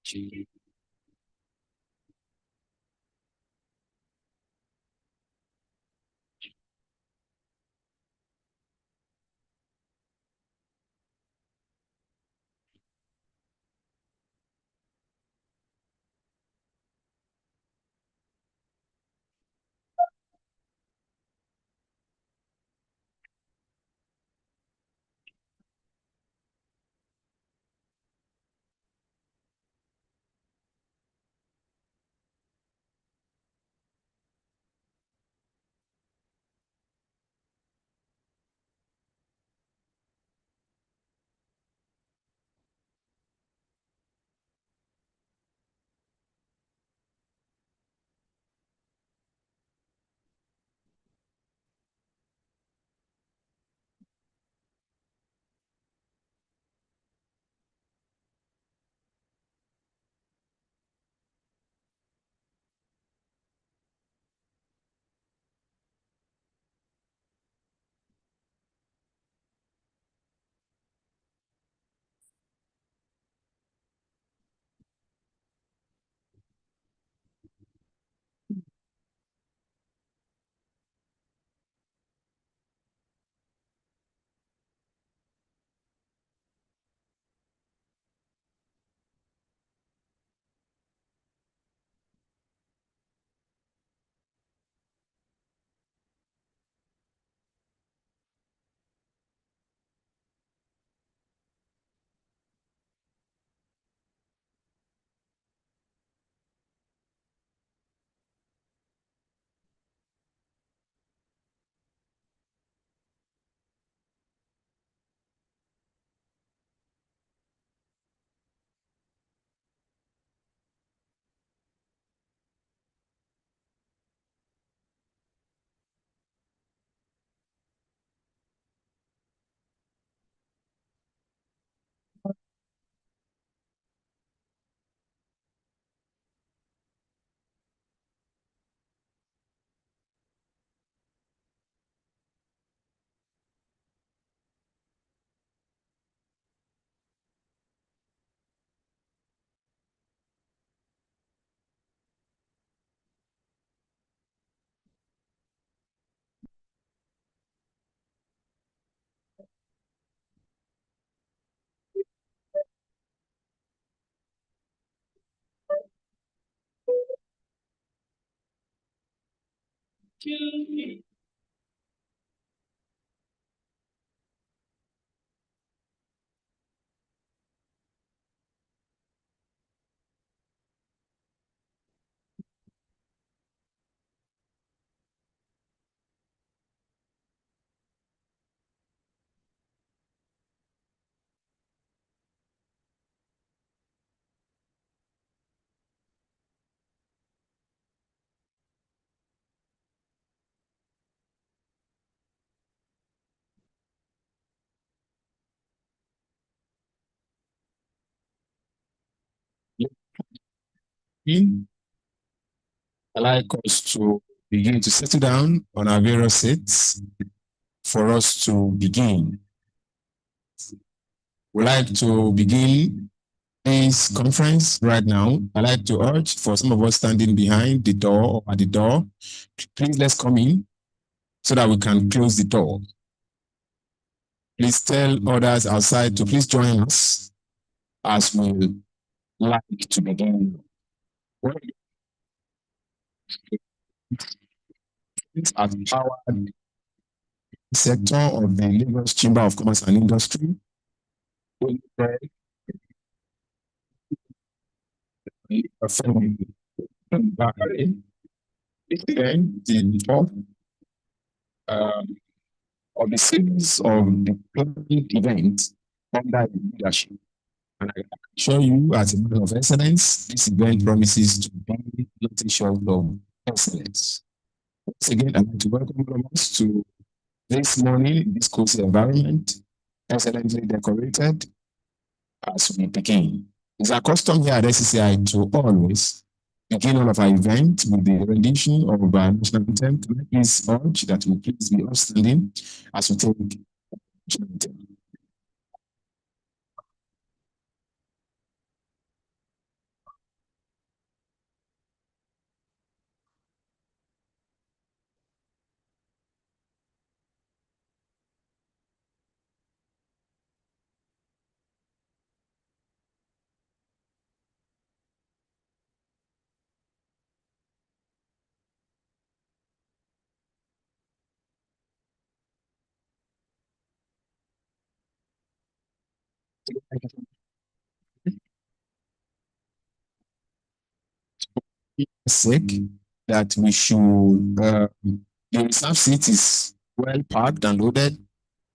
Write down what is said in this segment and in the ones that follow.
Lcci. I like us to begin to settle down on our various seats for us to begin. We like to begin this conference right now. I like to urge for some of us standing behind the door or at the door, please let's come in so that we can close the door. Please tell others outside to please join us as we like to begin. As powered sector of the Lagos Chamber of Commerce and Industry, the top of the series of the planned events under the leadership. And I can assure you, as a man of excellence, this event promises to be nothing short of excellence. Once again, I'd like to welcome all of us to this morning, this cozy environment, excellently decorated, as we begin. It's our custom here at SCCI to always begin all of our events with the rendition of our national anthem. Can I please urge that we please be upstanding as we take the national anthem. Sick that we should the reserve seat is well parked and loaded.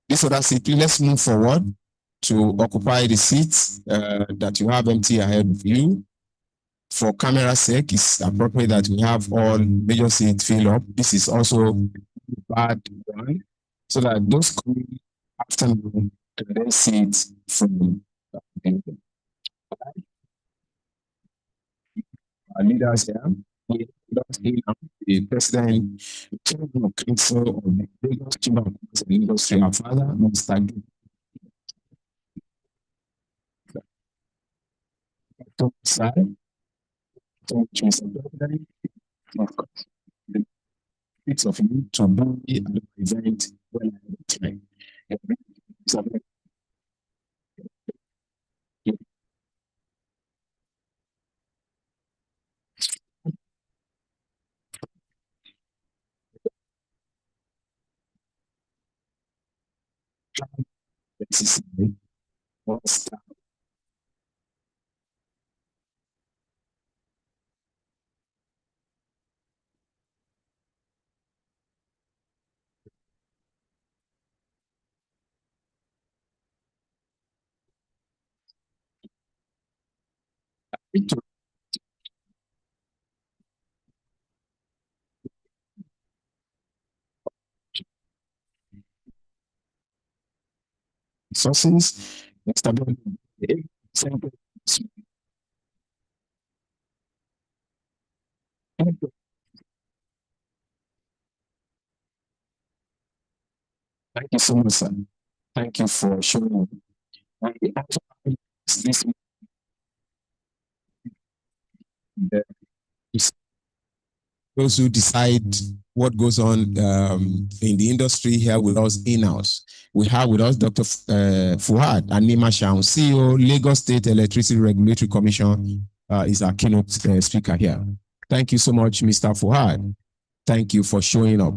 This other seat, let's move forward to occupy the seats that you have empty ahead of you. For camera sake, it's appropriate that we have all major seats filled up. This is also bad one, so that those coming after me can then see it from our leaders here. We don't see now the president, chairman of council of the Lagos Chamber of Commerce and Industry, our father, Mr. Sai, Mr. President, of course, the it's of you to be at the event when I have time. So, this is what's the sources, establish sample. Thank you so much, sir. Thank you for showing up. I actually this the those who decide what goes on in the industry here with us in-house. We have with us Dr. Fuad Anima Shaun, CEO, Lagos State Electricity Regulatory Commission, is our keynote speaker here. Thank you so much, Mr. Fuad. Thank you for showing up.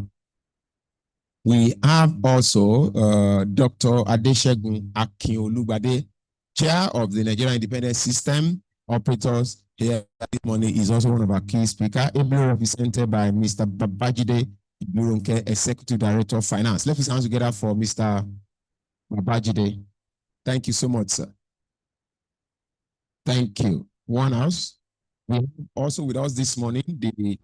We have also Dr. Adeshegun Akinolubade, Chair of the Nigerian Independent System Operators here this morning, is also one of our key speakers, ably represented by Mr. Babajide Iburunke, Executive Director of Finance. Let's put hands together for Mr. Babajide. Thank you so much, sir. Thank you. One house. We have also with us this morning the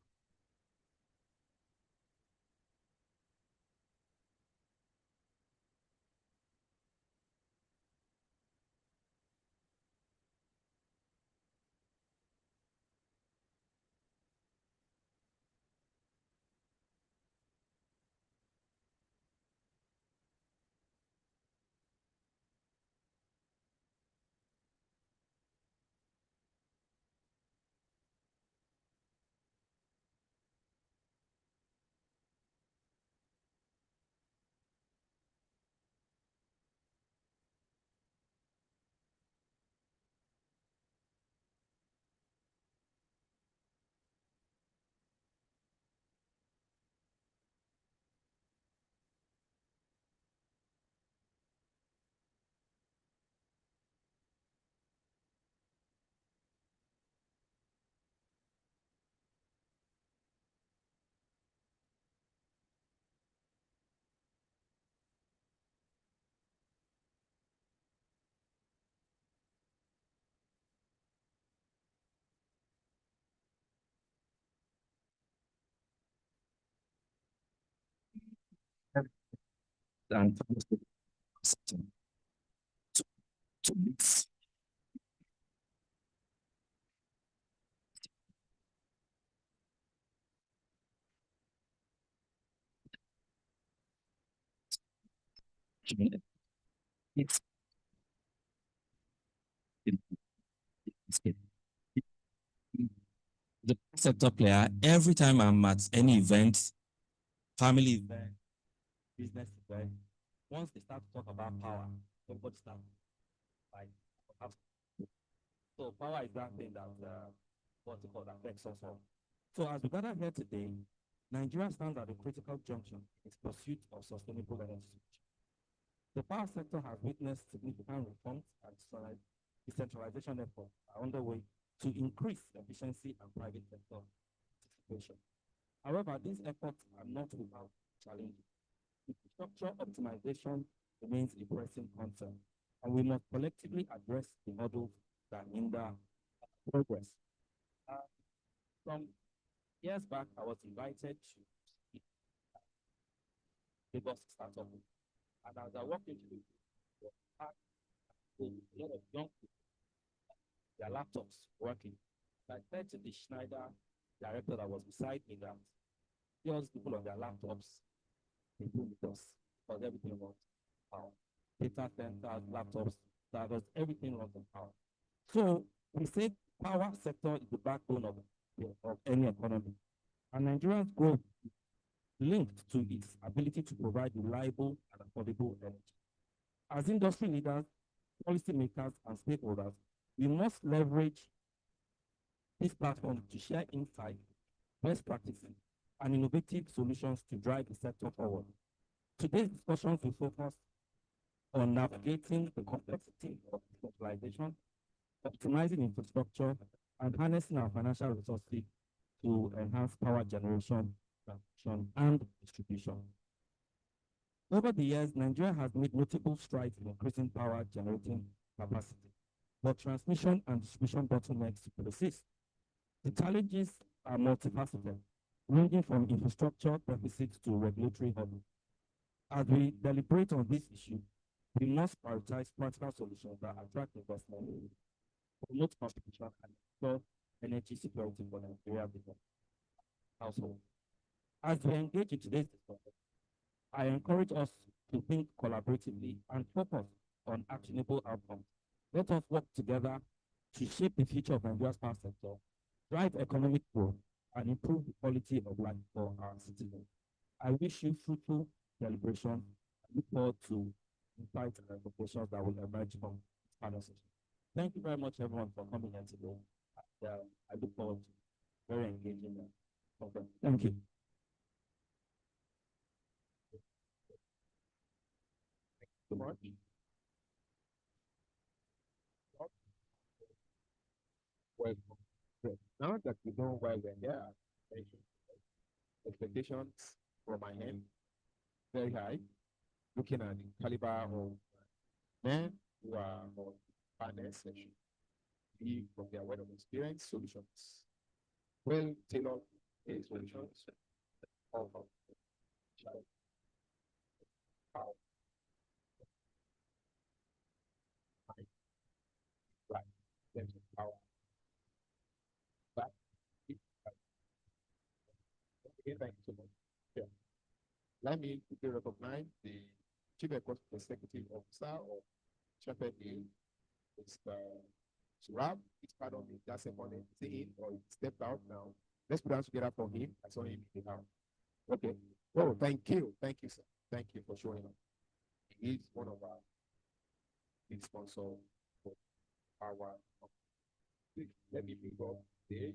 and to mix. It's the sector player. Every time I'm at any event, family event, business event, once they start to talk about power, everybody starts like, so power is that thing that what you call that affects us all. So as we gather here today, Nigeria stands at a critical junction in its pursuit of sustainable energy. The power sector has witnessed significant reforms and decentralization efforts are underway to increase efficiency and private sector participation. However, these efforts are not without challenges. Infrastructure optimization remains a pressing concern, and we must collectively address the hurdles that hinder progress. Some years back, I was invited to Lagos startup, and as I walked into the park, a lot of young people, their laptops working. I said to the Schneider director that was beside me that young people on their laptops, they do with us because everything runs on power. Data centers, laptops, servers, everything runs on power. So we say power sector is the backbone of any economy. And Nigeria's growth is linked to its ability to provide reliable and affordable energy. As industry leaders, policymakers, and stakeholders, we must leverage this platform to share insights, best practices, and innovative solutions to drive the sector forward. Today's discussions will focus on navigating the complexity of decentralization, optimizing infrastructure, and harnessing our financial resources to enhance power generation, transmission, and distribution. Over the years, Nigeria has made notable strides in increasing power generating capacity, but transmission and distribution bottlenecks persist. The challenges are multifaceted, ranging from infrastructure deficits to regulatory hurdles. As we deliberate on this issue, we must prioritize practical solutions that attract investment, promote competition, and ensure energy security for Nigeria business households. As we engage in today's discussion, I encourage us to think collaboratively and focus on actionable outcomes. Let us work together to shape the future of Nigeria's power sector, drive economic growth, and improve the quality of life for our citizens. I wish you fruitful deliberation. I look forward to insights and recommendations that will emerge from this panel session. Thank you very much, everyone, for coming here today. I look forward to very engaging conference. Thank you. Much. Well, now that we know where we're here, expectations from my end very high, looking at the caliber of men who are on panel session, be from their word of experience, solutions, well tailored solutions of how right in terms of power. But again, thank you so much. Yeah. Let me quickly recognize the Chief Executive Officer of Shepherd Hill, Mr. Surab. It's pardon me, that's a morning. Is he in or he stepped out now? Let's put hands together for him. I saw him in the house. Okay. Oh, thank you. Thank you, sir. Thank you for showing up. He is one of our big sponsors for our. Let me pick up the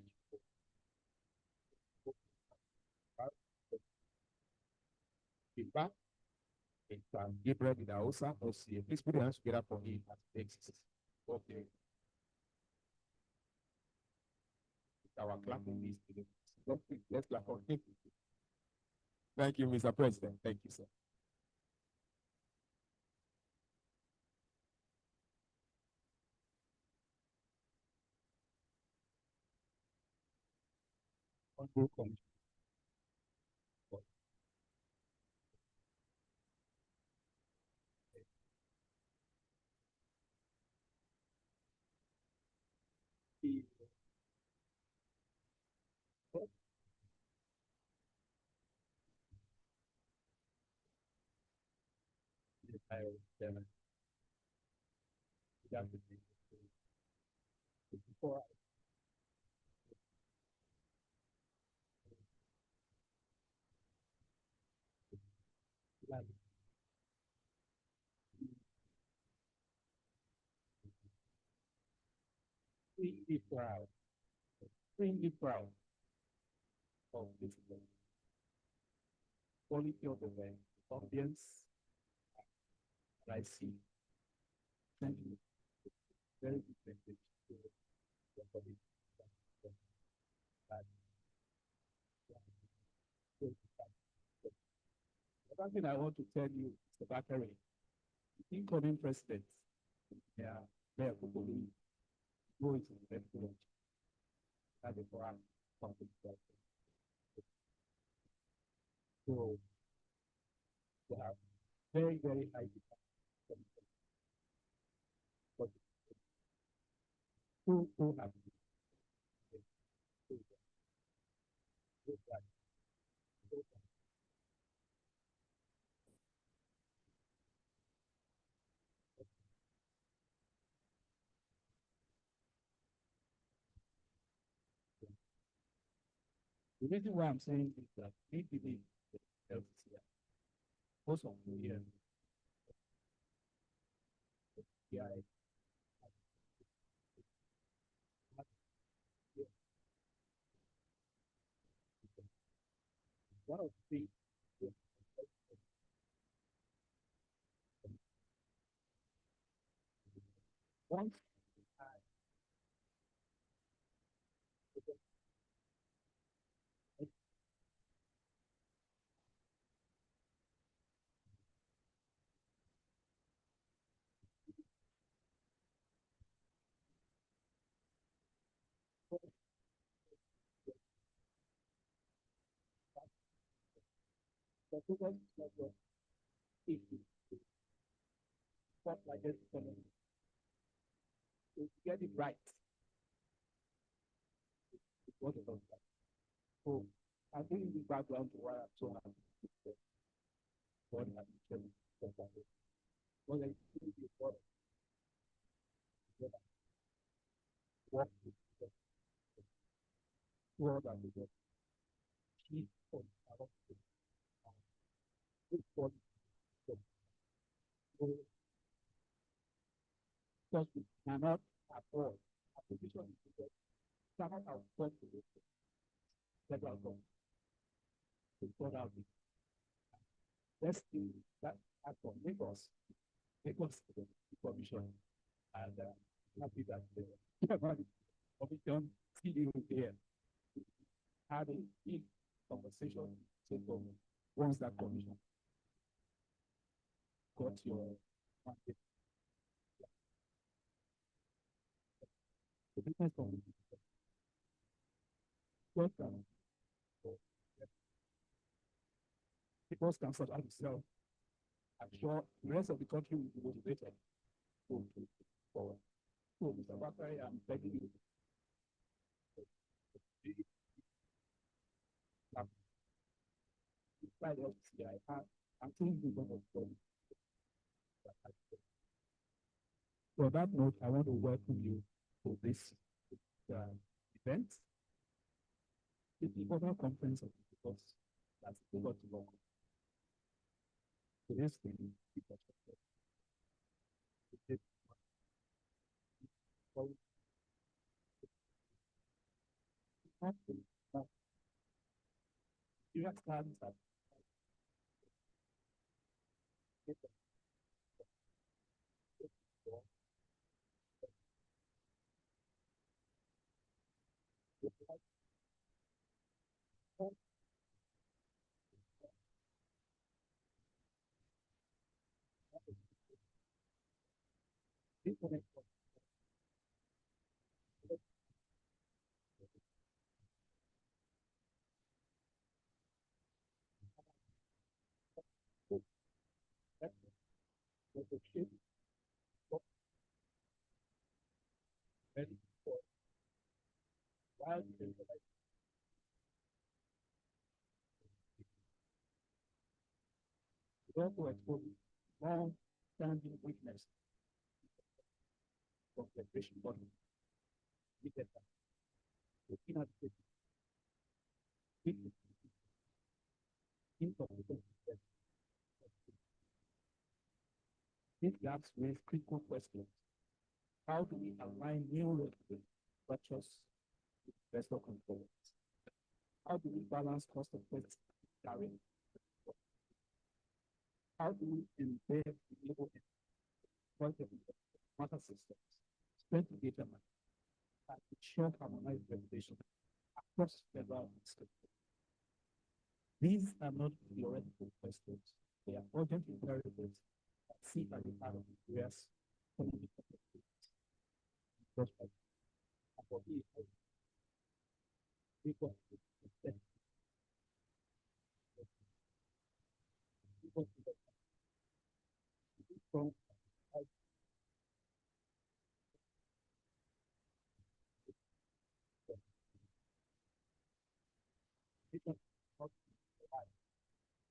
feedback. It's Gabriel Idaosa, OCA. Please put your hands together for him as he takes. Okay. Our clapping list today. Let's clap on him. Thank you, Mr. President. Thank you, sir. Honorable Commissioner. Before I extremely proud, extremely proud of this quality of the audience, I see. Thank you. Very good message. One thing I want to tell you, Mr. Bakari, incoming president, yeah, they are probably going to the president. That's the forum. So they are very, very high. But who have the reason why I'm saying is that we believe that Lcci, most of the year, yeah, one of the things once the focus of the issue, what like this, to get it right, it's what it looks like. So I think the background to why I'm so happy with what I'm telling you. What I think is what work with the world and the key of our good for the because we cannot afford a position cannot afford to do federal government to sort out the let's do that for Lagos, Lagos Commission, and happy that the commission CEO there had a big conversation so once that commission got your mandate. The business commission because can sort out itself. I'm sure the rest of the country will be motivated to forward. So, Mr. Bakari, I'm begging you. Despite Lcci, I'm thinking you're going to. So, on that note, I want to welcome you to this event. It's the important conference of the course that's got to work. Today's thing is you have started that while also expose long-standing weakness of the federation body. Looking at the these gaps raise critical questions. How do we align new regulatory structures with investor control? How do we balance cost of credit carrying How do we embed renewable energy water systems, strengthen data management, and ensure harmonized regulation across federal and state? These are not theoretical questions. They are urgent imperatives that sit at the heart of various economic opportunities.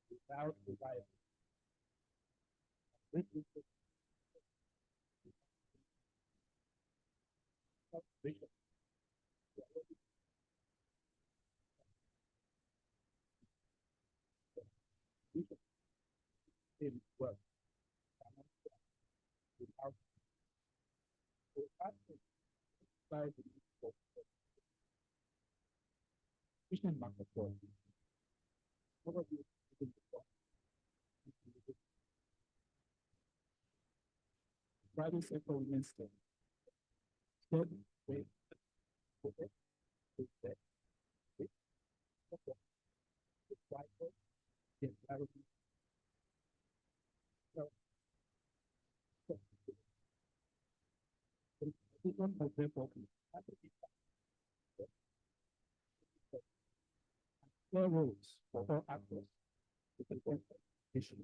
Without reliable well, without efficient market quality. Private sector remains steady. Third, wait, the environment. This one has been working. Clear rules for all actors to prevent issue.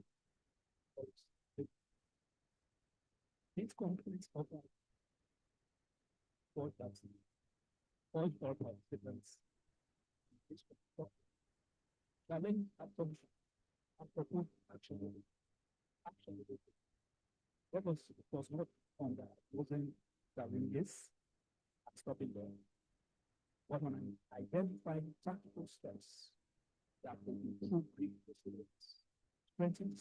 These companies offer for that all participants challenge assumption and propose action. What was not on that wasn't challenges and stopping them. What on identifying tactical steps that will improve resilience, strengthen,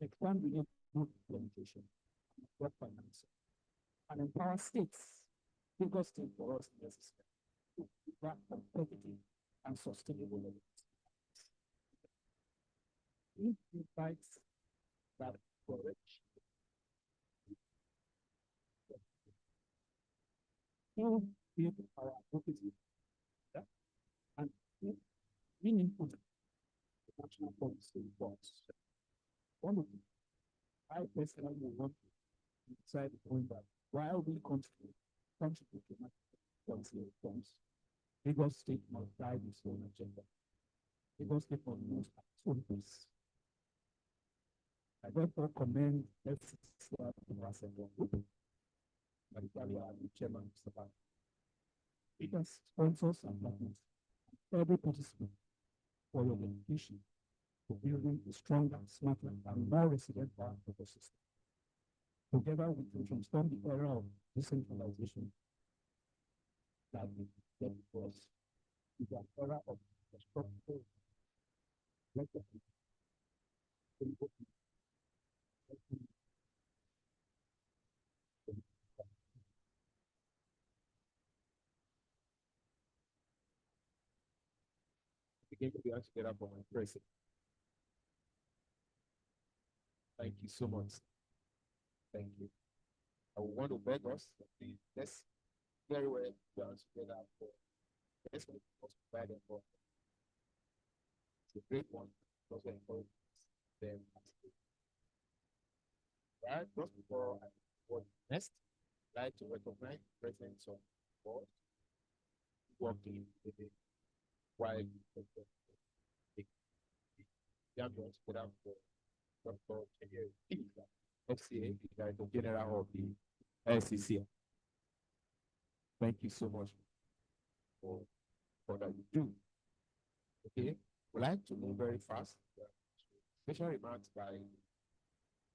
expand renewable implementation, work financing, and empower states. Biggest thing for us necessary to provide competitive and sustainable development. It invites that courage to build our advocacy and meaningful national policy reforms. One of the I personally want to decide on that while we contribute to national policy reforms, Lagos State must guide its own agenda. Lagos State must at its own pace. I therefore commend Lcci Group, particularly our chairman, Mr. Ban. It has sponsors and partners, every participant for your dedication to building a stronger, smarter, and more resilient power ecosystem. Together, we can transform the era of decentralization that we get for us to the era of structural begin to be able to get up on my person. Thank you so much. Thank you. I want to beg us that let's very well dance together for this one was provided for. It's a great one. Also encourage them. Right, just before I go next, I'd like to recognize the presence of board working with the while the champions put out for Dr. FCA, the Director General of the LCC. Thank you so much for that you do. Okay, we'd like to move very fast. Special remarks by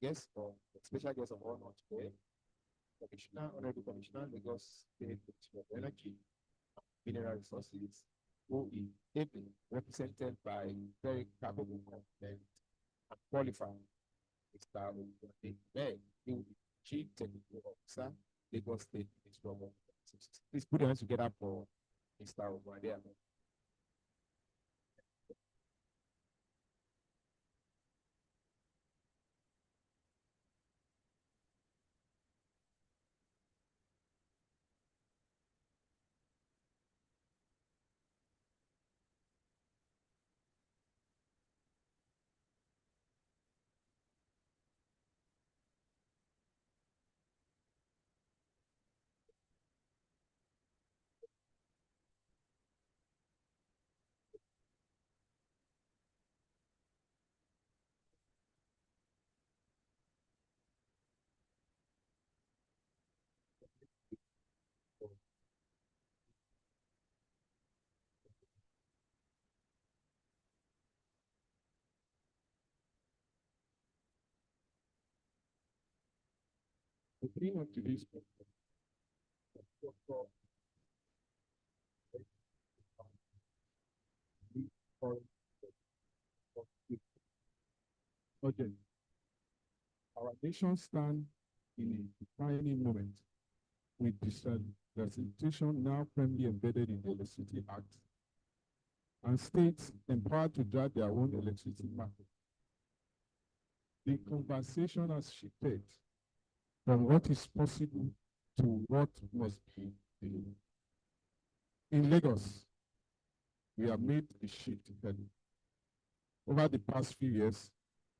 guests or special guest of honor today, Commissioner, Honorable Commissioner, Lagos State Commissioner of Energy, Mineral Resources, who is ably represented by very capable, competent, and qualified Mr. Beg, he will be Chief Technical Officer, Lagos State Ministry of Resources. Please put your hands together for Mr. Obadiah. The theme of today's project. Our nation stands in a defining moment with decentralization now firmly embedded in the Electricity Act and states empowered to drive their own electricity market. The conversation has shifted from what is possible to what must be. In Lagos, we have made a shift early. Over the past few years,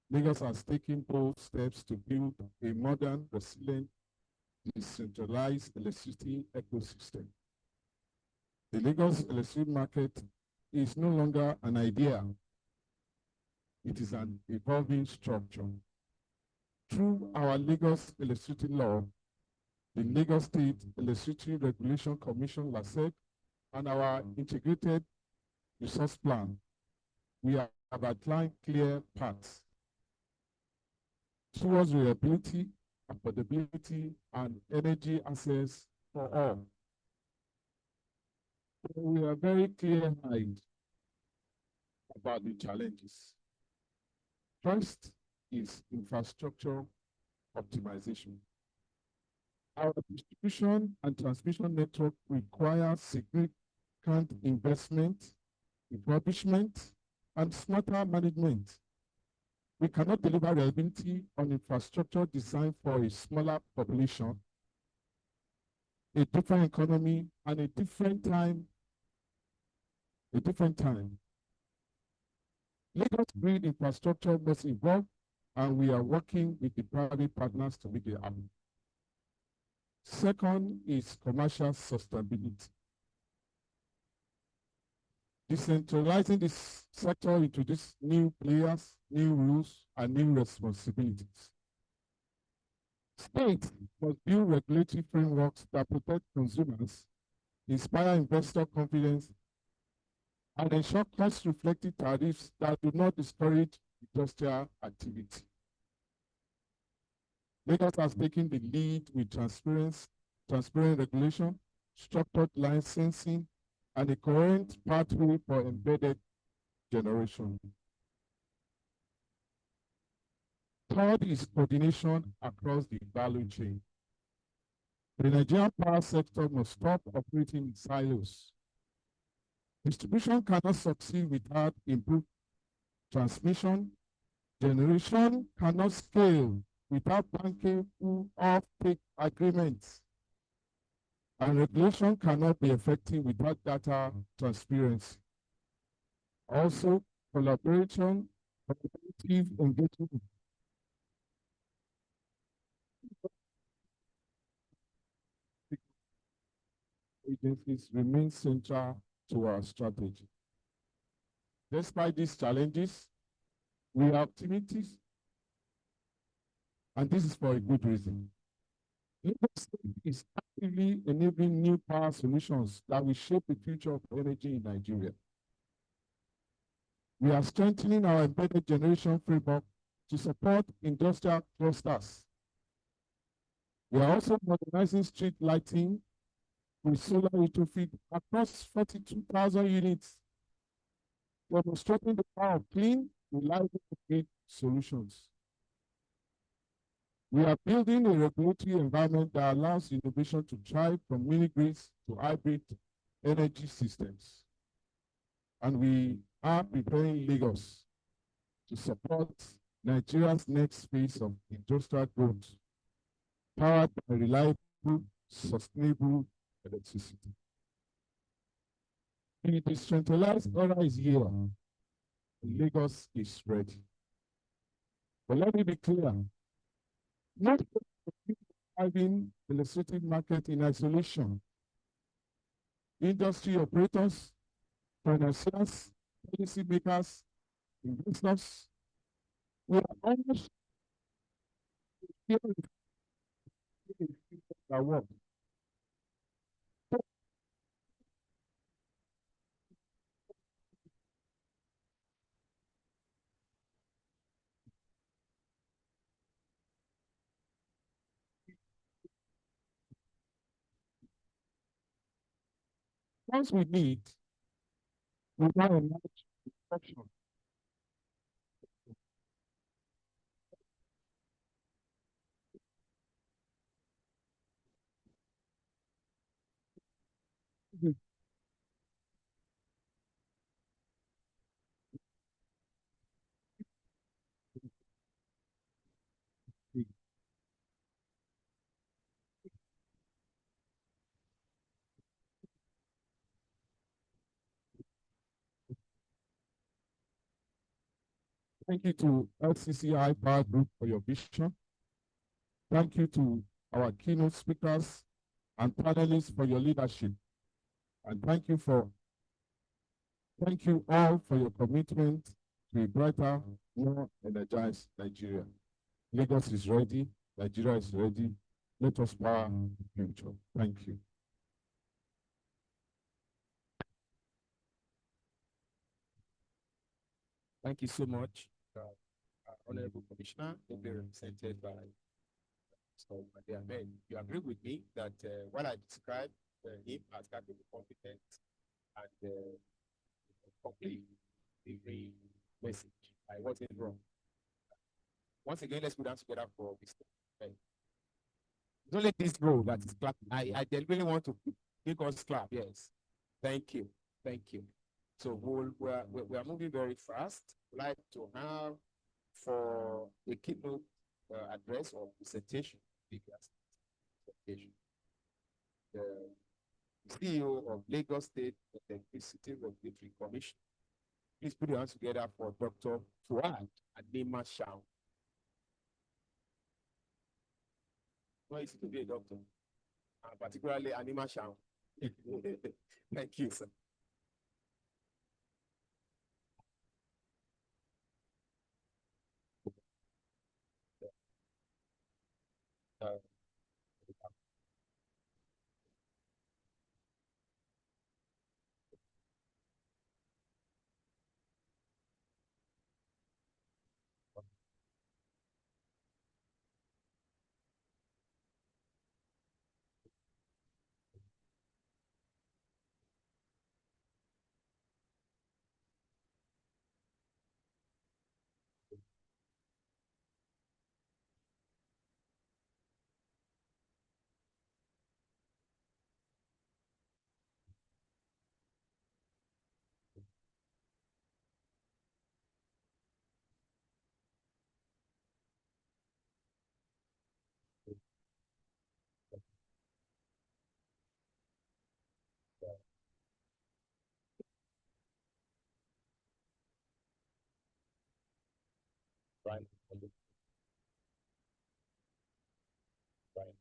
Lagos has taken bold steps to build a modern, resilient, decentralized electricity ecosystem. The Lagos electricity market is no longer an idea. It is an evolving structure. Through our Lagos electricity law, the Lagos State Electricity Regulation Commission, Lcci, and our integrated resource plan, we have outlined clear paths towards reliability, affordability, and energy access for all. We are very clear-eyed about the challenges. First is infrastructure optimization. Our distribution and transmission network requires significant investment, refurbishment, and smarter management. We cannot deliver reliability on infrastructure designed for a smaller population, a different economy, and a different time. Lagos grid infrastructure must evolve, and we are working with the private partners to make it happen. Second is commercial sustainability. Decentralizing this sector into these new players, new rules, and new responsibilities. States must build regulatory frameworks that protect consumers, inspire investor confidence, and ensure cost-reflective tariffs that do not discourage industrial activity. Lagos has taken the lead with transparent regulation, structured licensing, and a coherent pathway for embedded generation. Third is coordination across the value chain. The Nigerian power sector must stop operating in silos. Distribution cannot succeed without improved transmission. Generation cannot scale without banking off-take agreements. And regulation cannot be effective without data transparency. Also, collaborative engagement. Agencies remain central to our strategy. Despite these challenges, we have opportunities, and this is for a good reason. Lagos is actively enabling new power solutions that will shape the future of energy in Nigeria. We are strengthening our embedded generation framework to support industrial clusters. We are also modernizing street lighting with solar retrofit across 42,000 units, demonstrating the power of clean, reliable grid solutions. We are building a regulatory environment that allows innovation to thrive from mini-grids to hybrid energy systems. And we are preparing Lagos to support Nigeria's next phase of industrial growth, powered by reliable, sustainable electricity. The decentralized era is here. Lagos is ready. But let me be clear. Not having the electricity market in isolation. Industry operators, financiers, policy makers, investors, we are almost here our work. Once we meet, we have a large discussion. Thank you to LCCI Power Group for your vision. Thank you to our keynote speakers and panelists for your leadership. And thank you all for your commitment to a brighter, more energized Nigeria. Lagos is ready. Nigeria is ready. Let us power the future. Thank you. Thank you so much, Honorable Commissioner, ably represented by Ahmed. You agree with me that while I described him as capable, competent, and complete the message, I wasn't wrong. Once again, let's put down together for Mr. Ben. It's only this row that is clapping. I deliberately want to make us clap. Yes. Thank you. Thank you. So we're moving very fast. We'd like to have for a keynote address or presentation, the CEO of Lagos State Electricity Regulatory Commission. Please put your hands together for Dr. Fuad Adema Shao. No, it's to be a doctor, particularly Adema Shao. Thank you, sir. Right. Right.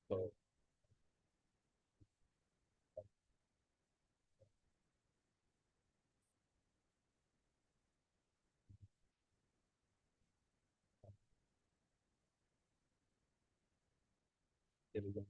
So, there is a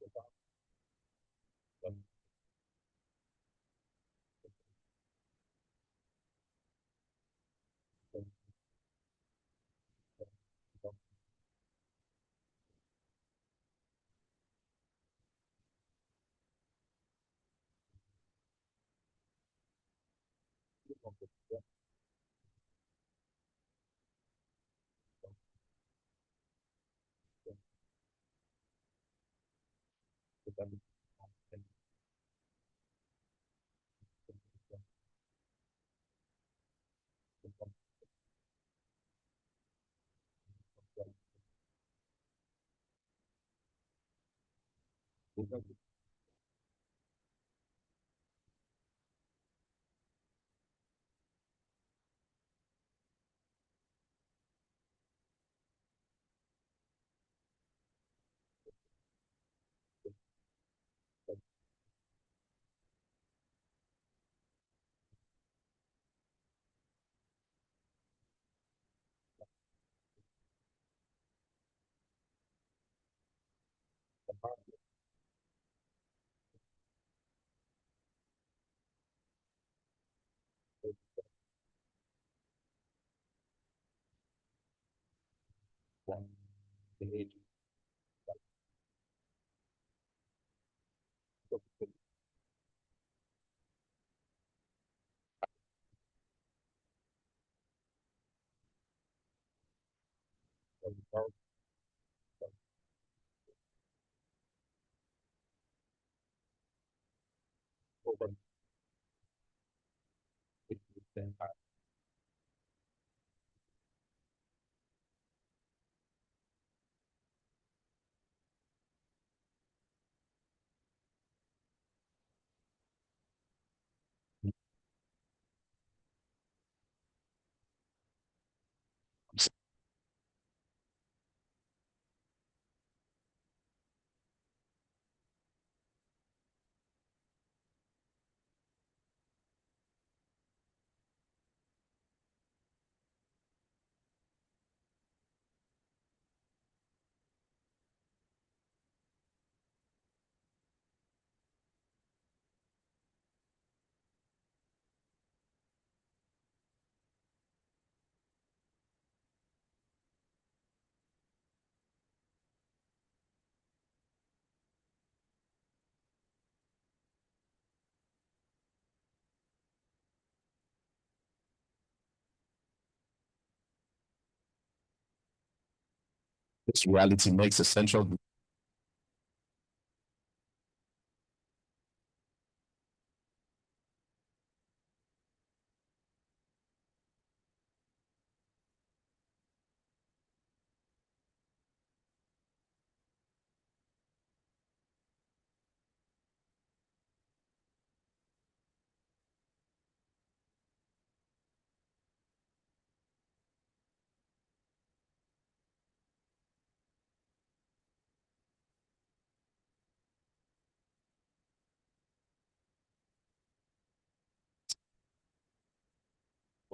This reality makes essential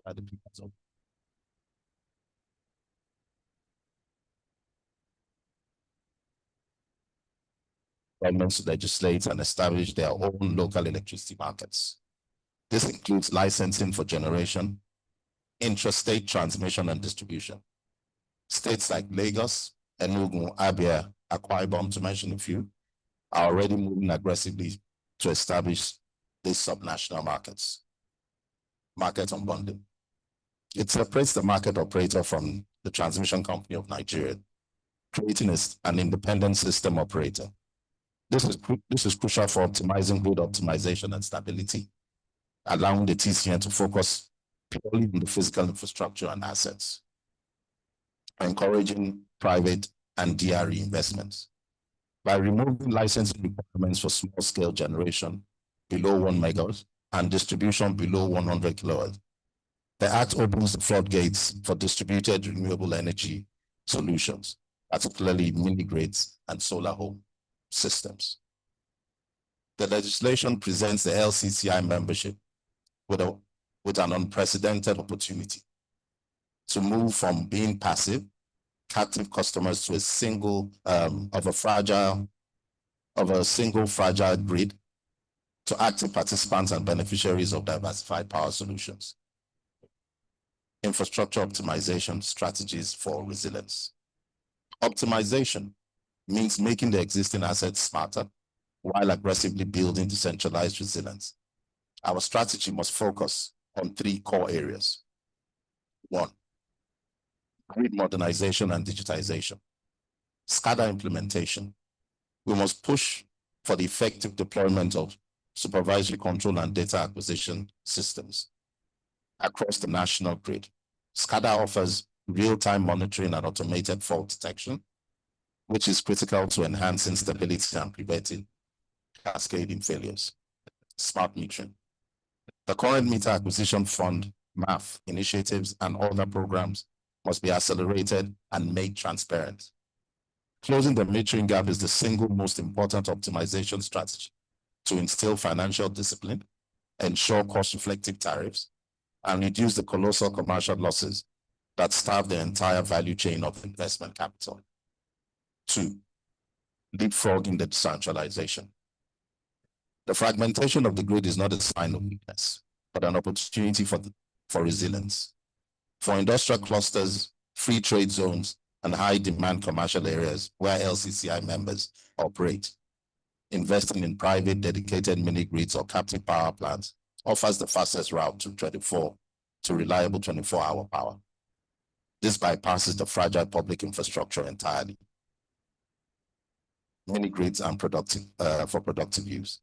by the people of governments to legislate and establish their own local electricity markets. This includes licensing for generation, intrastate transmission and distribution. States like Lagos, Enugu, Abia, Akwa Ibom, to mention a few, are already moving aggressively to establish these subnational markets. Market unbundling. It separates the market operator from the transmission company of Nigeria, creating an independent system operator. This is crucial for optimizing grid optimization and stability, allowing the TCN to focus purely on the physical infrastructure and assets, encouraging private and DRE investments. By removing licensing requirements for small-scale generation below 1 megawatt and distribution below 100 kilowatts, the Act opens the floodgates for distributed renewable energy solutions, particularly mini-grids and solar home systems. The legislation presents the LCCI membership with an unprecedented opportunity to move from being passive, captive customers to a single fragile grid to active participants and beneficiaries of diversified power solutions. Infrastructure optimization strategies for resilience. Optimization means making the existing assets smarter while aggressively building decentralized resilience. Our strategy must focus on 3 core areas. 1, grid modernization and digitization. SCADA implementation. We must push for the effective deployment of supervisory control and data acquisition systems across the national grid. SCADA offers real-time monitoring and automated fault detection, which is critical to enhancing stability and preventing cascading failures. Smart metering. The current meter acquisition fund, MAF, initiatives and other programs must be accelerated and made transparent. Closing the metering gap is the single most important optimization strategy to instill financial discipline, ensure cost-reflective tariffs, and reduce the colossal commercial losses that starve the entire value chain of investment capital. 2, leapfrogging the decentralization. The fragmentation of the grid is not a sign of weakness, but an opportunity for resilience. For industrial clusters, free trade zones, and high-demand commercial areas where LCCI members operate. Investing in private dedicated mini-grids or captive power plants offers the fastest route to reliable 24-hour power. This bypasses the fragile public infrastructure entirely. Mini-grids and for productive use.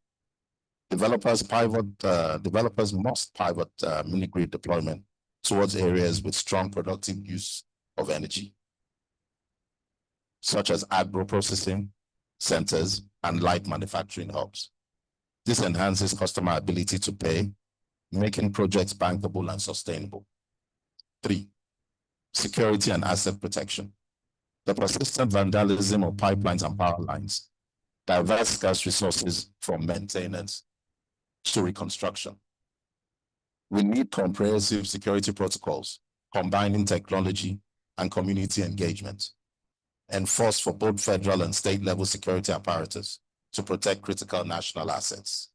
Developers must pivot mini-grid deployment towards areas with strong productive use of energy, such as agro-processing centers and light manufacturing hubs. This enhances customer ability to pay, making projects bankable and sustainable. 3, security and asset protection. The persistent vandalism of pipelines and power lines diverts scarce resources from maintenance to reconstruction. We need comprehensive security protocols, combining technology and community engagement, enforced for both federal and state level security apparatus to protect critical national assets.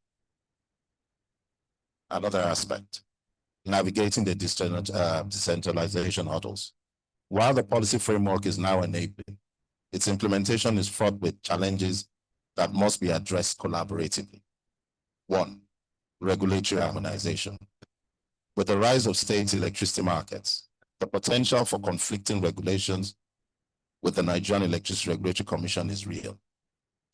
Another aspect, navigating the decentralization hurdles. While the policy framework is now enabling, its implementation is fraught with challenges that must be addressed collaboratively. 1, regulatory harmonization. With the rise of state electricity markets, the potential for conflicting regulations with the Nigerian Electricity Regulatory Commission is real.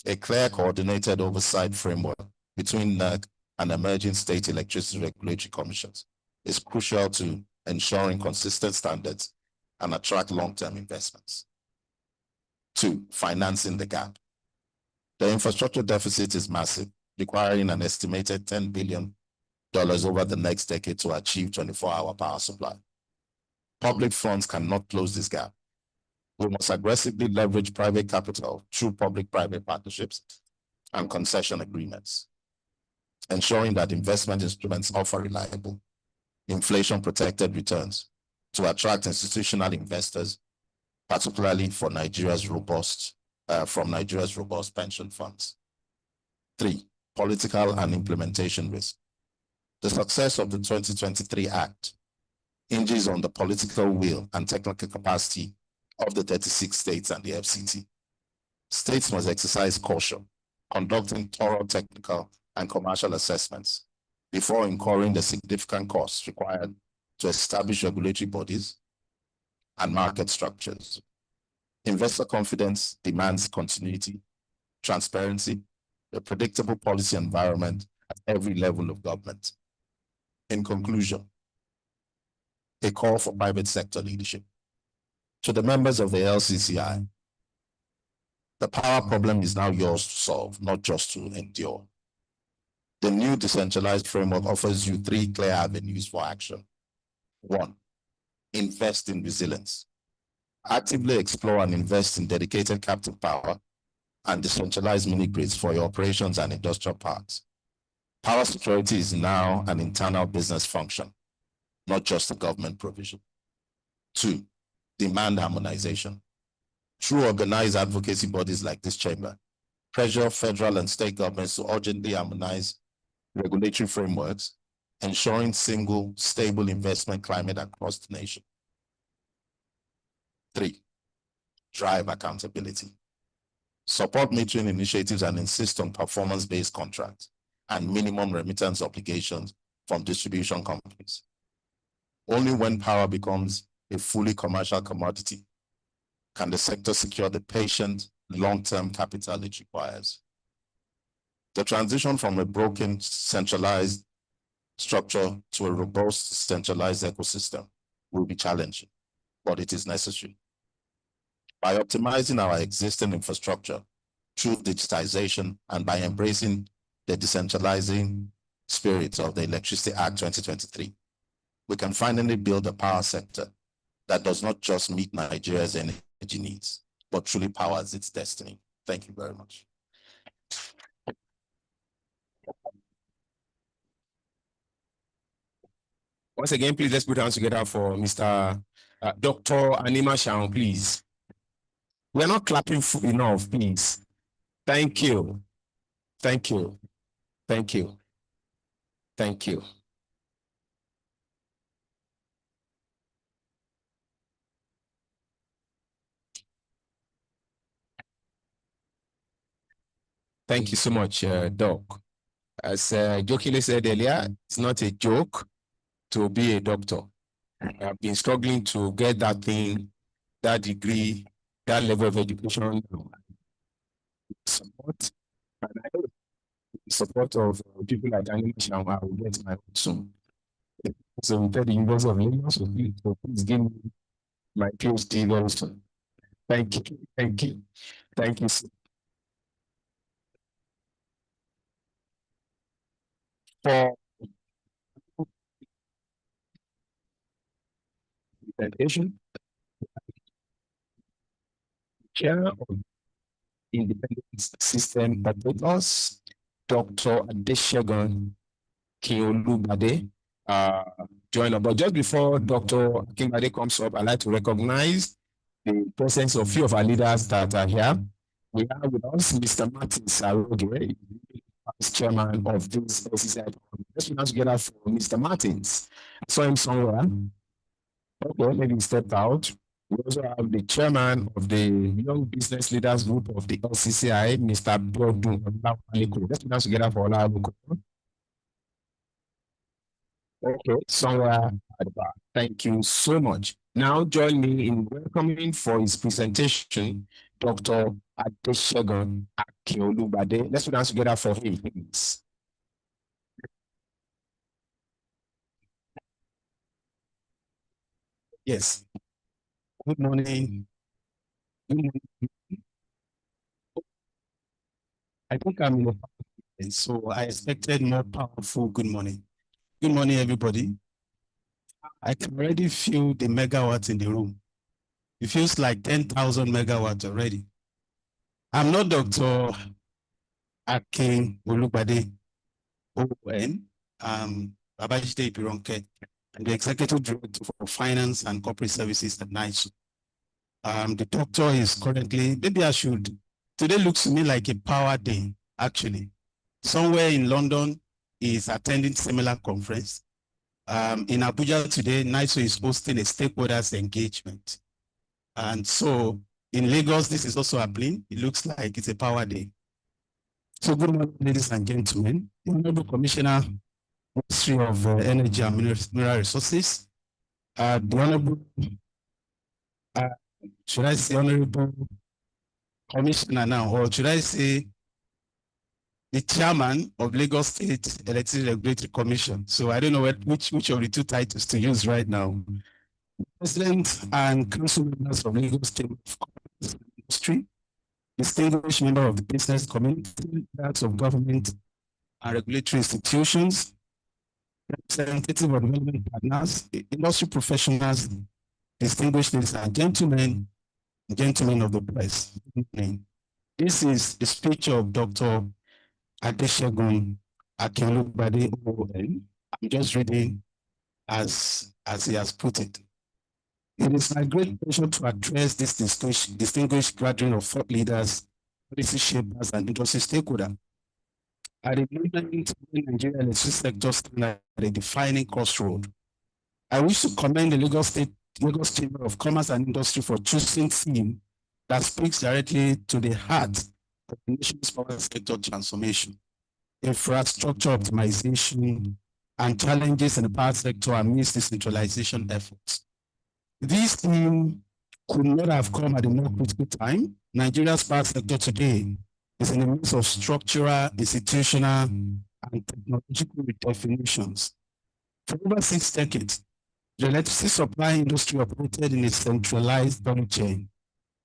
A clear coordinated oversight framework between NERC and emerging state electricity regulatory commissions is crucial to ensuring consistent standards and attract long-term investments. 2, financing the gap. The infrastructure deficit is massive, requiring an estimated $10 billion over the next decade to achieve 24-hour power supply. Public funds cannot close this gap. We must aggressively leverage private capital through public-private partnerships and concession agreements, ensuring that investment instruments offer reliable, inflation-protected returns to attract institutional investors, particularly from Nigeria's robust pension funds. 3, political and implementation risk. The success of the 2023 Act hinges on the political will and technical capacity of the 36 states and the FCT. States must exercise caution, conducting thorough technical and commercial assessments before incurring the significant costs required to establish regulatory bodies and market structures. Investor confidence demands continuity, transparency, a predictable policy environment at every level of government. In conclusion, a call for private sector leadership. To the members of the LCCI, the power problem is now yours to solve, not just to endure. The new decentralized framework offers you 3 clear avenues for action. 1, invest in resilience. Actively explore and invest in dedicated captive power and decentralized mini-grids for your operations and industrial parks. Power security is now an internal business function, not just a government provision. 2, demand harmonization. Through organized advocacy bodies like this chamber, pressure federal and state governments to urgently harmonize regulatory frameworks, ensuring single, stable investment climate across the nation. 3, drive accountability. Support metering initiatives and insist on performance-based contracts and minimum remittance obligations from distribution companies. Only when power becomes a fully commercial commodity can the sector secure the patient, long-term capital it requires. The transition from a broken, centralized structure to a robust, centralized ecosystem will be challenging, but it is necessary. By optimizing our existing infrastructure through digitization and by embracing the decentralizing spirit of the Electricity Act 2023, we can finally build a power sector that does not just meet Nigeria's energy needs, but truly powers its destiny. Thank you very much. Once again, please let's put hands together for Mr. Dr. Anima Shaun, please. We're not clapping enough, please. Thank you. Thank you. Thank you. Thank you. Thank you so much, Doc. As jokingly said earlier, it's not a joke to be a doctor. I've been struggling to get that thing, that degree, that level of education, support. And I know the support of people like Daniel Shama, I will get my own soon. So we tell the University of Lagos, so please give me my PhD very soon. Thank you. Thank you. Thank you. For presentation, Chair of Independent System Operators, Dr. Adeshegun Kiolubade, join us. But just before Dr. Kimbade comes up, I'd like to recognize the presence of few of our leaders that are here. We have with us Mr. Martin Saroge, Vice Chairman of this SCCI. Let's put together for Mr. Martins. I saw him somewhere. Okay, maybe he stepped out. We also have the chairman of the Young Business Leaders Group of the LCCI, Mr. Biodun. Let's put together for Olaluko. Okay, somewhere at the back. Thank you so much. Now join me in welcoming for his presentation, Dr. Adeshegun Akiolubade. Let's put hands together for him, please. Yes. Good morning. Good morning. I think I'm in the so I expected more powerful good morning. Good morning, everybody. I can already feel the megawatts in the room. It feels like 10,000 megawatts already. I'm not Dr. Akin Olubade, ON, Babajide Ibironke, and the Executive Director for Finance and Corporate Services at NICE. The doctor is currently, maybe I should, today looks to me like a power day, actually. Somewhere in London, is attending similar conference. In Abuja today, NICE is hosting a stakeholders engagement. And so in Lagos, this is also happening. It looks like it's a power day. So good morning, ladies and gentlemen. The Honorable Commissioner, Ministry of Energy and Mineral Resources, the Honorable, should I say Honorable Commissioner now, or should I say the Chairman of Lagos State Electricity Regulatory Commission? So I don't know which of the two titles to use right now. President and Council members of Lagos State Industry, distinguished member of the business community, leaders of government and regulatory institutions, representative of development partners, industry professionals, distinguished ladies and gentlemen of the press. This is the speech of Dr. Adeshegun Akiolubade OON. I'm just reading as he has put it. It is my great pleasure to address this distinguished gathering of thought leaders, policy shapers, and industry stakeholders. At the moment when Nigeria electricity sector stands at a defining crossroad, I wish to commend the Lagos Chamber of Commerce and Industry for choosing theme that speaks directly to the heart of the nation's power sector transformation, infrastructure optimization, and challenges in the power sector amidst decentralization efforts. This theme could not have come at a more critical time. Nigeria's power sector today is in the midst of structural, institutional, and technological redefinitions. For over 6 decades, the electricity supply industry operated in a centralized value chain,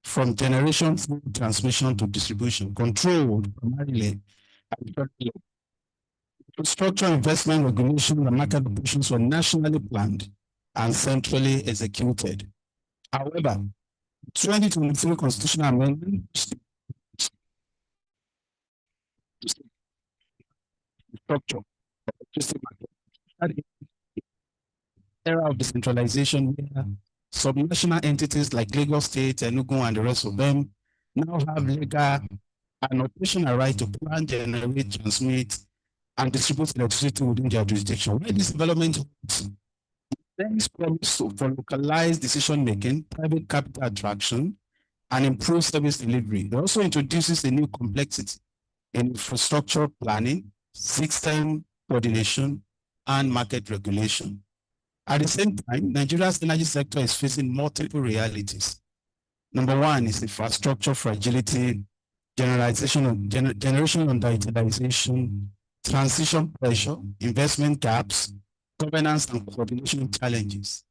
from generation through transmission to distribution, controlled primarily by infrastructure, investment, regulation, and market operations were nationally planned and centrally executed. However, 2023 constitutional amendment structure era of decentralization where subnational entities like Lagos State, Enugu, and the rest of them now have legal and operational right to plan, generate, transmit, and distribute electricity within their jurisdiction. Where this development there is promise for localized decision-making, private capital attraction, and improved service delivery. It also introduces a new complexity in infrastructure planning, system coordination, and market regulation. At the same time, Nigeria's energy sector is facing multiple realities. Number one is infrastructure fragility, generation underutilization, transition pressure, investment gaps, governance and coordination challenges.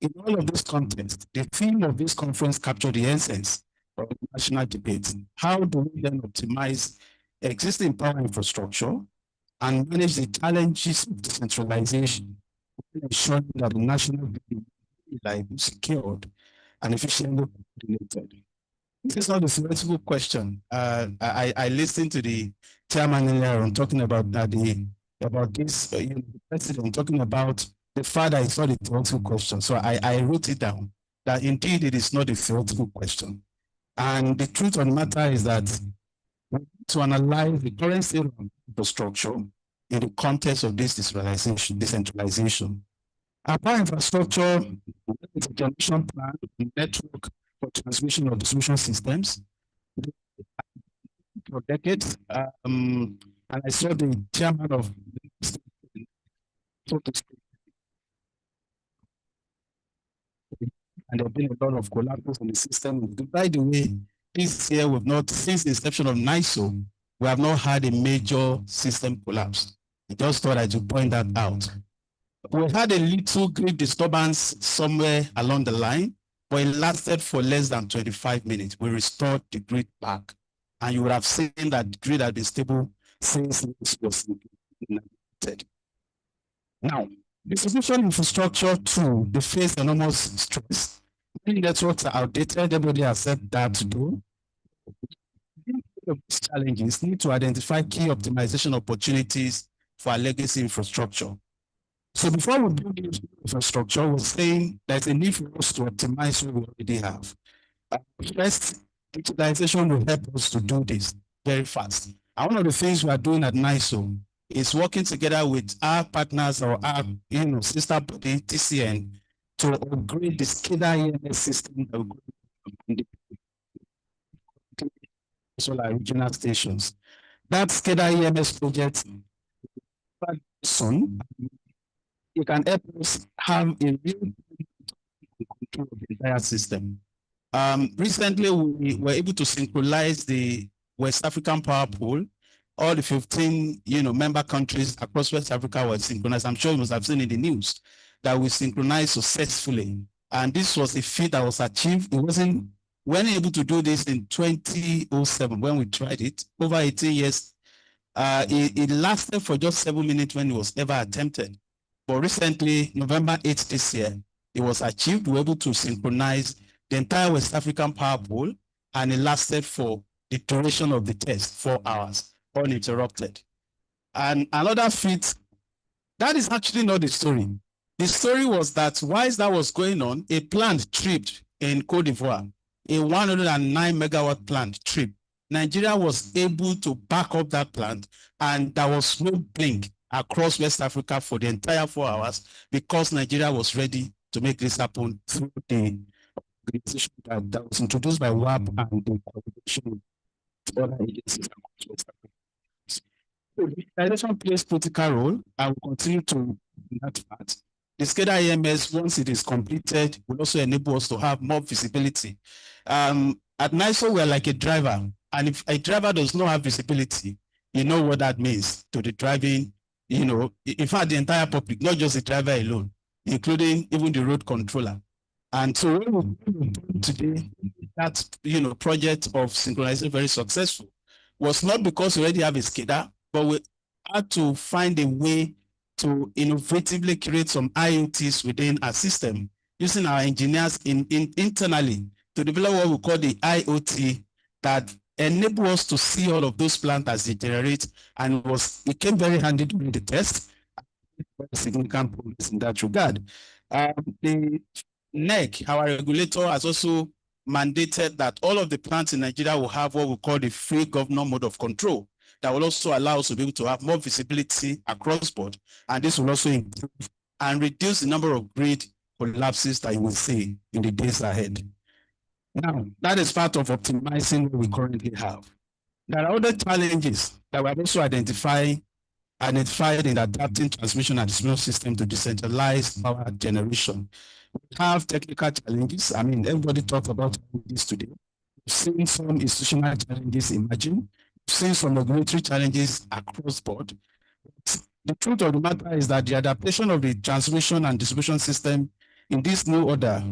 In all of this context, the theme of this conference captured the essence of the national debate. How do we then optimize existing power infrastructure and manage the challenges of decentralization, ensuring that the national grid is reliable, secured, and efficiently coordinated? This is not a theoretical question. I listened to the chairman earlier on talking about about this, the president talking about the fact that it's not a theoretical question. So I wrote it down that indeed it is not a theoretical question. And the truth of the matter is that we need to analyze the current state of infrastructure in the context of this decentralization. Our power infrastructure is a generation plan, network for transmission of distribution systems for decades. And I saw the chairman of and there have been a lot of collapses in the system. By the way, this year we've not, since the inception of NISO, we have not had a major system collapse. I just thought I should point that out. We had a little grid disturbance somewhere along the line, but it lasted for less than 25 minutes. We restored the grid back. And you would have seen that the grid had been stable since this was implemented. Now, distribution infrastructure too, they face enormous stress. Many networks are outdated, everybody has said that to do. These challenges need to identify key optimization opportunities for our legacy infrastructure. So before we build this infrastructure, we're saying there's a need for us to optimize what we already have. First, digitalization will help us to do this very fast. And one of the things we are doing at NISO is working together with our partners or our sister body, TCN, to upgrade the SCADA EMS system that will solar regional stations. That SCADA EMS project soon, it can help us have a real control of the entire system. Recently, we were able to synchronize the West African Power Pool. All the 15 member countries across West Africa were synchronized. I'm sure you must have seen in the news that we synchronized successfully. And this was a feat that was achieved. We weren't able to do this in 2007 when we tried it. Over 18 years, it lasted for just 7 minutes when it was ever attempted. But recently, November 8th this year, it was achieved. We were able to synchronize the entire West African Power Pool, and it lasted for the duration of the test, 4 hours, uninterrupted. And another feat, that is actually not the story. The story was that whilst that was going on, a plant tripped in Cote d'Ivoire, a 109 megawatt plant tripped. Nigeria was able to back up that plant, and there was no blink across West Africa for the entire 4 hours because Nigeria was ready to make this happen through the organization that was introduced by WAP and the coordination with other agencies across West Africa. So digitalization plays critical role and will continue to in that part. The SCADA EMS, once it is completed, will also enable us to have more visibility. At NISO, we're like a driver, and if a driver does not have visibility, you know what that means to the driving, in fact, the entire public, not just the driver alone, including even the road controller. And so when we do today, that project of synchronization very successful was not because we already have a SCADA, but we had to find a way to innovatively create some IoTs within our system, using our engineers internally to develop what we call the IoT that enable us to see all of those plants as they generate, and it came very handy during the test. Significant progress in that regard. The NEC, our regulator, has also mandated that all of the plants in Nigeria will have what we call the free governor mode of control. That will also allow us to be able to have more visibility across board, and this will also improve and reduce the number of grid collapses that you will see in the days ahead. Now, that is part of optimizing what we currently have. There are other challenges that we have also identified in adapting transmission and distribution system to decentralized power generation. We have technical challenges. I mean, everybody talked about this today. We've seen some institutional challenges emerging. We've seen some regulatory challenges across board. The truth of the matter is that the adaptation of the transmission and distribution system in this new order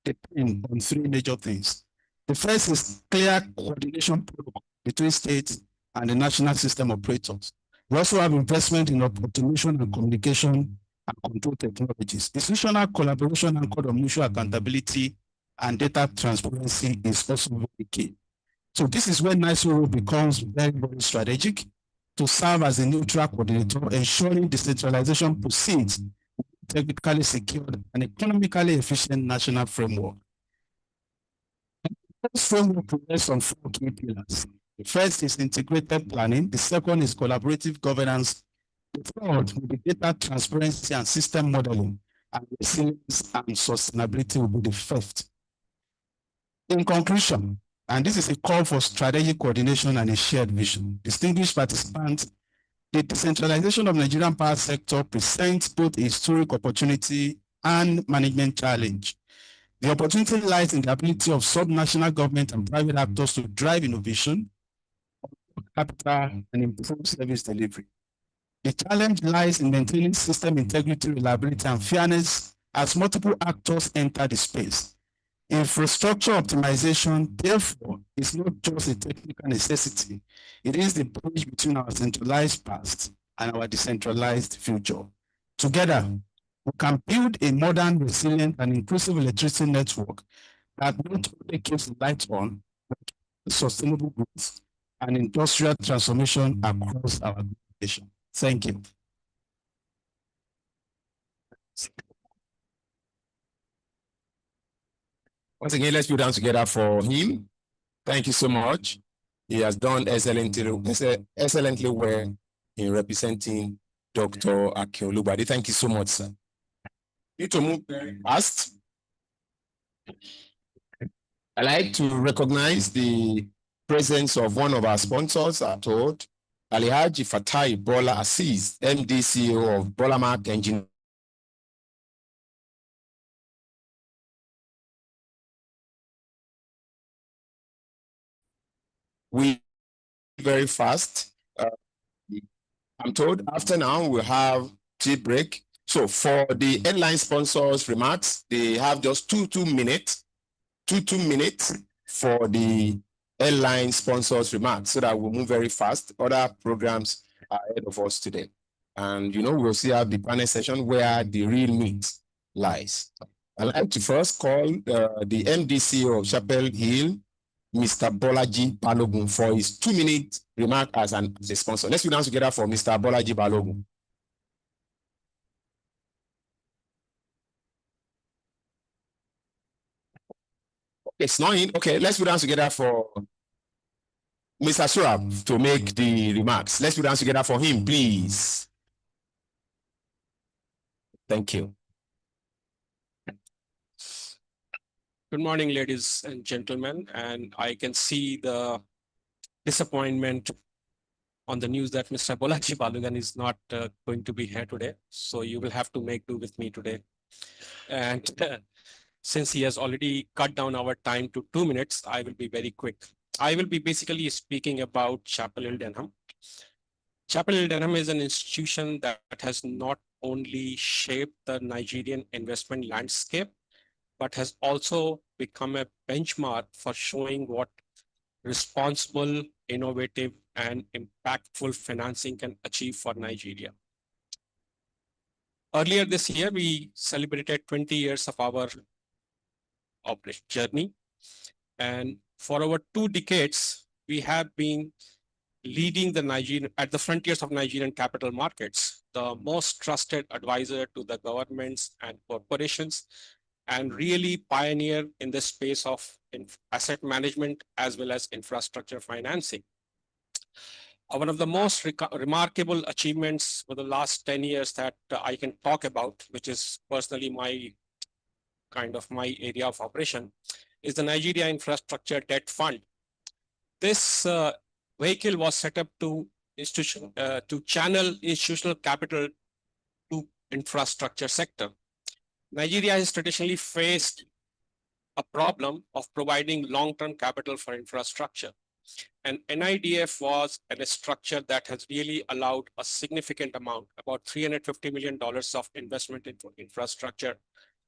depend on three major things. The first is clear coordination protocol between states and the national system operators. We also have investment in automation and communication and control technologies. Institutional collaboration anchored on mutual accountability and data transparency is also very key. So this is where NISO becomes very, very strategic to serve as a neutral coordinator, ensuring decentralization proceeds technically secured and economically efficient national framework. This framework rests on four key pillars. The first is integrated planning. The second is collaborative governance. The third will be data transparency and system modeling. And resilience and sustainability will be the fifth. In conclusion, and this is a call for strategic coordination and a shared vision. Distinguished participants, the decentralization of Nigerian power sector presents both a historic opportunity and management challenge. The opportunity lies in the ability of subnational government and private actors to drive innovation, capital, and improve service delivery. The challenge lies in maintaining system integrity, reliability, and fairness as multiple actors enter the space. Infrastructure optimization, therefore, is not just a technical necessity. It is the bridge between our centralized past and our decentralized future. Together, we can build a modern, resilient, and inclusive electricity network that not only keeps the lights on, but sustainable growth and industrial transformation across our nation. Thank you. Once again, let's put down together for him. Thank you so much. He has done excellently well in representing Dr. Akin-Olugbade. Thank you so much, sir. Need to move very fast. I'd like to recognize the presence of one of our sponsors, I told, Alhaji Fatai Bola Aziz, MD CEO of Bolamark Engineering. We very fast. I'm told after now we'll have tea break. So for the airline sponsors remarks, they have just two minutes for the airline sponsors remarks so that we'll move very fast. Other programs are ahead of us today. And we'll see have the panel session where the real meat lies. I'd like to first call the MD CEO of Chapel Hill, Mr. Bolaji Balogun, for his 2-minute remark as a sponsor. Let's put down together for Mr. Bolaji Balogun. It's not in. Okay, let's put down together for Mr. Surab to make the remarks. Let's put down together for him, please. Thank you. Good morning, ladies and gentlemen, and I can see the disappointment on the news that Mr. Bolaji Balogun is not going to be here today. So you will have to make do with me today. And since he has already cut down our time to 2 minutes, I will be very quick. I will be basically speaking about Chapel Hill Denham. Chapel Hill Denham is an institution that has not only shaped the Nigerian investment landscape, but has also become a benchmark for showing what responsible, innovative, and impactful financing can achieve for Nigeria. Earlier this year, we celebrated 20 years of our operation journey. And for over 2 decades, we have been leading the Nigerian at the frontiers of Nigerian capital markets, the most trusted advisor to the governments and corporations, and really pioneer in the space of asset management as well as infrastructure financing. One of the most remarkable achievements for the last 10 years that I can talk about, which is personally my area of operation, is the Nigeria Infrastructure Debt Fund. This vehicle was set up to channel institutional capital to infrastructure sector. Nigeria has traditionally faced a problem of providing long-term capital for infrastructure. And NIDF was a structure that has really allowed a significant amount, about $350 million of investment into infrastructure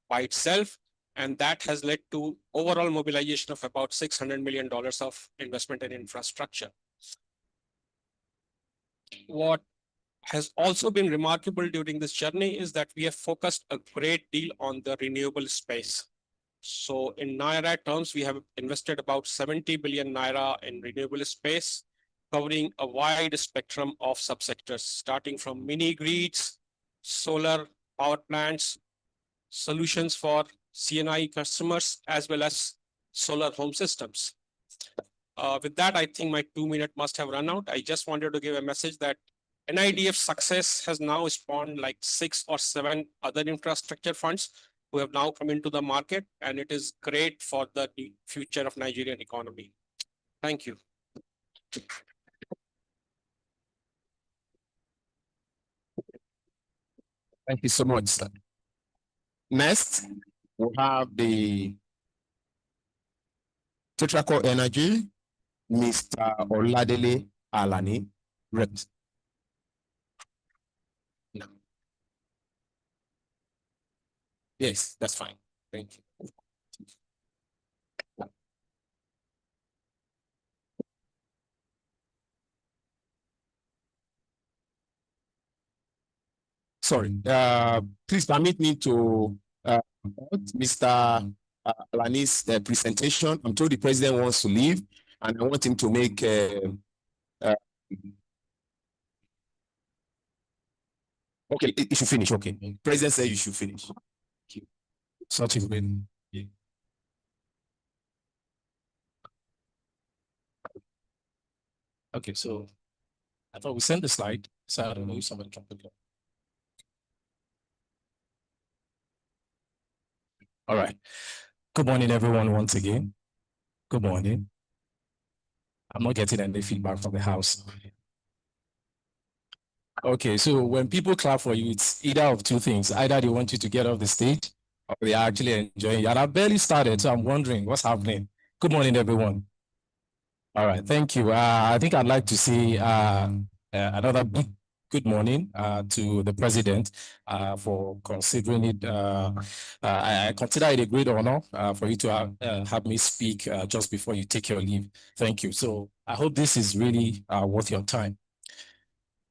by itself. And that has led to overall mobilization of about $600 million of investment in infrastructure. What has also been remarkable during this journey is that we have focused a great deal on the renewable space. So in Naira terms, we have invested about 70 billion Naira in renewable space, covering a wide spectrum of subsectors, starting from mini grids, solar power plants, solutions for CNI customers, as well as solar home systems. With that, I think my 2 minutes must have run out. I just wanted to give a message that NIDF success has now spawned like 6 or 7 other infrastructure funds who have now come into the market, and it is great for the future of Nigerian economy. Thank you. Thank you so much, sir. Next, we have the Tetraco Energy, Mr. Oladele Alani, rep. No. Yes, that's fine. Thank you. Sorry, please permit me to Mr. Alani's presentation. I'm told the president wants to leave, and I want him to make okay, you should finish. Okay, president said you should finish. Such a win. Yeah. Okay, so I thought we sent the slide, so I don't know if somebody can pick it up. All right. Good morning, everyone, once again. Good morning. I'm not getting any feedback from the house. Okay, so when people clap for you, it's either of two things. Either they want you to get off the stage or they are actually enjoying you. And I barely started, so I'm wondering what's happening. Good morning, everyone. All right, thank you. I think I'd like to say another big good morning to the president for considering it. I consider it a great honor for you to have me speak just before you take your leave. Thank you. So I hope this is really worth your time.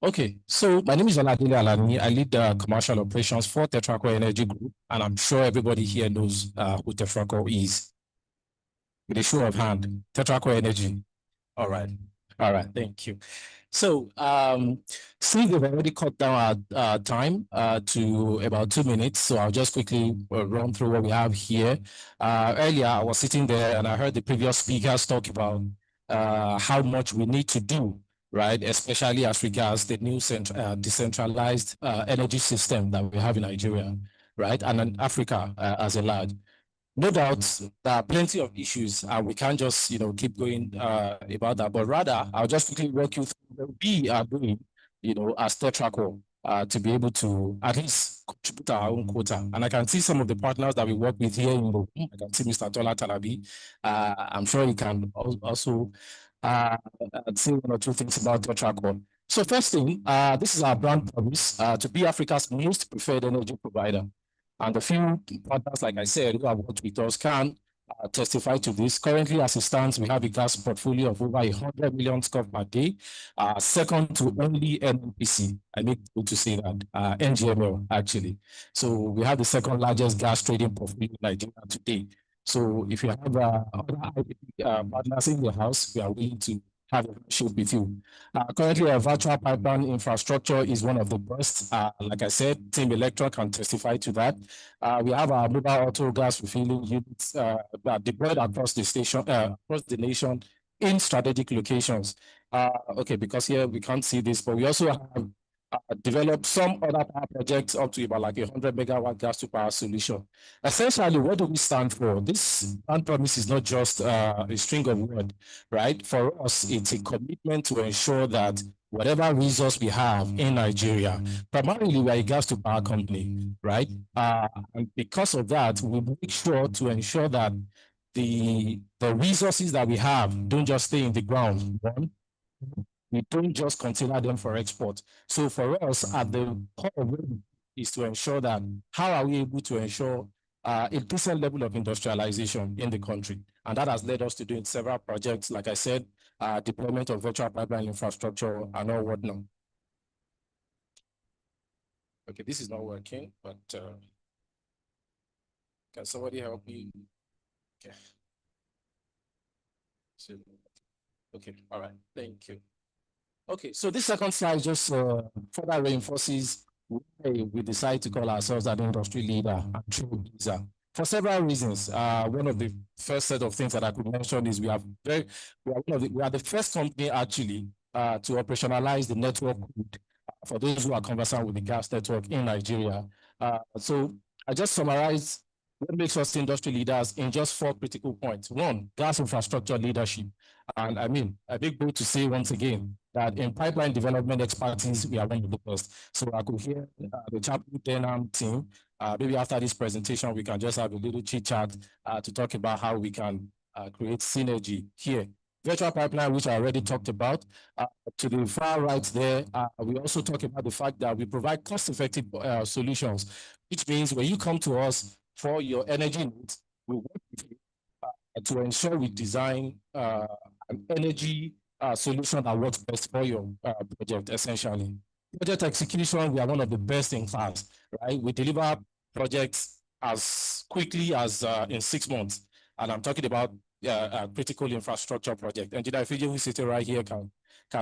Okay, so my name is Oladele Alani. I lead the commercial operations for Tetraco Energy Group, and I'm sure everybody here knows who Tetraco is. With a show of hand, Tetraco Energy. All right, thank you. So since we've already cut down our time to about 2 minutes, so I'll just quickly run through what we have here. Earlier, I was sitting there and I heard the previous speakers talk about how much we need to do, right? Especially as regards the new decentralized energy system that we have in Nigeria, right? And in Africa as a large. No doubt there are plenty of issues and we can't just, keep going about that, but rather I'll just quickly walk you through what we are doing, as Tetraco to be able to at least contribute our own quota. And I can see some of the partners that we work with here in the room. I can see Mr. Tola Talabi. I'm sure he can also say one or two things about Tetraco. So first thing, this is our brand promise to be Africa's most preferred energy provider. And the few partners, like I said, who have worked with us can testify to this. Currently, as it stands, we have a gas portfolio of over 100 million scf per day, second to only NNPC. I need to say that, NGML, actually. So we have the second largest gas trading portfolio in Nigeria today. So if you have other partners in the house, we are willing to have a show with you. Currently, our virtual pipeline infrastructure is one of the best. Like I said, Team Electron can testify to that. We have our mobile auto gas refilling units deployed across the station, across the nation in strategic locations. Okay, because here we can't see this, but we also have develop some other power projects up to about like 100 MW gas to power solution. Essentially, what do we stand for? This land promise is not just a string of words, right? For us, it's a commitment to ensure that whatever resource we have in Nigeria, primarily we're a gas to power company, right? And because of that, we make sure to ensure that the resources that we have don't just stay in the ground. One, we don't just consider them for export. So for us, at the core of it is to ensure that how are we able to ensure a decent level of industrialization in the country? And that has led us to doing several projects, like I said, deployment of virtual pipeline infrastructure and all whatnot. Okay, this is not working, but can somebody help me? Okay. So, okay, all right, thank you. Okay, so this second slide just further reinforces why we decide to call ourselves an industry leader and trailblazer for several reasons. One of the first set of things that I could mention is we are the first company actually to operationalize the network code for those who are conversant with the gas network in Nigeria. So I just summarize what makes us industry leaders in just 4 critical points. One, gas infrastructure leadership. And I mean, a big bold to say once again that in pipeline development expertise, we are one of the best. So I could hear the Chapel Denham team. Maybe after this presentation, we can just have a little chit chat to talk about how we can create synergy here. Virtual pipeline, which I already talked about. To the far right there, we also talk about the fact that we provide cost-effective solutions, which means when you come to us for your energy needs, we work with you to ensure we design an energy solution that works best for your project, essentially. Project execution, we are one of the best in class, right? We deliver projects as quickly as in 6 months. And I'm talking about a critical infrastructure project. Engineer Fiji, who's sitting right here, can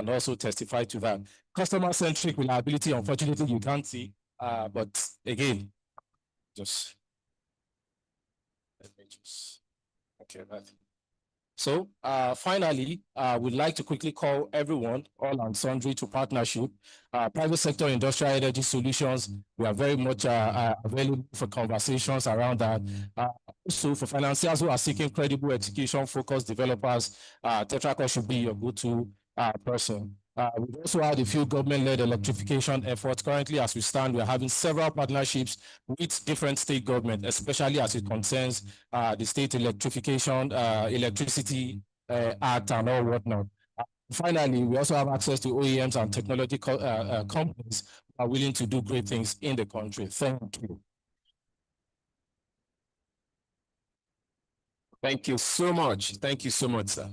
also testify to that. Customer-centric reliability, unfortunately, you can't see. But again, just let me just, okay, that. So finally, we'd like to quickly call everyone, all and sundry, to partnership. Private sector industrial energy solutions, we are very much available for conversations around that. Also, for financiers who are seeking credible execution-focused developers, Tetracor should be your go-to person. We've also had a few government-led electrification efforts. Currently, as we stand, we're having several partnerships with different state governments, especially as it concerns the state electrification, electricity act and all whatnot. Finally, we also have access to OEMs and technology companies who are willing to do great things in the country. Thank you. Thank you so much. Thank you so much, sir.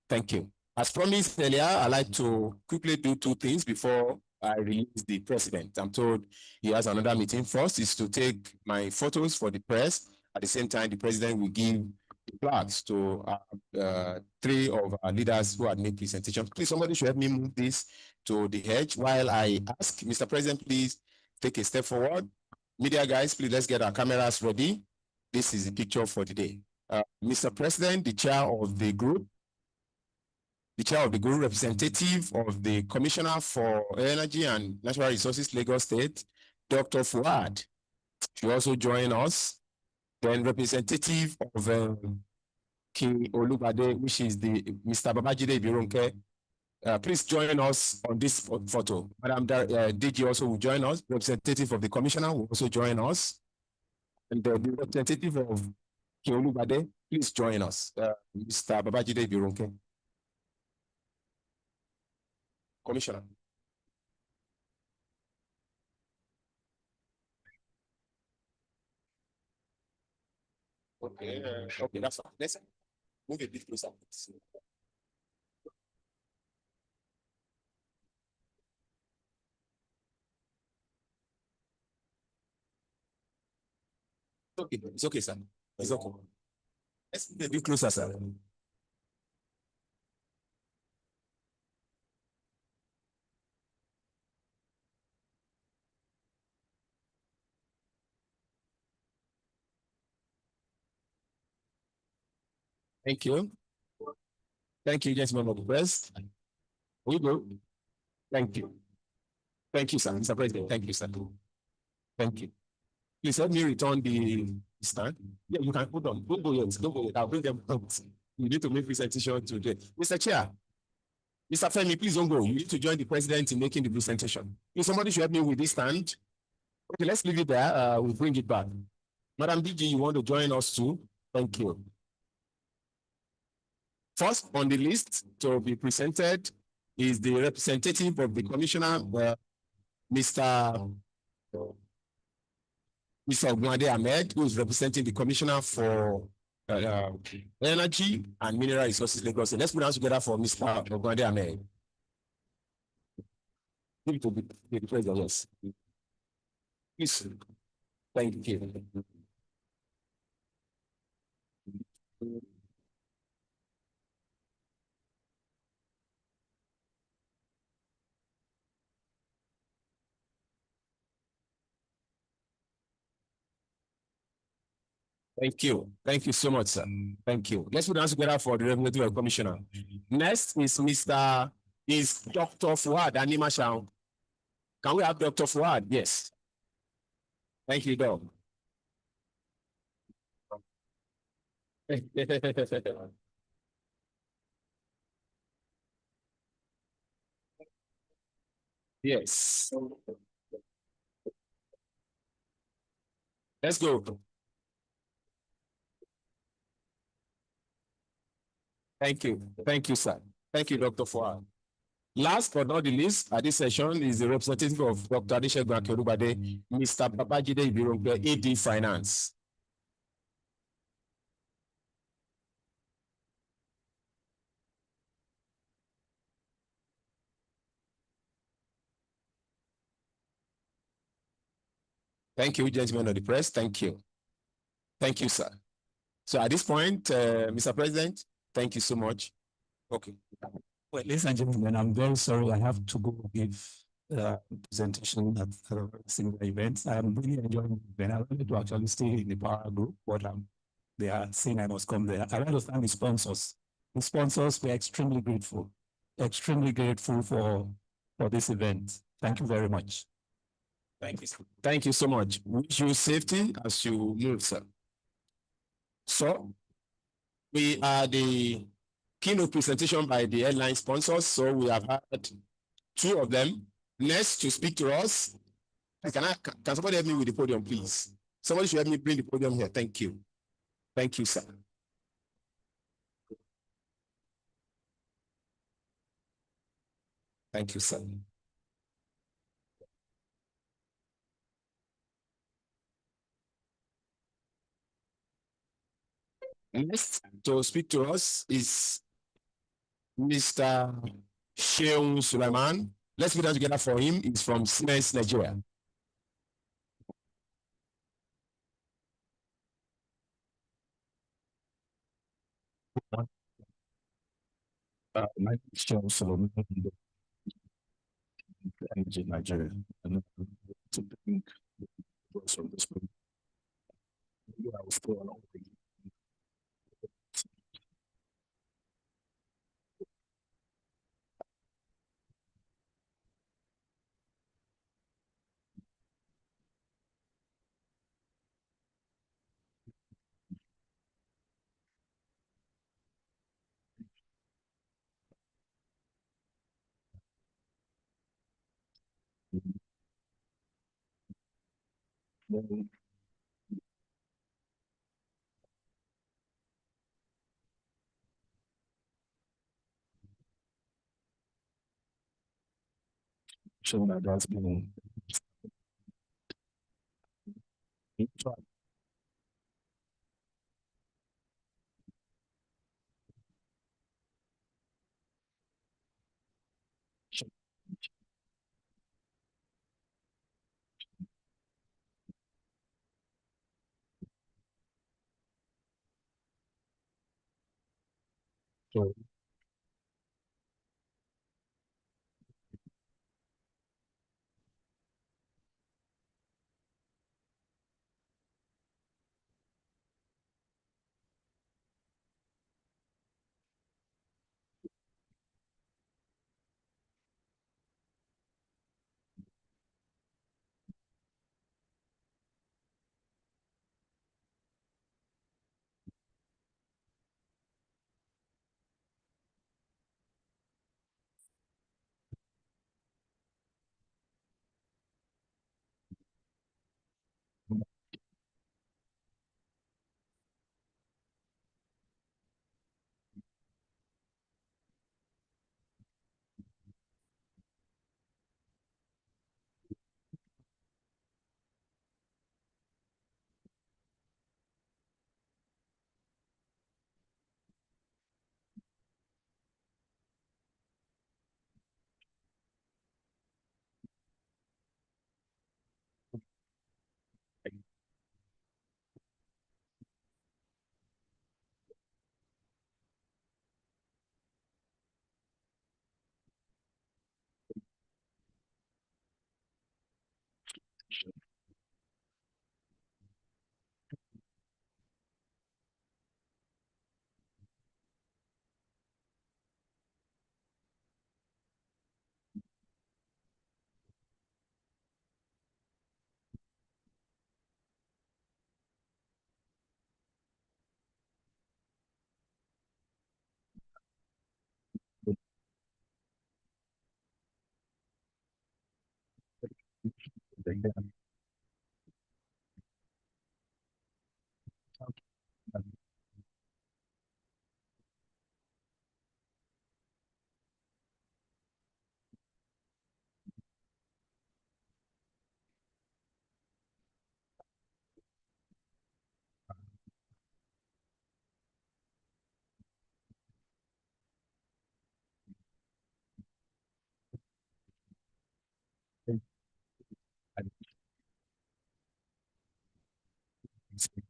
Thank you. As promised earlier, I'd like to quickly do 2 things before I release the president. I'm told he has another meeting. First is to take my photos for the press. At the same time, the president will give the plaques to 3 of our leaders who had made presentations. Please, somebody should help me move this to the edge while I ask. Mr. President, please take a step forward. Media guys, please, let's get our cameras ready. This is the picture for the day. Mr. President, the chair of the group, representative of the Commissioner for Energy and Natural Resources, Lagos State, Dr. Fuad, should also join us. Then representative of King Olubade, which is the Mr. Babajide Ibironke. Please join us on this photo. Madam DG also will join us. Representative of the Commissioner will also join us. And the representative of King Olubade, please join us. Mr. Babajide Ibironke. Commissioner. Okay, okay, that's fine. Let's move a bit closer. Okay, it's okay, sir. It's okay. Let's move a bit closer, sir. Thank you. Thank you, gentlemen of the press. We go. Thank you. Thank you, sir. Mr. President, thank you, sir. Thank you. Please help me return the stand. Yeah, you can hold on. Don't go yet. Don't go yet. I'll bring them out. You need to make presentation today. Mr. Chair, Mr. Femi, please don't go. You need to join the president in making the presentation. If somebody should help me with this stand. Okay, let's leave it there. We'll bring it back. Madam DG, you want to join us too? Thank you. First on the list to be presented is the representative of the commissioner, Mr. Ogwande Ahmed, who is representing the commissioner for energy and mineral resources Lagos. So let's put hands together for Mr. Ogwande Ahmed. Give it to the president, yes. Please. Thank you. Thank you. Thank you so much, sir. Thank you. Let's put hands together for the regulatory commissioner. Next is Dr. Fuad Anima Shao. Can we have Dr. Fuad? Yes. Thank you, Doc. Yes. Let's go. Thank you. Thank you, sir. Thank you, Dr. Fuad. Last but not the least, at this session is the representative of Dr. Adesegun Akeolubade, Mr. Babajide Ibirunpe, AD Finance. Thank you, gentlemen of the press. Thank you. Thank you, sir. So at this point, Mr. President, thank you so much. Okay. Well, ladies and gentlemen, I'm very sorry I have to go give presentation at a similar event. I'm really enjoying the event. I wanted to actually stay in the power group, but they are saying I must come there. I want to thank the sponsors. The sponsors were extremely grateful for this event. Thank you very much. Thank you. Thank you so much. Wish you safety as you move, sir. So we are the keynote presentation by the airline sponsors. So we have had two of them. Next to speak to us, can somebody help me with the podium, please? Somebody should help me bring the podium here. Thank you. Thank you, sir. Thank you, sir. Next to speak to us is Mr. Sheung Sulaiman. Let's put that together for him. He's from Siemens, Nigeria. My name is Sheung Sulaiman, Energy Nigeria. And to think from this point, I was still along with showing that that's been so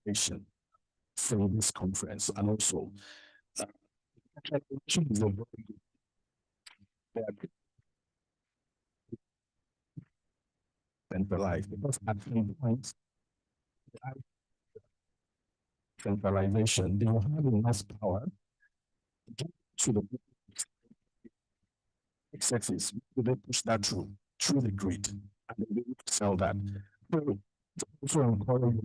nation for this conference, and also collaboration is a very good step centralized because at some point centralization they will have enough power to the excesses. They push that through the grid and they will sell that. So it's also encourage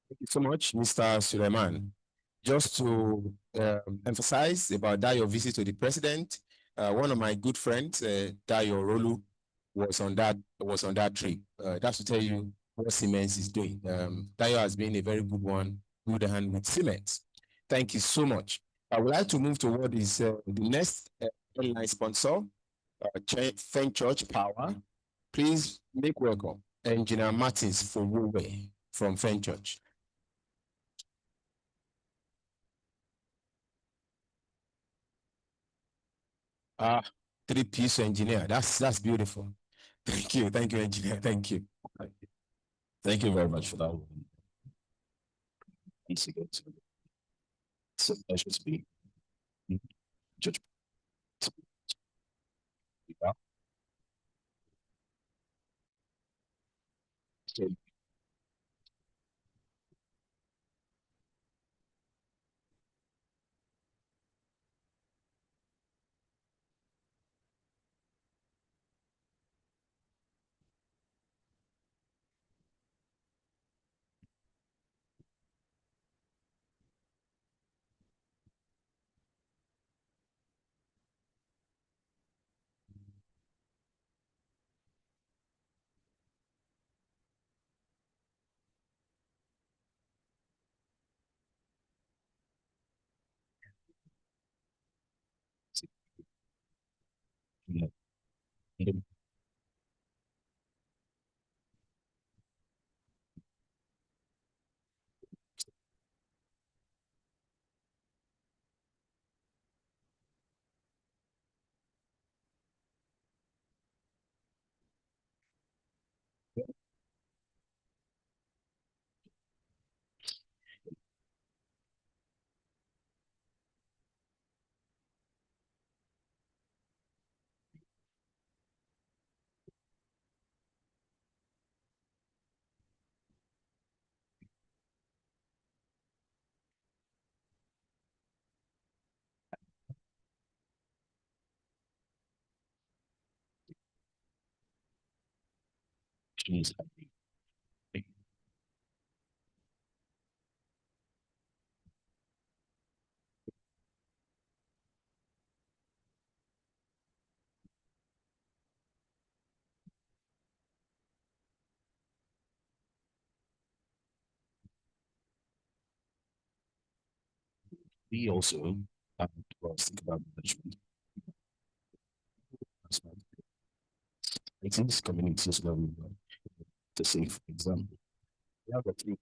Thank you so much, Mr. Suleiman. Just to emphasize about that your visit to the president, one of my good friends, Dayo Rolu, was on that trip. That's to tell you what Siemens is doing. Dayo has been a very good one, good hand with Siemens. Thank you so much. I would like to move to what is the next online sponsor, Feng Church Power. Please make welcome Engineer Martins Fowowe from Feng Church. Three-piece engineer. That's beautiful. Thank you, engineer. Thank you. Thank you very much for that. It's a pleasure to be Judge. We also have to think about management. It is communities where we want to say, for example, we have a three.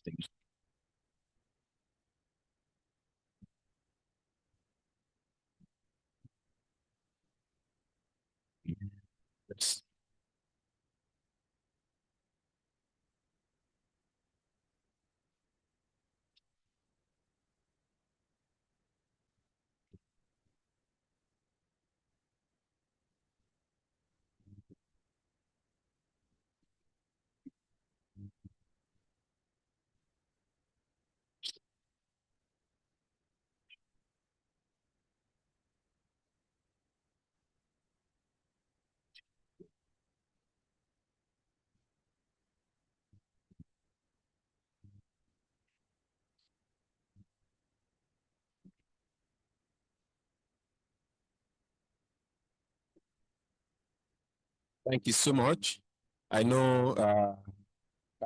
Things. Yes. Thank you so much. I know our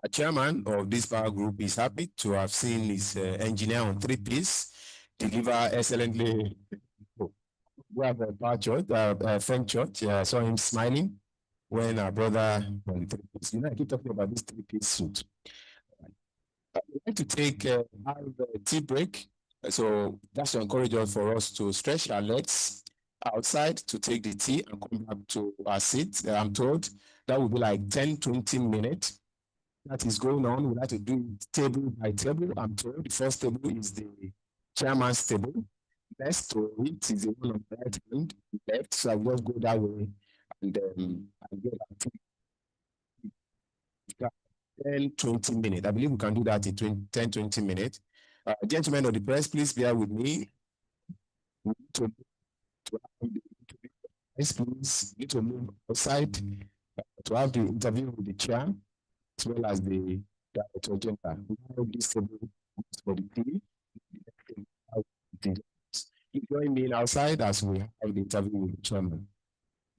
chairman of this power group is happy to have seen his engineer on 3 piece deliver excellently. We have a power church, friend church. I saw him smiling when our brother on 3 piece. I keep talking about this 3 piece suit. We'd like to take have a tea break. So that's to encourage us for us to stretch our legs outside to take the tea and come back to our seat. I'm told that will be like 10-20 minutes. That is going on. We like to do it table by table. I'm told the first table is the chairman's table. Next to it is the one on the right hand, left. So I'll just go that way and I'll get back 10-20 minutes. I believe we can do that in 10-20 minutes. Gentlemen of the press, please bear with me. We need to have the press, please need to move outside to have the interview with the chair as well as the director general. We have this table for the tea. You join me outside as we have the interview with the chairman.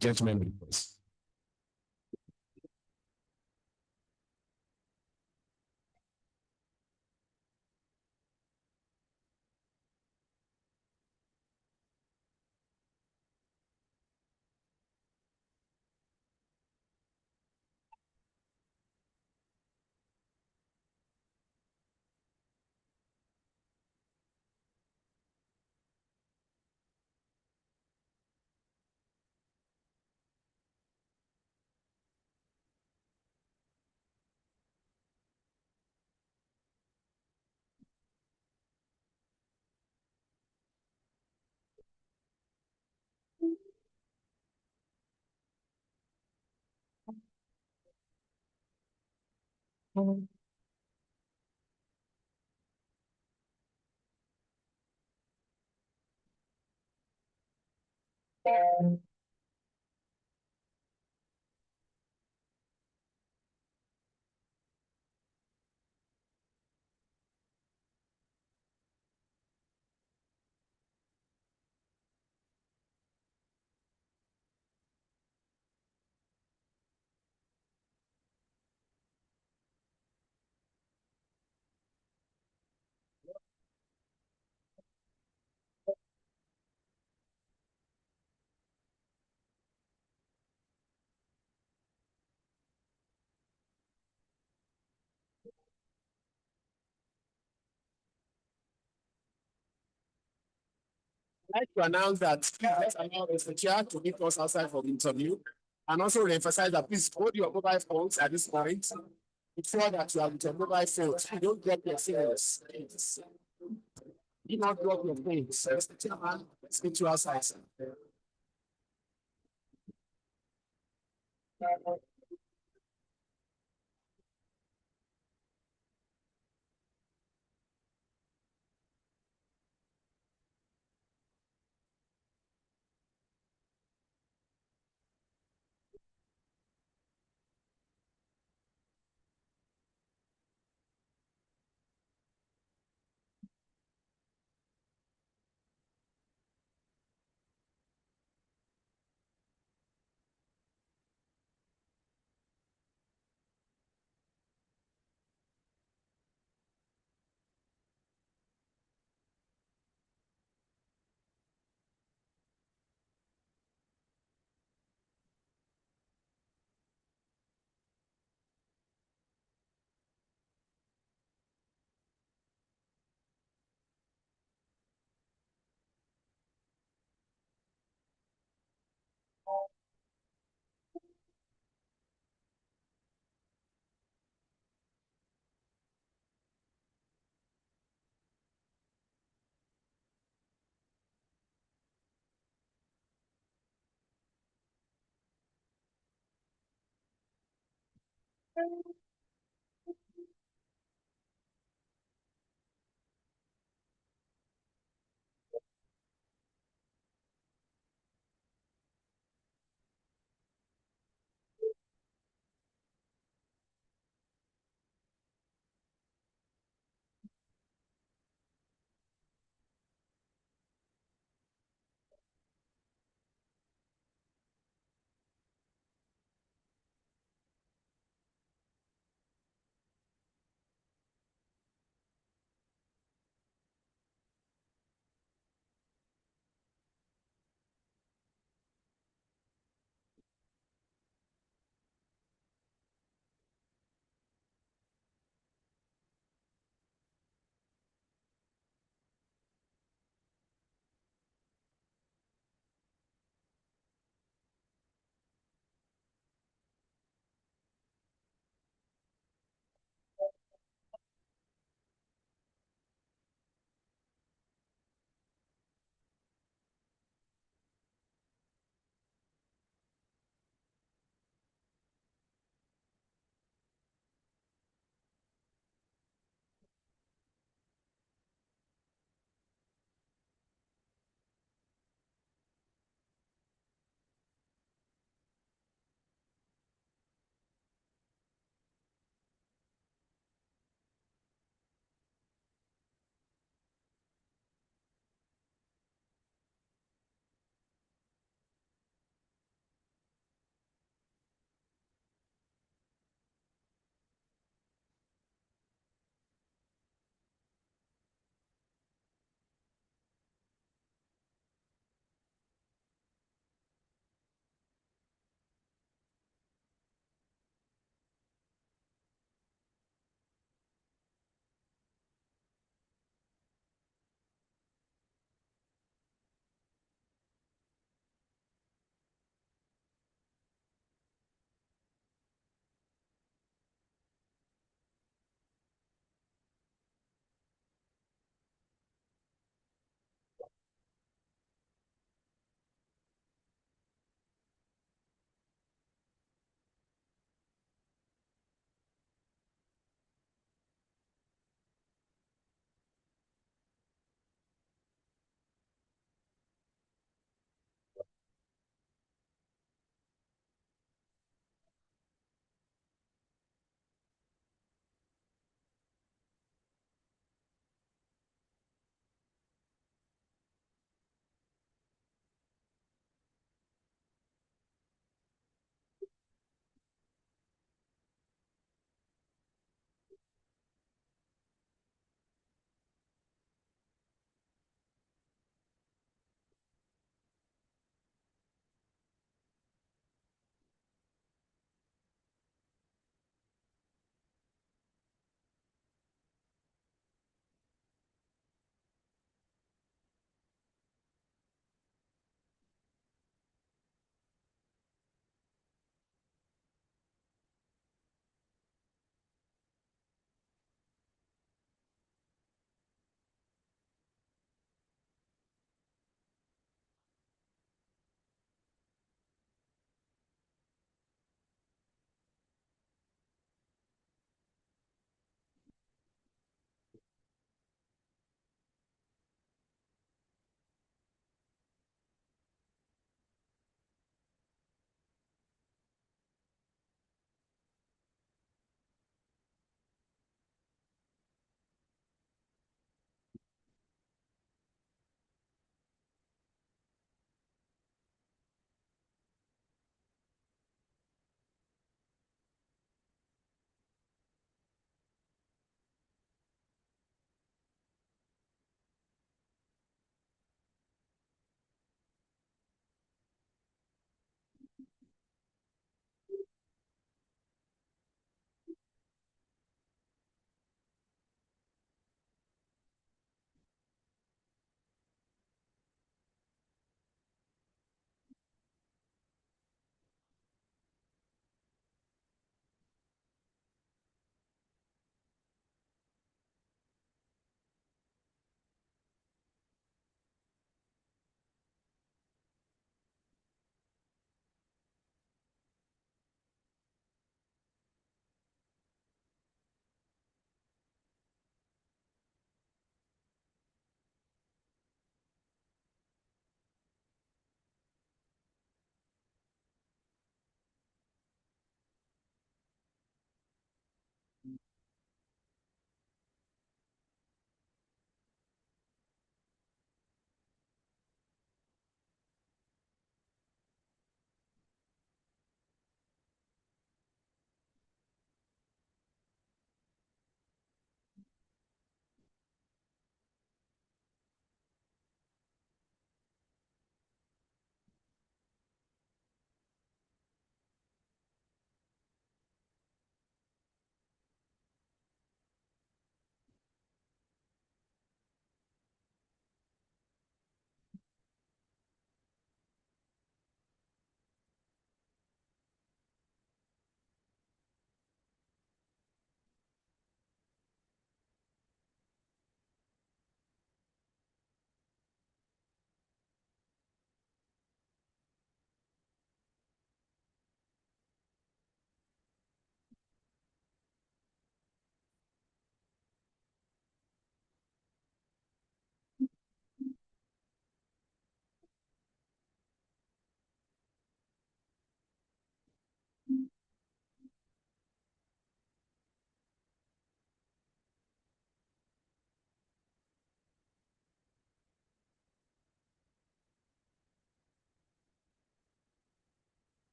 Gentlemen of the press. I'd like to announce that please let's allow Mr. Chair to meet us outside for the interview. And also re-emphasize that please hold your mobile phones at this point. Before that you have with your mobile phones. Don't drop your phones. Do not drop your phones. Mr. Chairman, let's meet you outside, sir.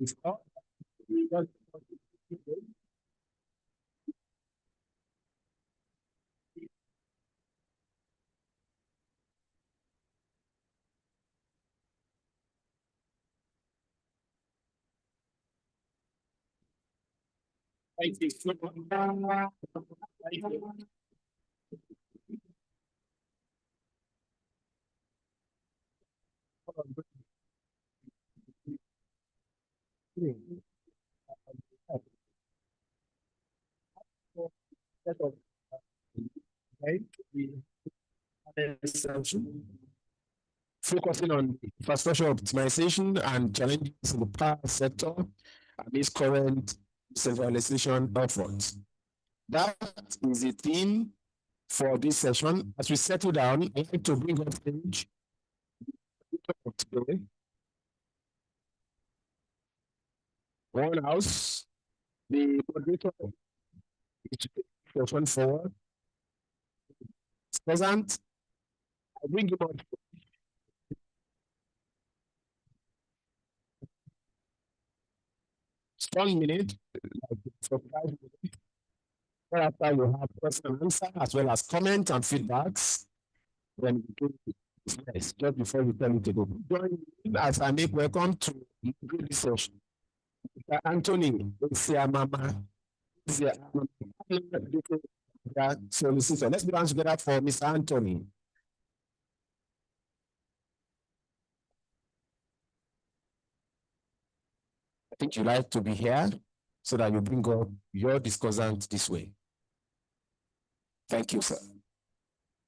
Thank you. Thank you. Right? Focusing on infrastructure optimization and challenges in the power sector amidst current centralization efforts. That is a theme for this session. As we settle down, I'd like to bring on stage today. One house, the moderator session forward. Present, I bring you on 1 minute for 5 minutes. Thereafter, we have question and answer as well as comment and feedbacks. When we do yes, just before we tell you to go. Join me as I make welcome to this session. Mr. Anthony Osiamama. Solicitor. Let's be together for Mr. Anthony. I think you like to be here so that you bring up your discussant this way. Thank you, sir.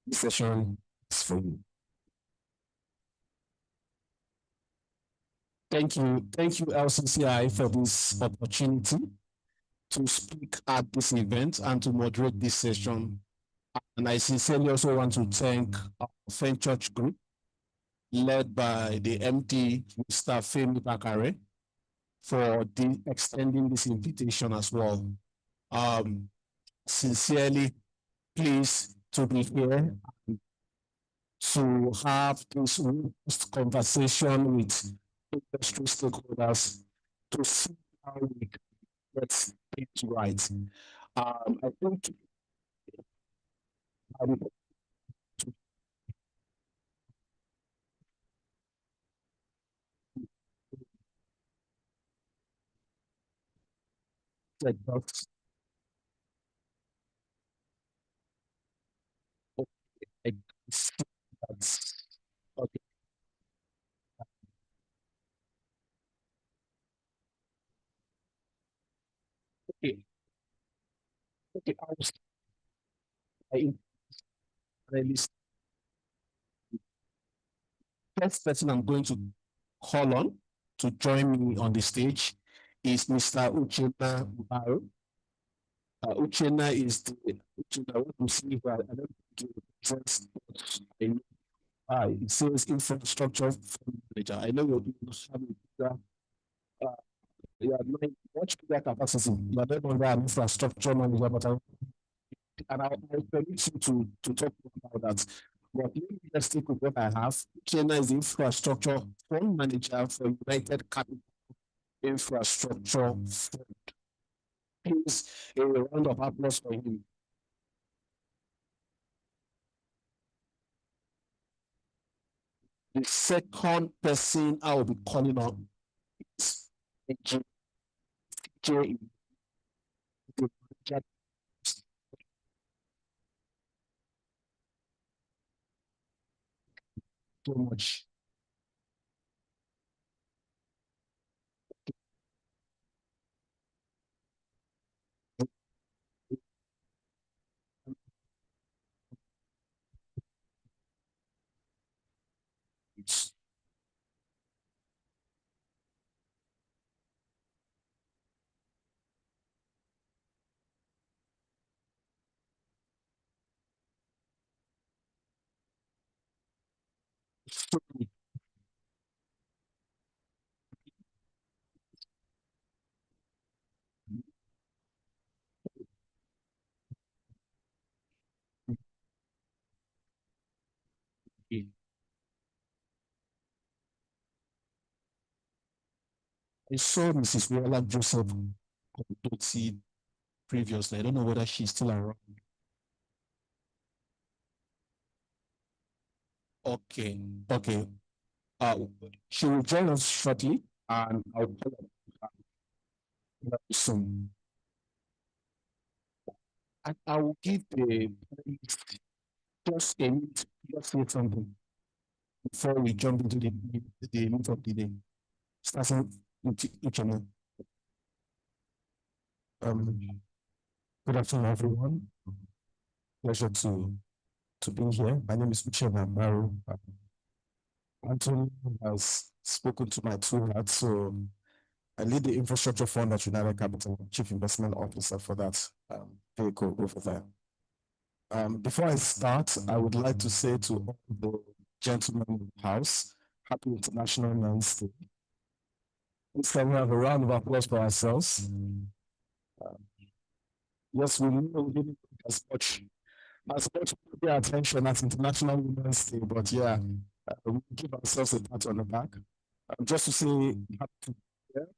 This session is for you. Thank you, Lcci, for this opportunity to speak at this event and to moderate this session. And I sincerely also want to thank our Friend Church Group, led by the MD, Mr. Femi Bakare, for extending this invitation as well. Sincerely pleased to be here to have this conversation with industry stakeholders to see how we get things right. I think that's okay. Okay. Okay. First person I'm going to call on to join me on the stage is Mr. Uchenna Ubaro. Uchenna is the Uchenna, what you see here, I don't think it it says infrastructure manager. I know you have you are not much bigger capacity. You are not under an infrastructure manager, but I permit you to talk about that. But let me just stick with what I have. Uchenna is the infrastructure fund manager for United Capital Infrastructure Fund. Please, a round of applause for him. The second person I will be calling on is J. So much. I saw Mrs. Willa Joseph Kondoti previously. I don't know whether she's still around. Okay, okay. She will join us shortly, and I'll call her very soon. I will give the just a minute, just say something before we jump into the meat of the day. Starting with Uchenna. Good afternoon, everyone. Pleasure to be here. My name is Uchenna Maru. Anthony has spoken to my two hearts, so I lead the infrastructure fund at United Capital, Chief Investment Officer for that vehicle over there. Before I start, I would like to say to all the gentlemen in the house, Happy International Men's Day. Can we have a round of applause for ourselves? Yes, we know we didn't put as much media attention as International Women's Day, but yeah, we give ourselves a pat on the back. Just to say, happy to be here.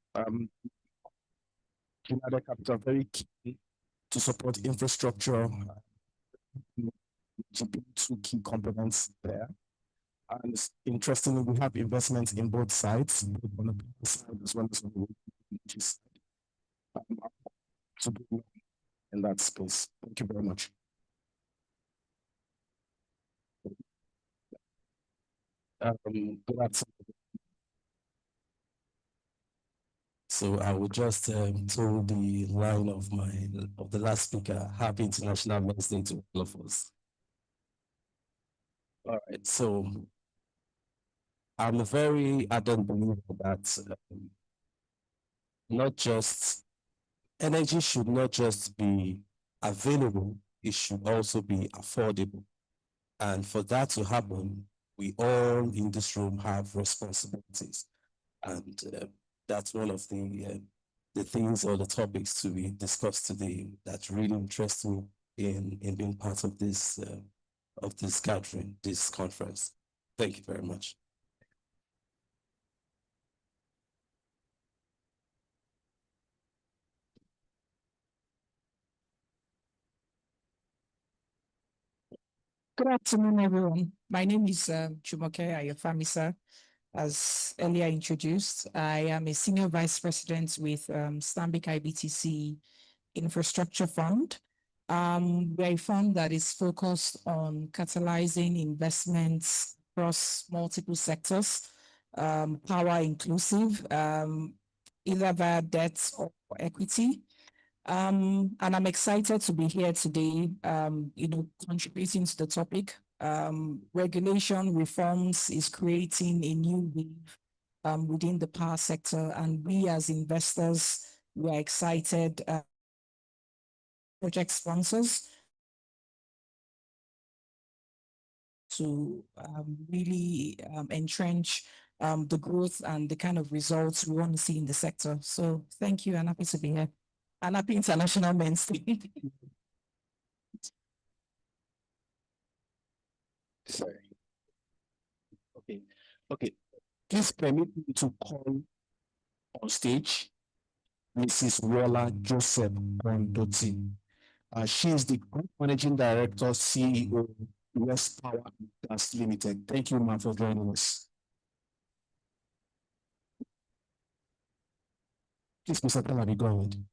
United Capital very key to support infrastructure, to be two key components there. And interestingly, we have investments in both sides, both on the power side as well as on the energy side. To be in that space. Thank you very much. Good afternoon. So I will just tell the line of the last speaker. Happy International Men's Day to all of us. All right, so I'm a very ardent believer that not just energy should not just be available, it should also be affordable. And for that to happen, we all in this room have responsibilities. And that's one of the things or the topics to be discussed today that really interests me in being part of this gathering, this conference. Thank you very much. Good afternoon, everyone. My name is Jumoke Ayofamisa. As earlier introduced, I am a Senior Vice President with Stanbic IBTC Infrastructure Fund. We're a fund that is focused on catalyzing investments across multiple sectors, power inclusive, either via debt or equity. And I'm excited to be here today, contributing to the topic. Regulation reforms is creating a new wave within the power sector, and we as investors, we are excited. Project sponsors to really entrench the growth and the kind of results we want to see in the sector. So thank you, and happy to be here. And happy International Men's Day. Sorry. Okay. Please permit me to call on stage Mrs. Willa Joseph Kondoti. She is the Group Managing Director, CEO, West Power and Gas Limited. Thank you, ma'am, for joining us. Please, Mr. Talabi, go ahead.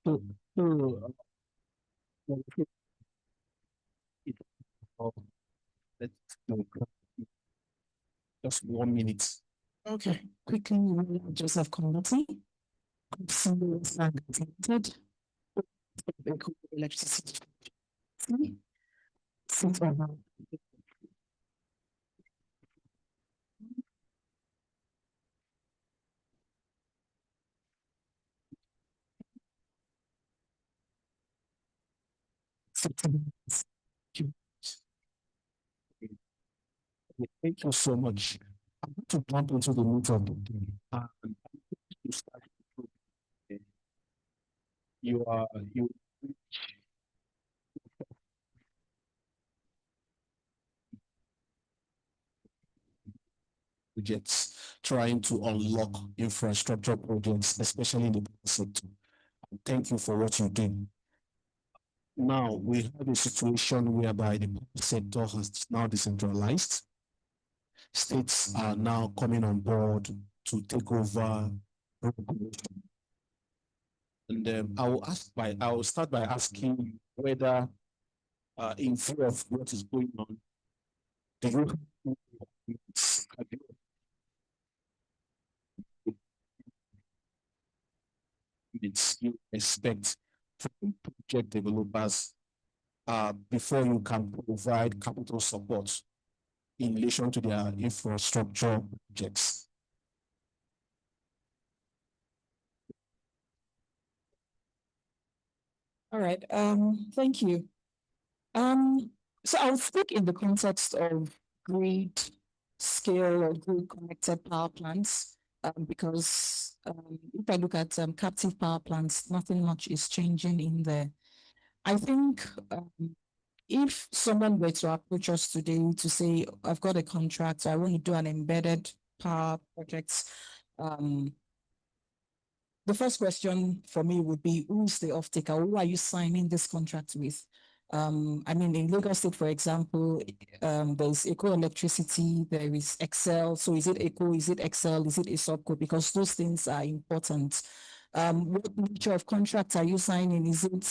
So, so let's do just 1 minute. Okay, quickly, Joseph Community, CEOs are gazetted, electricity, sit on Thank you so much. I'm going to jump into the meat of the day. To start with, you projects trying to unlock infrastructure projects, especially in the public sector. Thank you for what you do. Now we have a situation whereby the public sector has now decentralized. States are now coming on board to take over regulation. And I will start by asking whether, in view of what is going on, do you you expect from project developers before you can provide capital support in relation to their infrastructure projects? All right, thank you. So I'll speak in the context of grid scale or grid connected power plants, because if I look at captive power plants, nothing much is changing in there. I think if someone were to approach us today to say, I've got a contract, I want to do an embedded power project, the first question for me would be, who's the off-taker? Who are you signing this contract with? I mean, in Lagos State, for example, there's Eco Electricity, there is Excel. So is it Eco, is it Excel, is it Isopco? Because those things are important. What nature of contract are you signing? Is it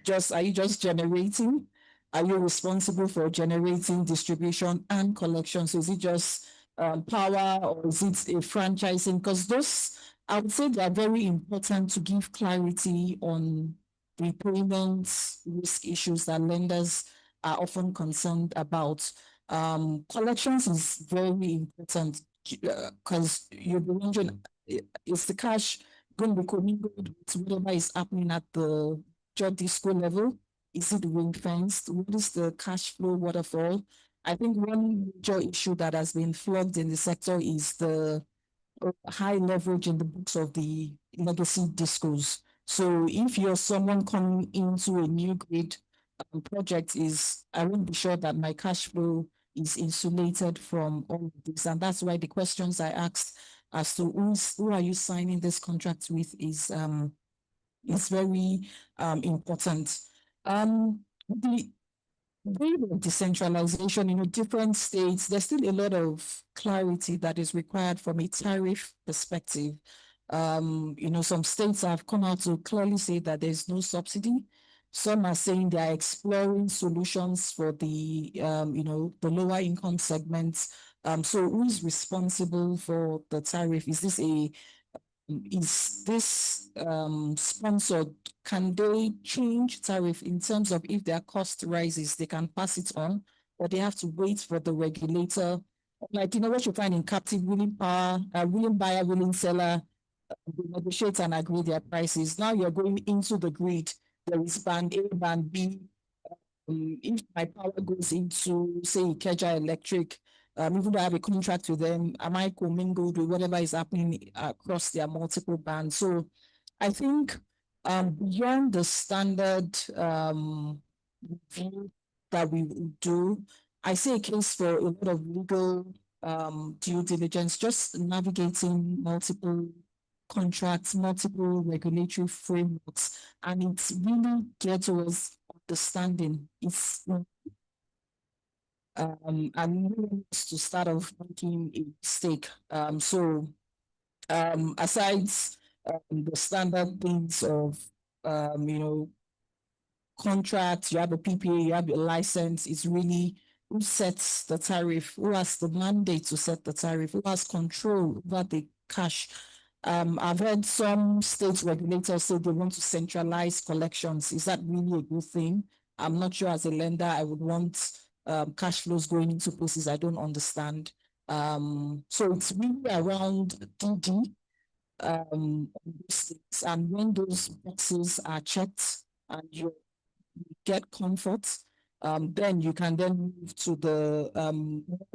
just, are you just generating? Are you responsible for generating, distribution, and collection? So is it just power, or is it a franchising? Because those, I would say, they are very important to give clarity on repayments, risk issues that lenders are often concerned about. Collections is very important because you'll be wondering, is the cash going to be commingled with whatever is happening at the job disco level? Is it ring fenced? What is the cash flow waterfall? I think one major issue that has been flagged in the sector is the high leverage in the books of the legacy discos. So if you're someone coming into a new grid project, I won't be sure that my cash flow is insulated from all of this. And that's why the questions I asked as to who are you signing this contract with is very important. The decentralization in different states, there's still a lot of clarity that is required from a tariff perspective. Some states have come out to clearly say that there's no subsidy. Some are saying they are exploring solutions for the lower income segments. So who is responsible for the tariff? Is this sponsored? Can they change tariff in terms of if their cost rises, they can pass it on, or they have to wait for the regulator? Like, what you find in captive willing power, willing buyer, willing seller, they negotiate and agree their prices. Now you're going into the grid. There is band A, band B. If my power goes into, say, Ikeja Electric, even though I have a contract with them, am I commingled with whatever is happening across their multiple bands? So I think beyond the standard review that we do, I see a case for a lot of legal due diligence, just navigating multiple contracts, multiple regulatory frameworks, and it's really geared towards understanding. And wants to start off making a mistake. Aside the standard things of contract, you have a PPA, you have a license. It's really who sets the tariff, who has the mandate to set the tariff, who has control over the cash. I've heard some state regulators say they want to centralize collections. Is that really a good thing? I'm not sure as a lender, I would want cash flows going into places I don't understand. So it's really around DD. And when those boxes are checked and you get comfort, then you can then move to the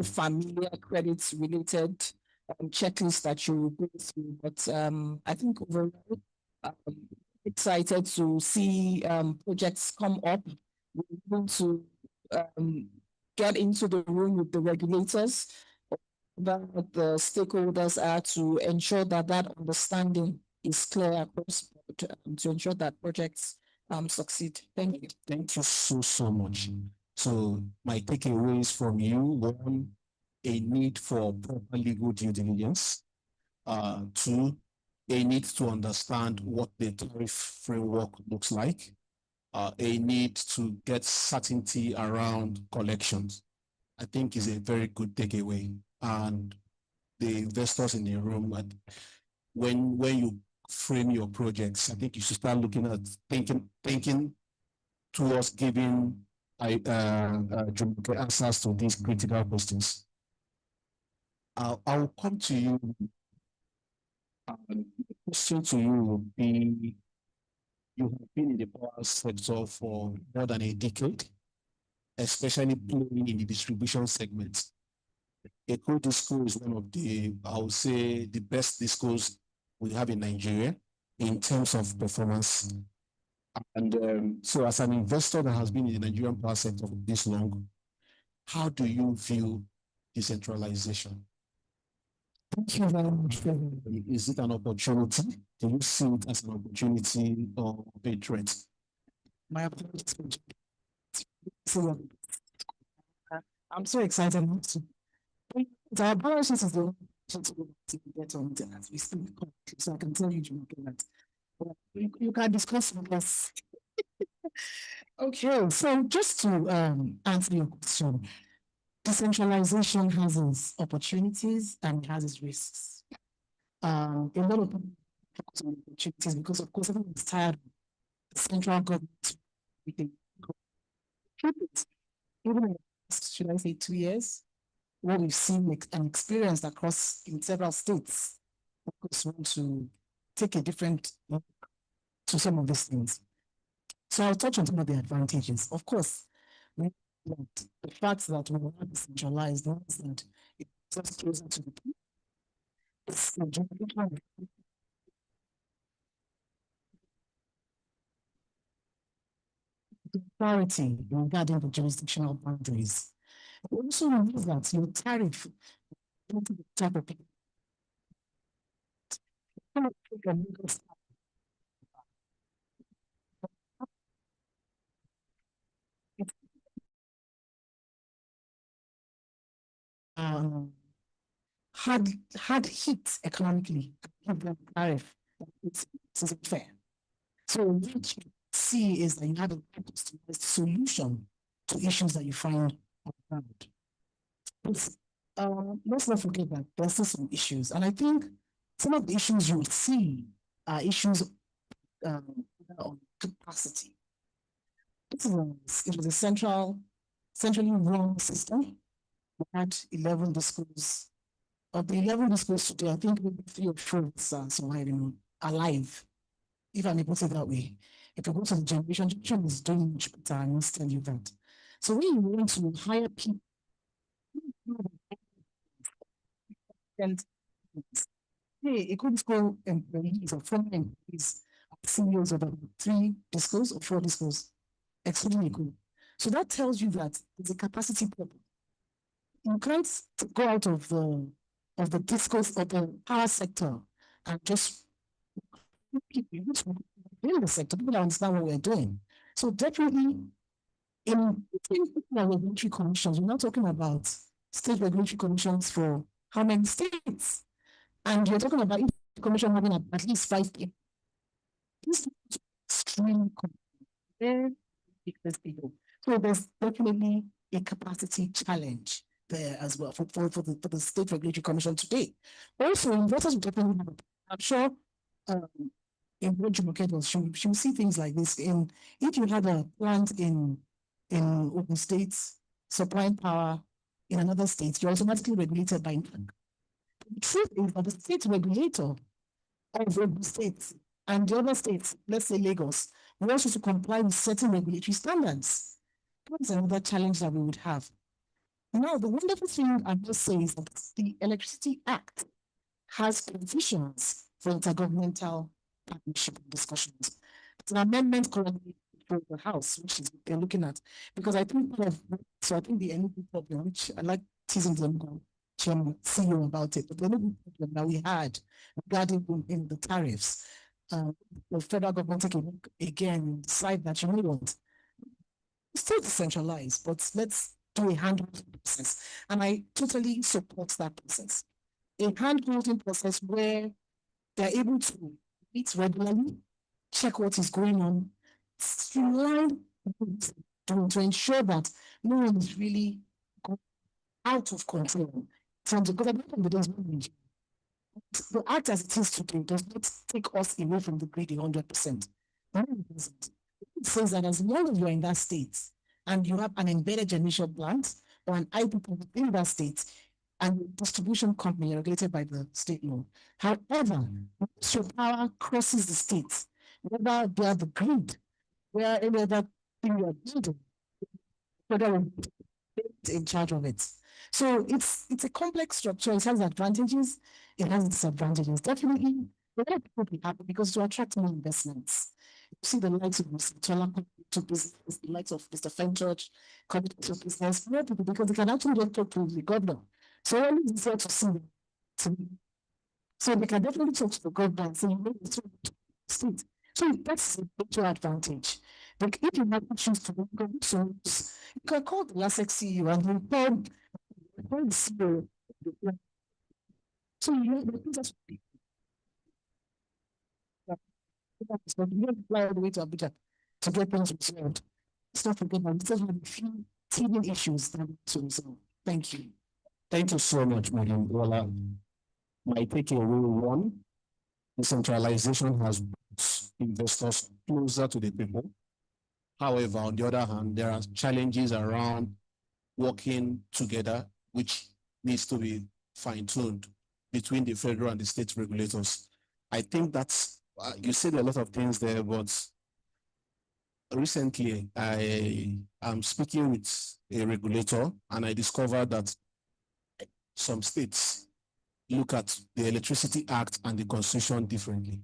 familiar credits related checklist that you will go through. But I think overall, excited to see projects come up. We're going to get into the room with the regulators, what the stakeholders are, to ensure that that understanding is clear across to ensure that projects succeed. Thank you. Thank you so much. So my takeaways from you: one, a need for proper legal due diligence. Two, a need to understand what the tariff framework looks like. A need to get certainty around collections. I think is a very good takeaway. And the investors in the room, when you frame your projects, I think you should start looking at thinking towards giving answers to these critical questions. I'll come to you. The question to you would be: you have been in the power sector for more than a decade, especially playing in the distribution segment. Eco Disco is one of the, I would say, the best discos we have in Nigeria in terms of performance. And so as an investor that has been in the Nigerian power sector for this long, how do you view decentralization? Thank you very much. Is it an opportunity? Do you see it as an opportunity or a threat? My apologies. I'm so excited to. Our balance sheet is the to get on it as we speak. So I can tell you, that you can discuss with us. Okay, so just to answer your question, decentralization has its opportunities and it has its risks. A lot of opportunities because, of course, everyone's tired of the central government. Even in, should I say, 2 years, what we've seen and experienced across in several states, of course, want to take a different look to some of these things. So I'll touch on some of the advantages. Of course, the fact that we are decentralized means that it's just closer to the people. It's the generation clarity regarding the jurisdictional boundaries. It also means that your tariff into the type of people. Had hit economically, tariff, it's fair. So what you see is that you have a customized solution to issues that you find around. Let's not forget that there's still some issues, and I think some of the issues you see are issues on capacity. It was a centrally run system. We had 11 discos. Of the 11 discos today, I think maybe 3 or 4 are alive, if I may put it that way. If you go to the generation is doing much better, I must tell you that. So when you want to hire people, and it could go employees or former employees, CEOs of 3 discos or 4 discos, extremely good. So that tells you that there's a capacity problem. You can't go out of the discos of the power sector and just in the sector, people understand what we're doing. So definitely in regulatory commissions, we're not talking about state regulatory commissions for how many states? And you're talking about each commission having at least 5 people. This is really very because people. So there's definitely a capacity challenge there as well for the State Regulatory Commission today. Also, investors will definitely have, I'm sure, in what Jumoke does, she will see things like this. If you had a plant in Ogun State supplying power in another state, you're automatically regulated by NAC. The truth is that the state regulator of Ogun State and the other states, let's say Lagos, we also to comply with certain regulatory standards. That's another challenge that we would have. Now, the wonderful thing I must say is that the Electricity Act has provisions for intergovernmental partnership discussions. It's an amendment currently for the House, which is they're looking at, because I think so I think the energy problem, which I like teasing them, Chairman, CEO about it, but the energy problem that we had regarding in the tariffs, the federal government can again decide that you know what, it's still decentralized, but let's do a hand-holding process. And I totally support that process. A hand-holding process where they're able to meet regularly, check what is going on, streamline to ensure that no one is really out of control. Because I don't think the act as it is today does not take us away from the grid 100%. It says that as long as you're in that state and you have an embedded generation plant or an IPP within that state and the distribution company regulated by the state law. However, once your power crosses the state, whether they are the grid, where any other thing you are building, whether in charge of it. So it's a complex structure. It has advantages, it has disadvantages. Definitely, a lot of people will be happy because to attract more investments. You see the likes of Mr. Tola to business, the likes of Mr. Fenchurch coming to business, more people because they can actually get talk to the governor. So it's easier to see them. So they can definitely talk to the governor and say, you know, it's state. So that's a major advantage. But if you have choose to go so you can call the Lcci and you call the CEO. So you know the things but you don't fly all the way to Abuja to get things resolved. It's not forget that this is one of the few teething issues that we to resolve. Thank you. Thank you so much, Madam Bola. My takeaway one, decentralization has brought investors closer to the people. However, on the other hand, there are challenges around working together, which needs to be fine-tuned between the federal and the state regulators. I think that's, you said a lot of things there, but recently I am speaking with a regulator and I discovered that some states look at the Electricity Act and the Constitution differently.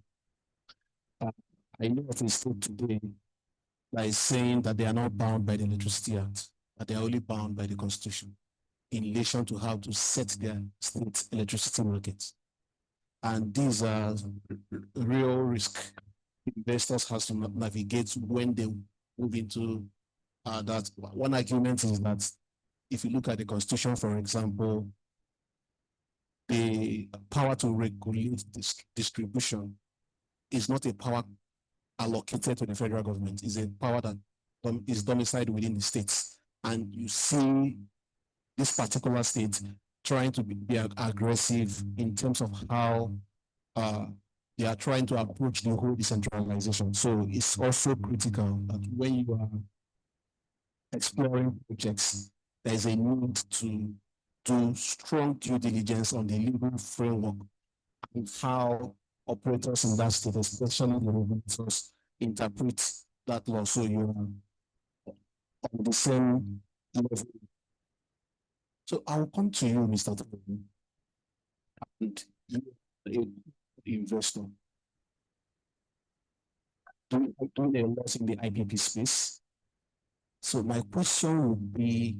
I know of a state today that is saying that they are not bound by the Electricity Act, that they are only bound by the Constitution in relation to how to set their state electricity markets. And these are real risk investors have to navigate when they move into that. One argument is that if you look at the Constitution, for example, the power to regulate distribution is not a power allocated to the federal government. It's a power that is domiciled within the states. And you see this particular state trying to be aggressive in terms of how they are trying to approach the whole decentralization. So it's also critical that when you are exploring projects, there is a need to do strong due diligence on the legal framework and how operators in that state, especially the regulators, interpret that law. So you are on the same level. So I'll come to you, Mr. Toby, and you are an investor. Doing a lot in the IPP space. So my question would be,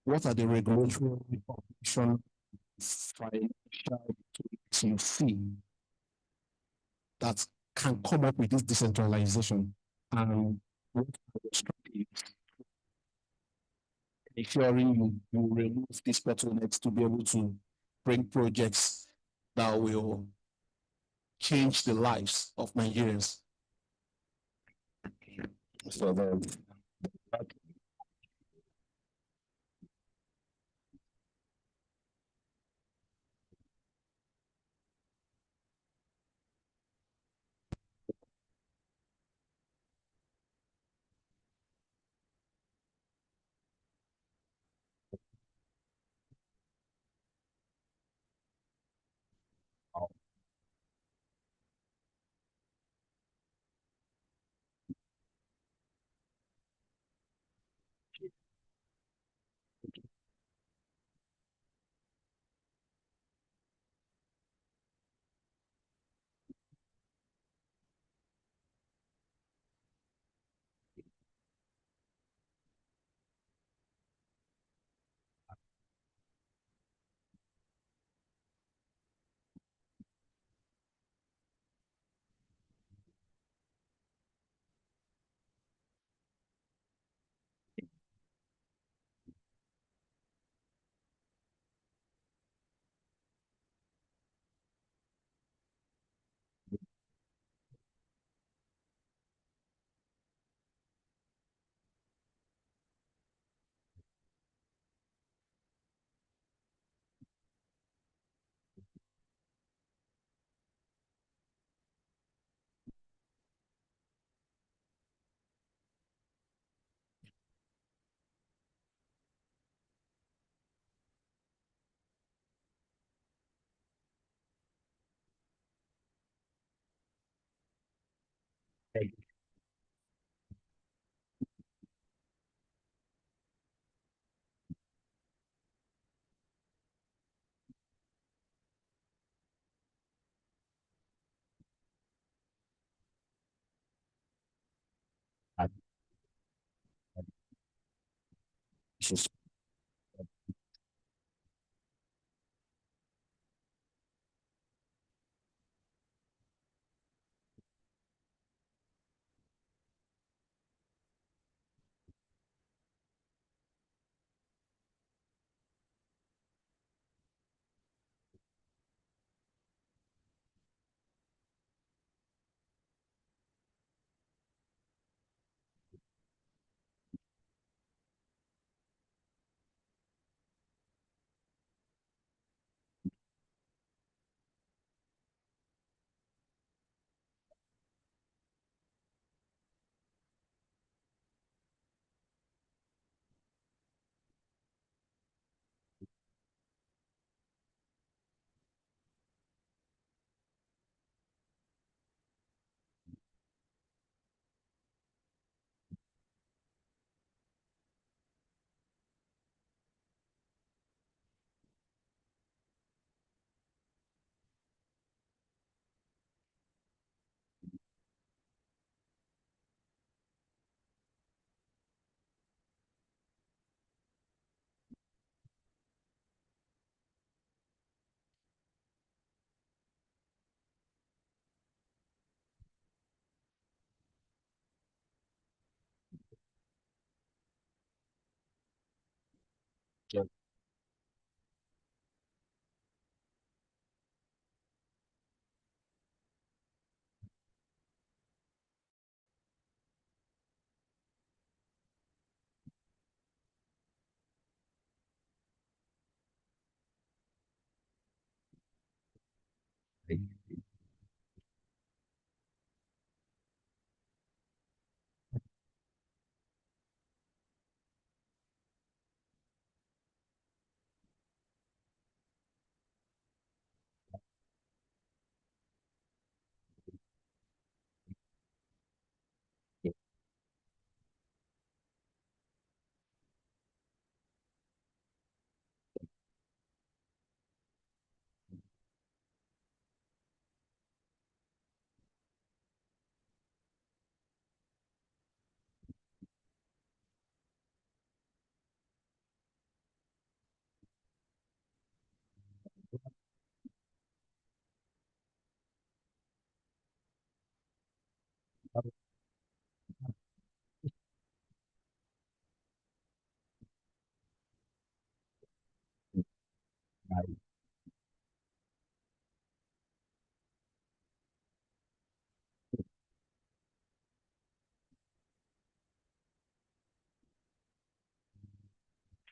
what are the regulatory operation financial tools you see that can come up with this decentralization and what are the strategies ensuring you remove these bottlenecks to be able to bring projects that will change the lives of Nigerians? So the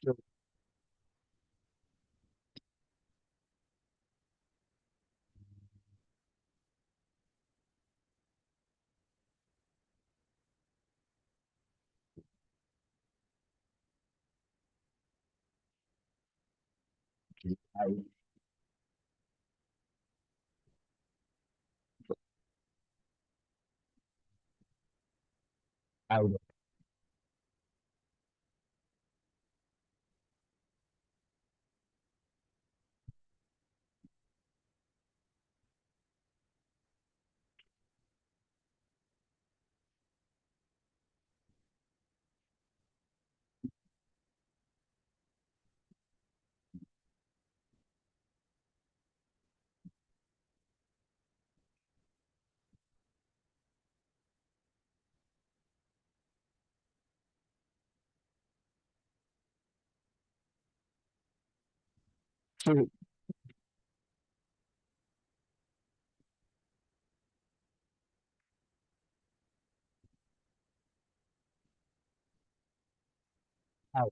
I would so I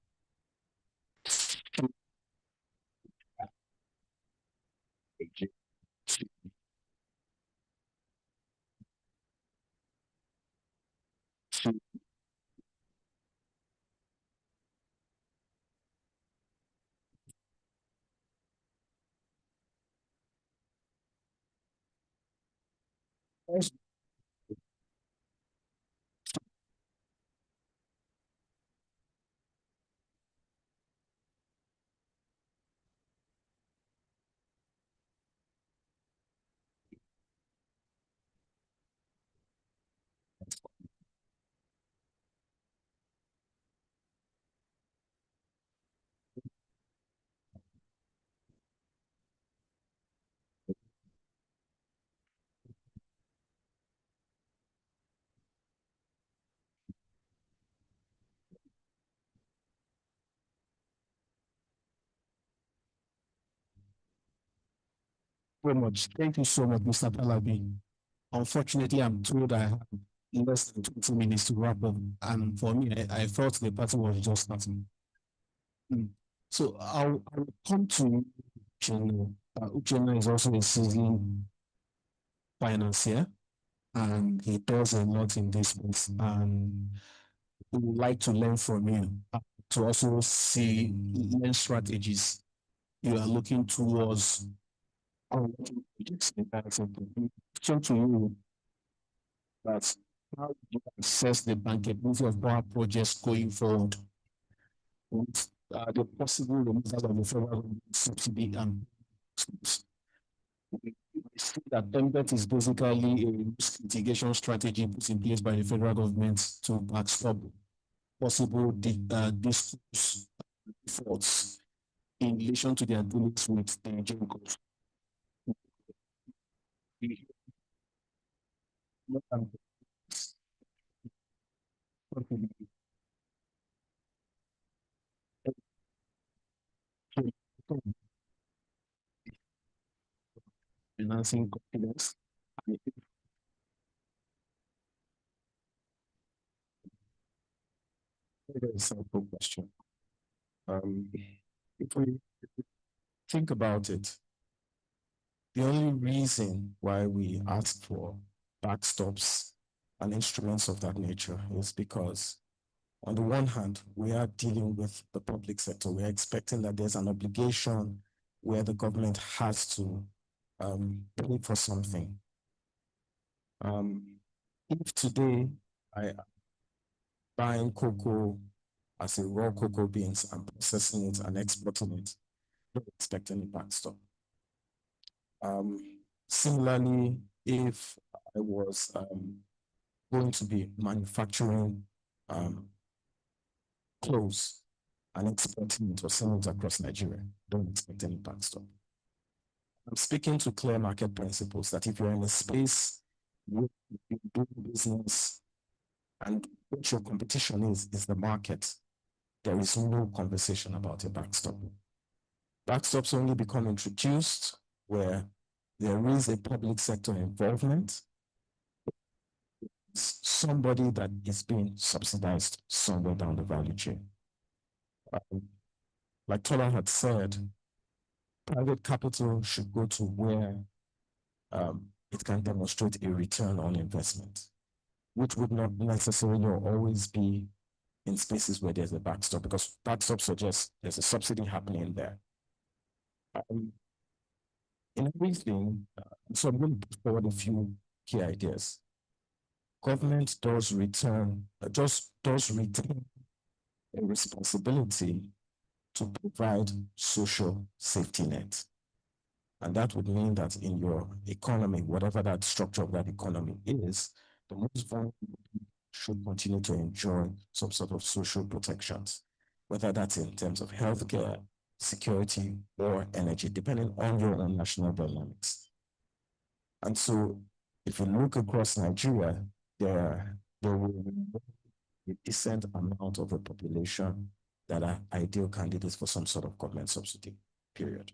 very much. Thank you so much, Mr. Palabi. Unfortunately, I'm told I have less than 20 minutes to wrap up. And for me, I thought the party was just starting. So I'll come to Uchenna. Uchenna is also a seasoned financier, and he does a lot in this space. And we would like to learn from you to also see learn strategies you are looking towards. Question to you that how do you assess the bankability of power projects going forward with the possible removal of the federal government subsidy and we see that template is basically a risk mitigation strategy put in place by the federal government to backstop possible disputes defaults in relation to their dealings with the Gencos. Financing confidence. Very simple question. If we think about it, the only reason why we ask for backstops and instruments of that nature is because, on the one hand, we are dealing with the public sector. We are expecting that there's an obligation where the government has to pay for something. If today I buying cocoa as a raw cocoa beans and processing it and exporting it, don't expect any backstop. Similarly, if I was going to be manufacturing clothes and exporting it or selling it across Nigeria, don't expect any backstop. I'm speaking to clear market principles that if you're in a space where you do business and what your competition is the market, there is no conversation about a backstop. Backstops only become introduced where there is a public sector involvement, somebody that is being subsidized somewhere down the value chain. like Tola had said, private capital should go to where it can demonstrate a return on investment, which would not necessarily always be in spaces where there's a backstop, because backstop suggests there's a subsidy happening there. In everything, so I'm going to put forward a few key ideas. Government does retain a responsibility to provide social safety net. And that would mean that in your economy, whatever that structure of that economy is, the most vulnerable should continue to enjoy some sort of social protections, whether that's in terms of healthcare, security, or energy, depending on your own national dynamics. And so if you look across Nigeria, there will be a decent amount of the population that are ideal candidates for some sort of government subsidy, period.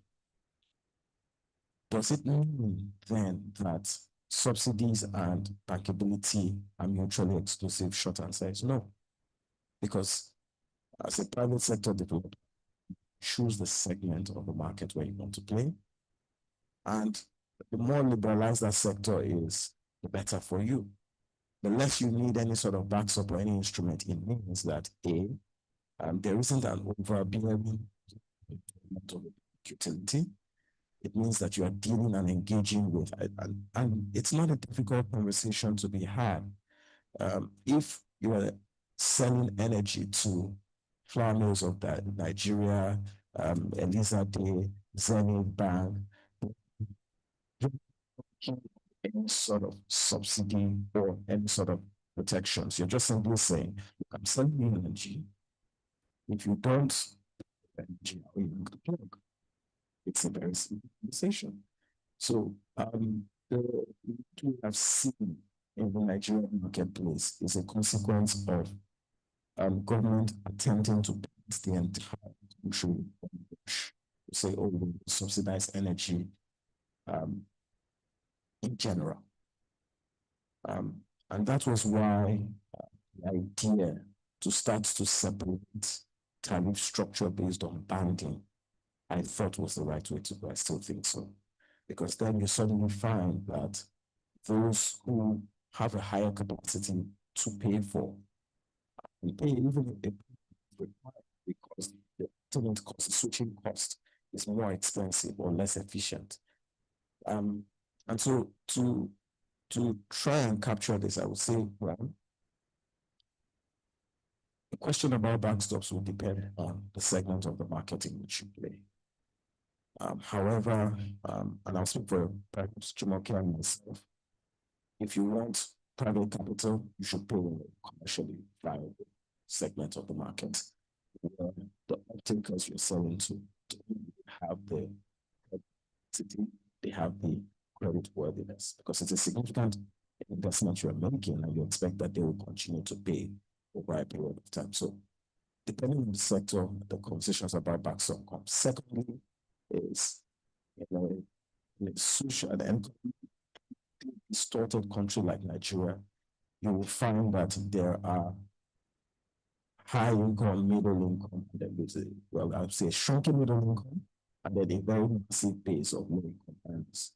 Does it mean then that subsidies and bankability are mutually exclusive? Short answer is no. Because as a private sector developer, choose the segment of the market where you want to play. And the more liberalized that sector is, the better for you. The less you need any sort of backstop or any instrument, it means that there isn't an overbearing utility. It means that you are dealing and engaging with, and it's not a difficult conversation to be had. If you are selling energy to flour mills of Nigeria, Eliza Day, Zenith Bank, any sort of subsidy or any sort of protections. You're just simply saying, I'm selling you energy. If you don't, energy, how are you going to plug? It's a very simple conversation. So the we have seen in the Nigerian marketplace is a consequence of government attempting to paint the entire country to say, oh, we subsidize energy in general. And that was why the idea to start to separate tariff structure based on banding, I thought was the right way to go. I still think so. Because then you suddenly find that those who have a higher capacity to pay for, and pay even if required, because the ultimate cost, the switching cost is more expensive or less efficient. And so to try and capture this, I would say, well, the question about backstops will depend on the segment of the market in which you play. However, and I'll speak for perhaps Jumoke and myself, if you want private capital, you should play in a commercially viable segment of the market where the takers you're selling to have the capacity, they have the credit worthiness, because it's a significant investment you're making and you expect that they will continue to pay over a period of time. So depending on the sector, the conversations about backstop come. Secondly, is in a social and distorted country like Nigeria, you will find that there are high income, middle income, and then there's well, I would say a shrinking middle income, and then a very massive base of low income earners.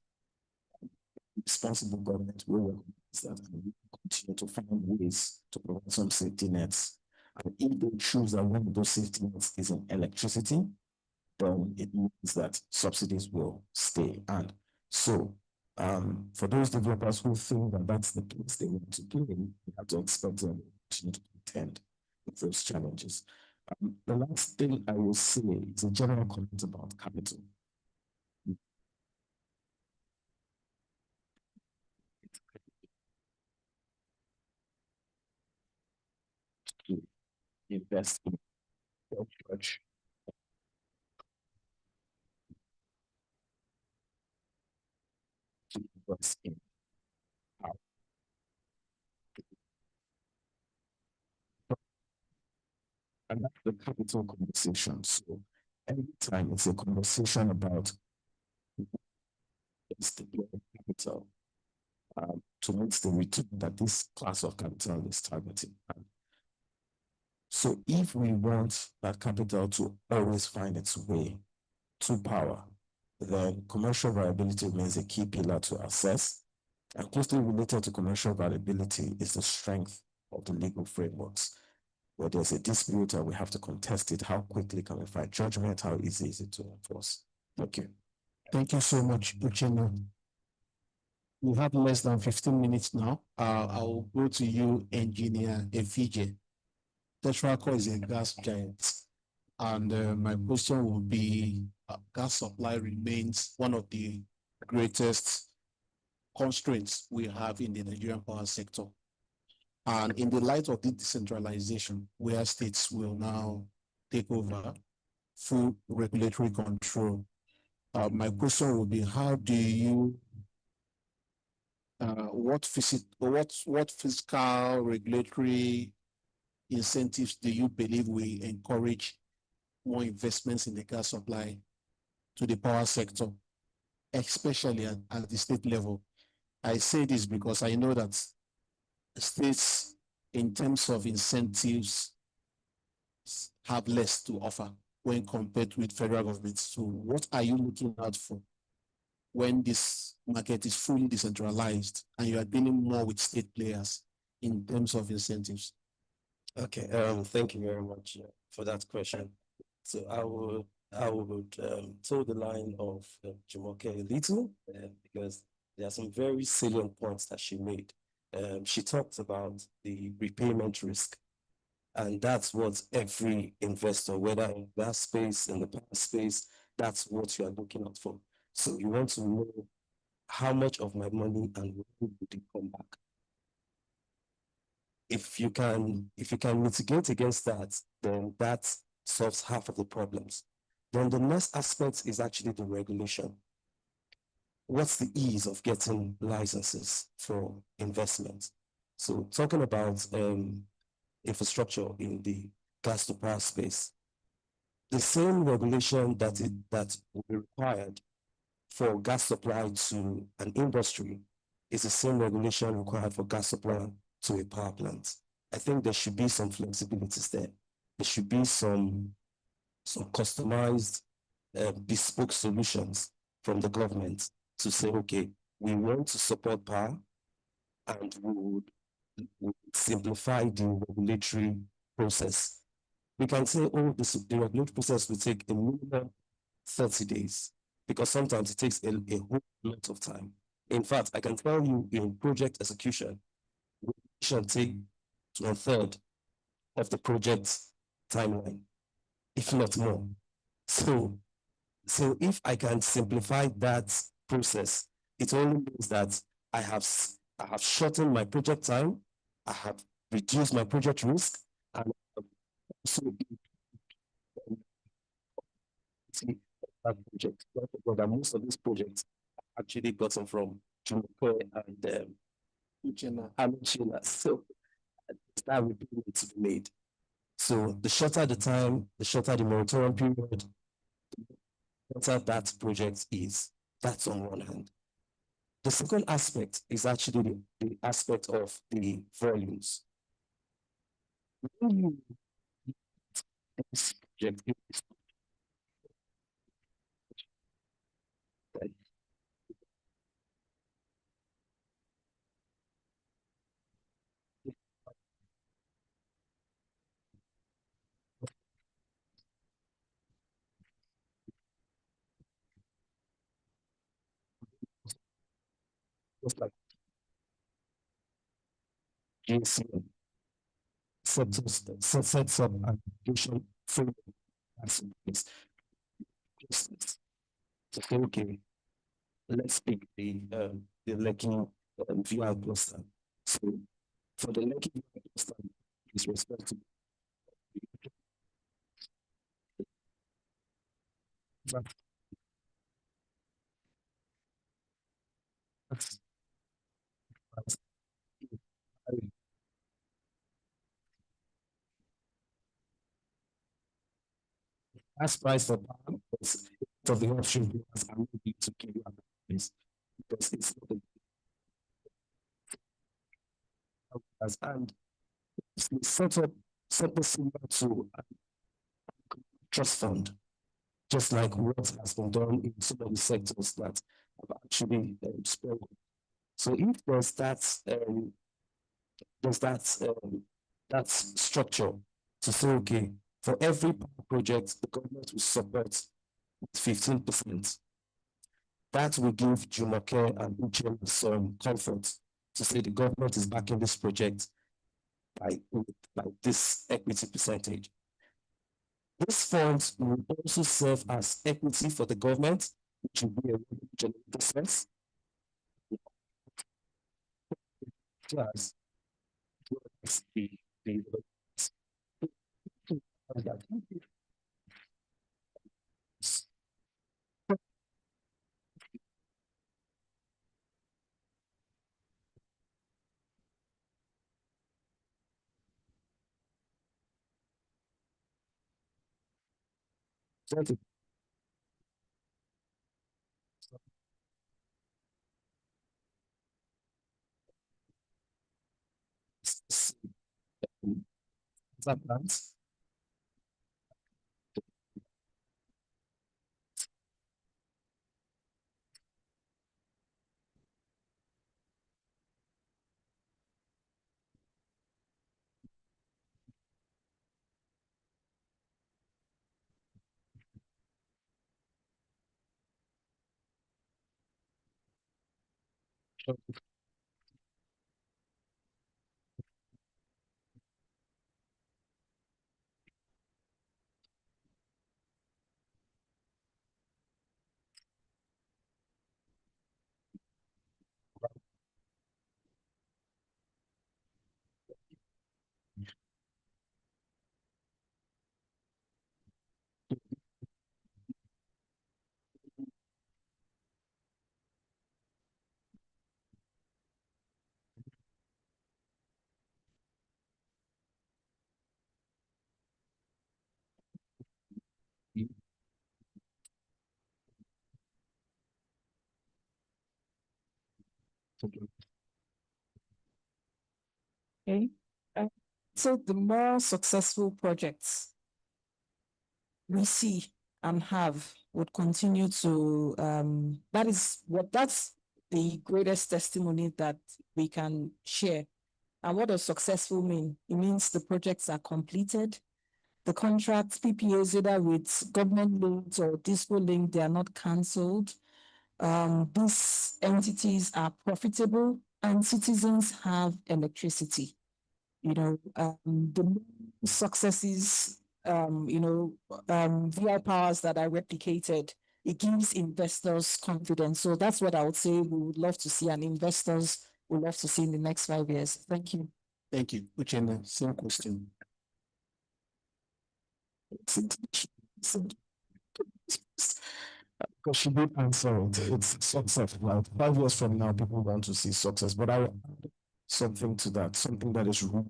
Responsible government will recognize that and will continue to find ways to provide some safety nets. And if they choose that one of those safety nets is in electricity, then it means that subsidies will stay. And so for those developers who think that that's the place they want to play, we have to expect them to continue to contend with those challenges. The last thing I will say is a general comment about capital. To invest in church. To invest in power. And that's the capital conversation. So every time it's a conversation about it's the capital to meet the return that this class of capital is targeting. So if we want that capital to always find its way to power, then commercial viability remains a key pillar to assess. And closely related to commercial viability is the strength of the legal frameworks. Where there's a dispute and we have to contest it, how quickly can we find judgment? How easy is it to enforce? Thank you. Thank you so much, Uchenna. We have less than 15 minutes now. I'll go to you, Engineer Efije. Tetraco is a gas giant. And my question will be, gas supply remains one of the greatest constraints we have in the Nigerian power sector. And in the light of this decentralization, where states will now take over full regulatory control, my question would be, how do you, what fiscal regulatory incentives do you believe will encourage more investments in the gas supply to the power sector, especially at the state level? I say this because I know that states, in terms of incentives, have less to offer when compared with federal government. So what are you looking out for when this market is fully decentralized and you are dealing more with state players in terms of incentives? Okay, thank you very much for that question. So I would toe the line of Jumoke a little because there are some very salient points that she made. She talked about the repayment risk, and that's what every investor, whether in that space, in the power space, that's what you are looking out for. So you want to know how much of my money and when would it come back? If you can mitigate against that, then that solves half of the problems. Then the next aspect is actually the regulation. What's the ease of getting licenses for investment? So talking about infrastructure in the gas to power space, the same regulation that will be required for gas supply to an industry is the same regulation required for gas supply to a power plant. I think there should be some flexibilities there. There should be some customized bespoke solutions from the government to say, okay, we want to support power and we would simplify the regulatory process. We can say, oh, the regulatory process will take a minimum 30 days because sometimes it takes a whole lot of time. In fact, I can tell you in project execution, we should take 1/3 of the project timeline, if not more. So if I can simplify that process, it only means that I have shortened my project time, I have reduced my project risk, and also that project. But most of these projects are actually gotten from Jumoke and Uchenna. So that would be need to be made. So the shorter the time, the shorter the moratorium period, the better that project is. That's on one hand. The second aspect is actually the aspect of the volumes. When you this project, just like JCM sets up an application framework that's in place. Just to say, okay, let's pick the Lcci VR cluster. So for the Lcci VR cluster, is responsible. That's price for power, of the option viewers are able to give you this because it's not a and set something similar to a trust fund, just like what has been done in some of the sectors that have actually spoken. So if there's that structure to say, okay, for every project, the government will support 15%. That will give Jumoke and Uche some comfort to say the government is backing this project by this equity percentage. These funds will also serve as equity for the government, which will be a generating source. Plus, plans. Okay. So the more successful projects we see and have would continue to, that's the greatest testimony that we can share. And what does successful mean? It means the projects are completed, the contracts, PPAs, either with government loans or disco link, they are not cancelled. These entities are profitable and citizens have electricity. The successes, VI powers that are replicated, it gives investors confidence. So that's what I would say we would love to see, and investors would love to see in the next 5 years. Thank you. Thank you. Uchenna, same question. Because she did answer it. It's success. Like 5 years from now, people want to see success. But I will add something to that, something that is really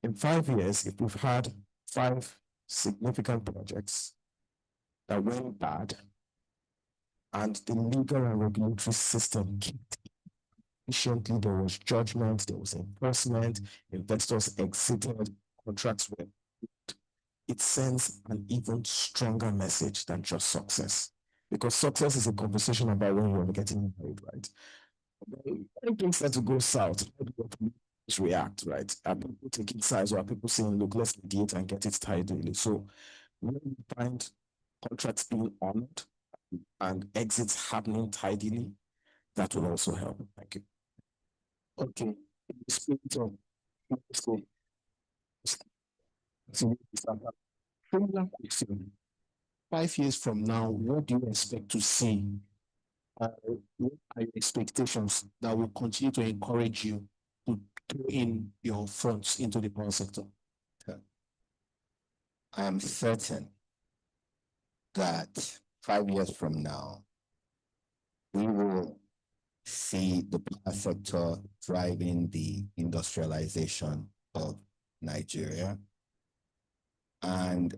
in 5 years, if we've had 5 significant projects that went bad, and the legal and regulatory system kicked efficiently, there was judgment, there was enforcement, investors exited, contracts were, it sends an even stronger message than just success. Because success is a conversation about when you're getting married, right? When things start to go south, how do you react, right? Are people taking sides, or are people saying, look, let's mediate and get it tied really? So when we find contracts being honored and exits happening tidily, that will also help. Thank you. Okay. In the spirit of school. Similar question. 5 years from now, what do you expect to see? What are your expectations that will continue to encourage you to throw in your funds into the power sector? I am certain that 5 years from now, we will see the power sector driving the industrialization of Nigeria. And,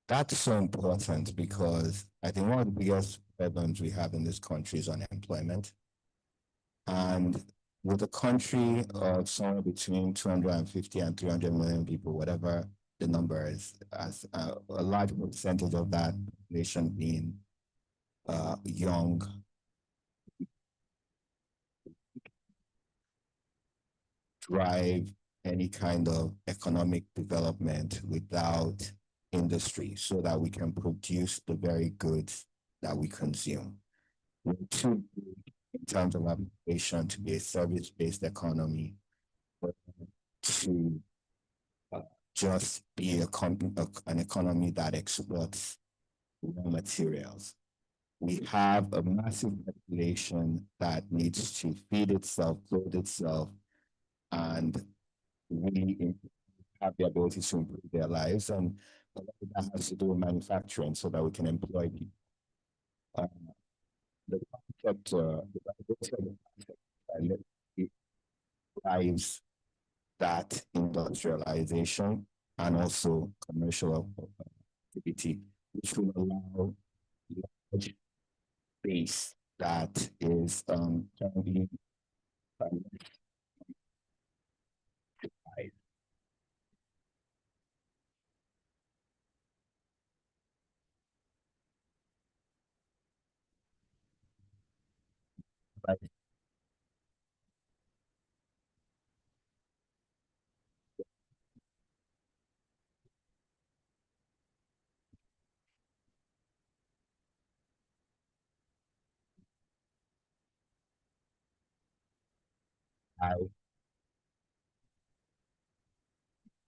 that's so important because I think one of the biggest problems we have in this country is unemployment. And with a country of somewhere between 250 and 300 million people, whatever the number is, as a large percentage of that population being young, drive any kind of economic development without industry so that we can produce the very goods that we consume. We're too big in terms of application to be a service-based economy, but to just be an economy that exploits raw materials. We have a massive population that needs to feed itself, clothe itself, and really have the ability to improve their lives. And a lot of that has to do with manufacturing so that we can employ people. The concept, drives that industrialization and also commercial activity, which will allow large base that is currently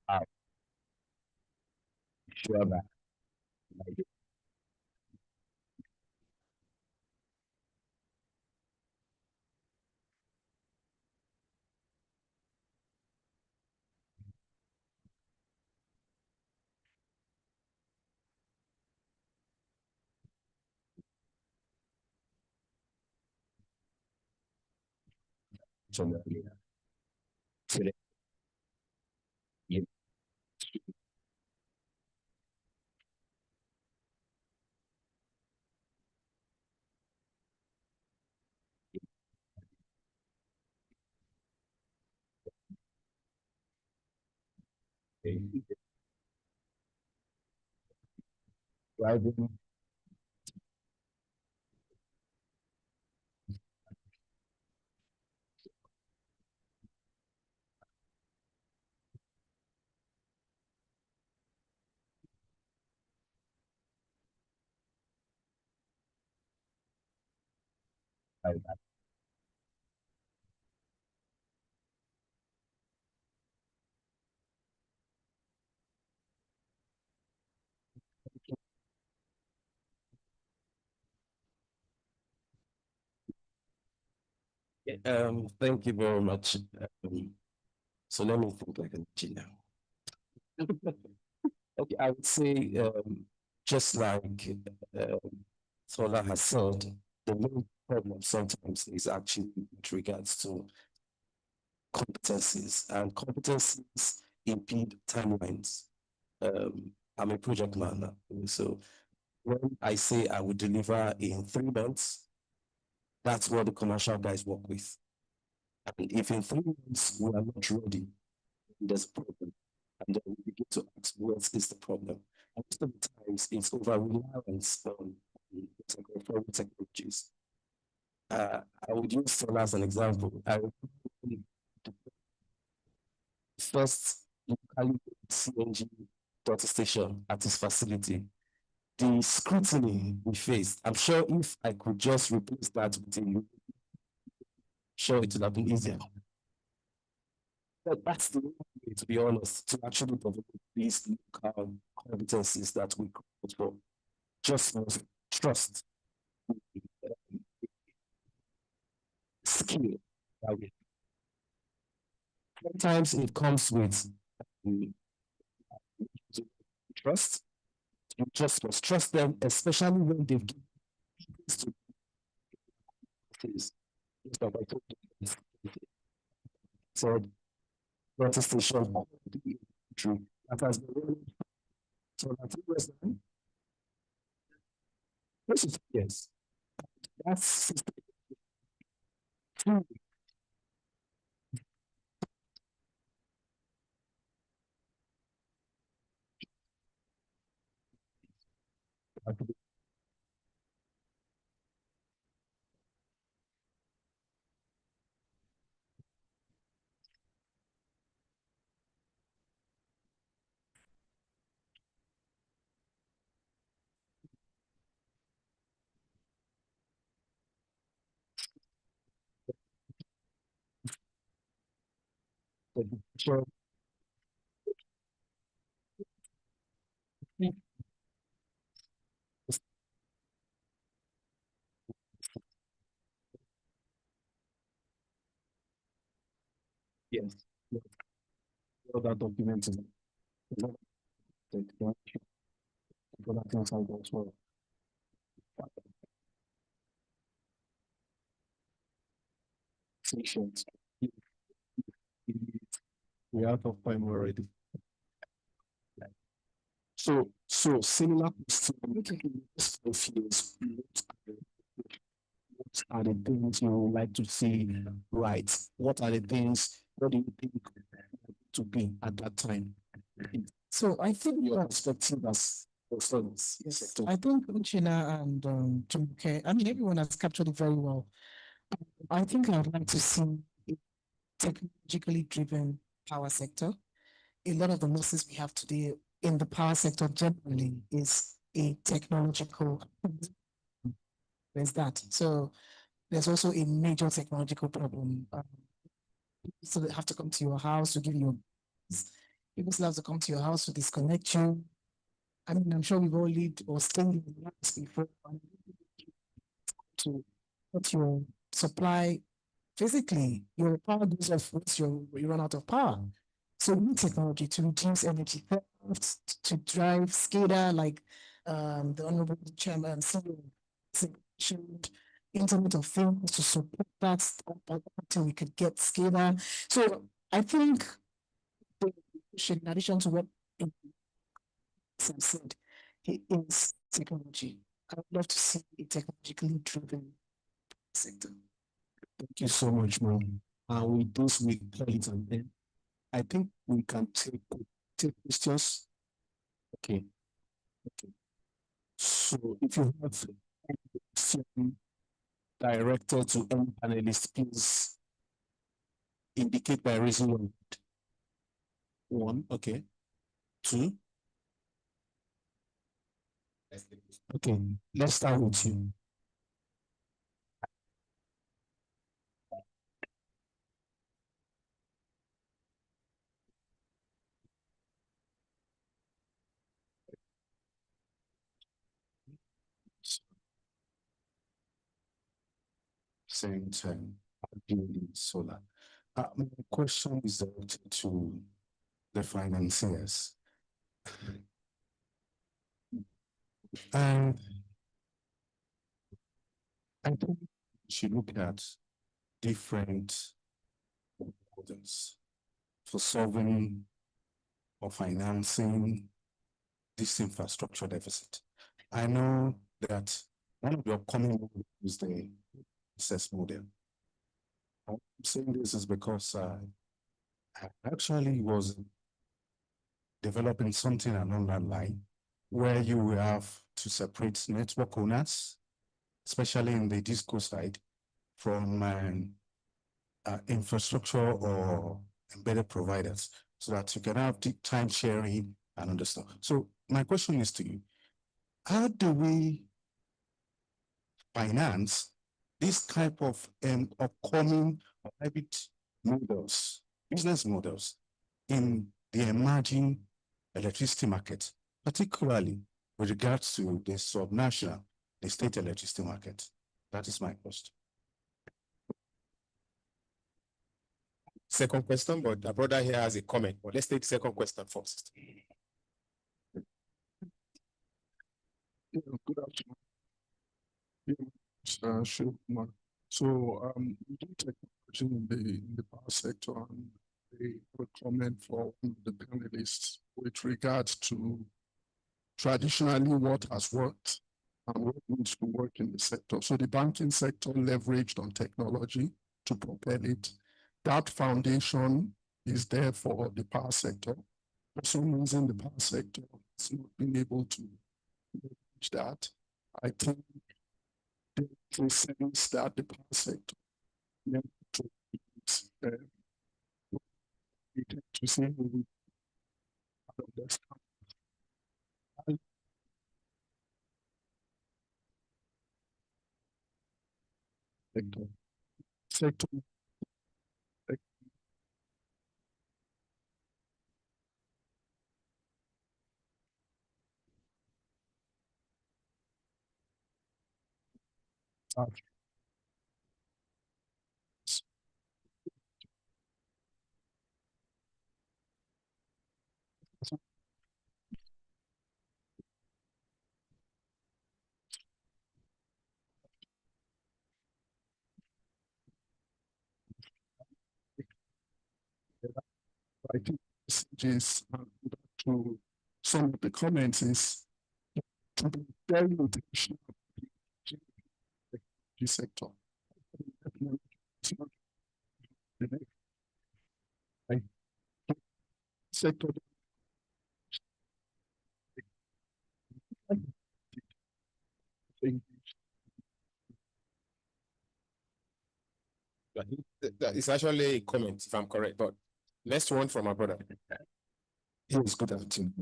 I'm sure that today, you driving by that. Thank you very much. So let me think like a G now. Okay, I would say just like Sola has said, the main problem sometimes is actually with regards to competencies, and competencies impede timelines. I'm a project man, so when I say I would deliver in 3 months, that's what the commercial guys work with. And if in 3 months we are not ready, there's a problem. And then we begin to ask, what is the problem? And most of the times, it's over reliance on foreign technologies. I would use solar as an example. I would first locally CNG daughter station at his facility. The scrutiny we faced, I'm sure if I could just replace that with a, sure it would have been easier. But that's the way, to be honest, to actually develop these local competencies that we call for. Just trust, skill. Sometimes it comes with trust. You just must trust them, especially when they've given to things. Just like I told you, said, protestation, that has been running. So that was done. This is yes. That's Sure. Yes. All that document is for that inside as well. Sections. We're out of time already. So similar question. What are the things you would like to see right? What are the things? What do you think to be at that time? So I think Your perspective as students. yes, I think Uchina and Chumuke, I mean everyone has captured it very well. I think I would like to see a technologically driven power sector. A lot of the losses we have today in the power sector generally is a technological. There's that. So there's also a major technological problem. So they have to come to your house to give you. People still have to come to your house to disconnect you. I mean, I'm sure we've all lived or stayed in the house before to put your supply physically. Your power goes off once you run out of power. So we need technology to reduce energy theft, to drive SCADA, like the Honorable Chairman mentioned, Internet of Things to support that until we could get SCADA. So I think in addition to what Sam said, it is technology. I would love to see a technologically driven sector. Thank you so much, ma'am. With this, we call it an end. I think we can take questions. Okay. So if you have a question directed to any panelist, please indicate by raising your hand. One, okay. Two. Okay, let's start with you. Same time, building solar. My question is directed to the financiers. And I think we should look at different models for solving or financing this infrastructure deficit. I know that one of the upcoming models is the access model. I'm saying this is because I actually was developing something along that line where you will have to separate network owners, especially in the disco side, from infrastructure or embedded providers, so that you can have deep time sharing and understand. So my question is to you, how do we finance this type of upcoming hybrid models, business models in the emerging electricity market, particularly with regards to the subnational, the state electricity market? That is my question. Second question, but the brother here has a comment. But let's take the second question first. Yeah, good afternoon. Yeah, sure. So we do technology in the power sector, and they would comment for one of the panelists with regards to traditionally what has worked and what needs to work in the sector. So the banking sector leveraged on technology to propel it. That foundation is there for the power sector. For some reason, the power sector has not been able to that. I think there's a sense that the power sector needs to we tend to see moving out of this sector. I think messages to some of the comments is to be very intentional about the sector. Sector It's actually a comment, if I'm correct, but next one from my brother. Yes, good afternoon.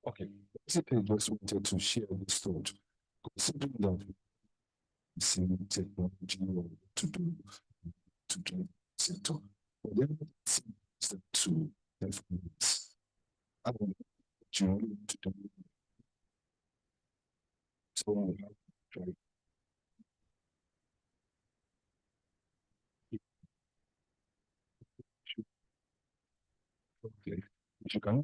Okay, basically just wanted to share this thought, considering that we see technology to do sector, but then it's the two definitely. I don't know to do. So try. Okay, if you can.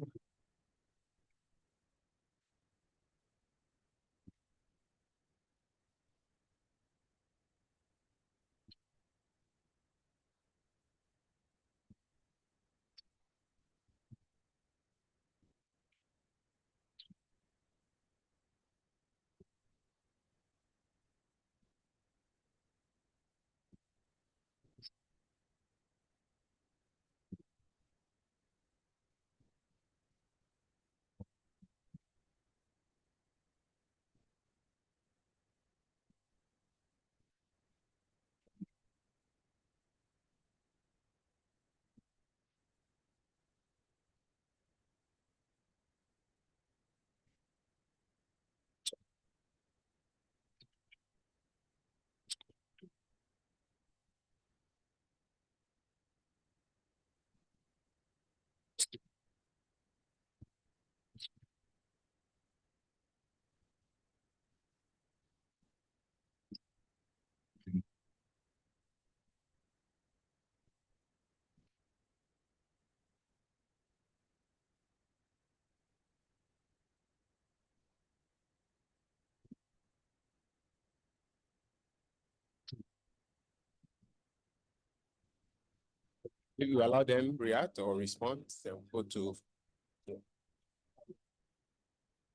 If you allow them react or respond, they'll go to.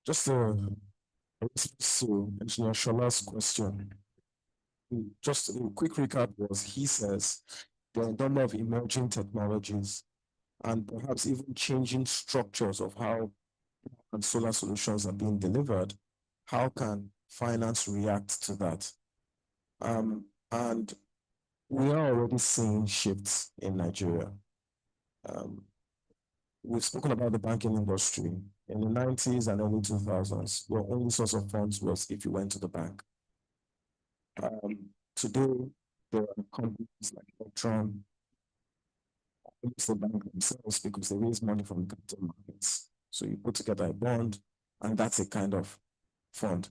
Just so Engineer Shola's question. Just a quick recap was he says there are a number of emerging technologies and perhaps even changing structures of how and solar solutions are being delivered. How can finance react to that? And we are already seeing shifts in Nigeria. We've spoken about the banking industry. In the 90s and early 2000s, your only source of funds was if you went to the bank. Today, there are companies like Electron, the bank themselves because they raise money from the capital markets. So you put together a bond, and that's a kind of fund.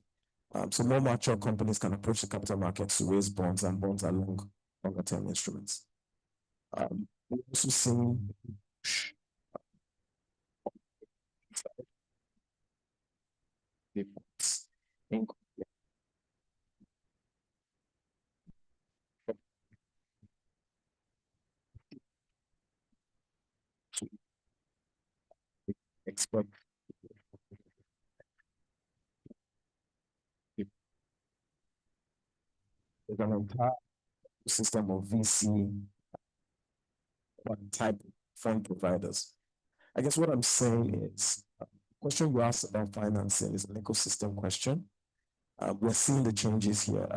So more mature companies can approach the capital markets to raise bonds, and bonds are longer term instruments. We've also seen expect there's an entire system of VC type of fund providers. I guess what I'm saying is, the question you asked about financing is an ecosystem question. We're seeing the changes here.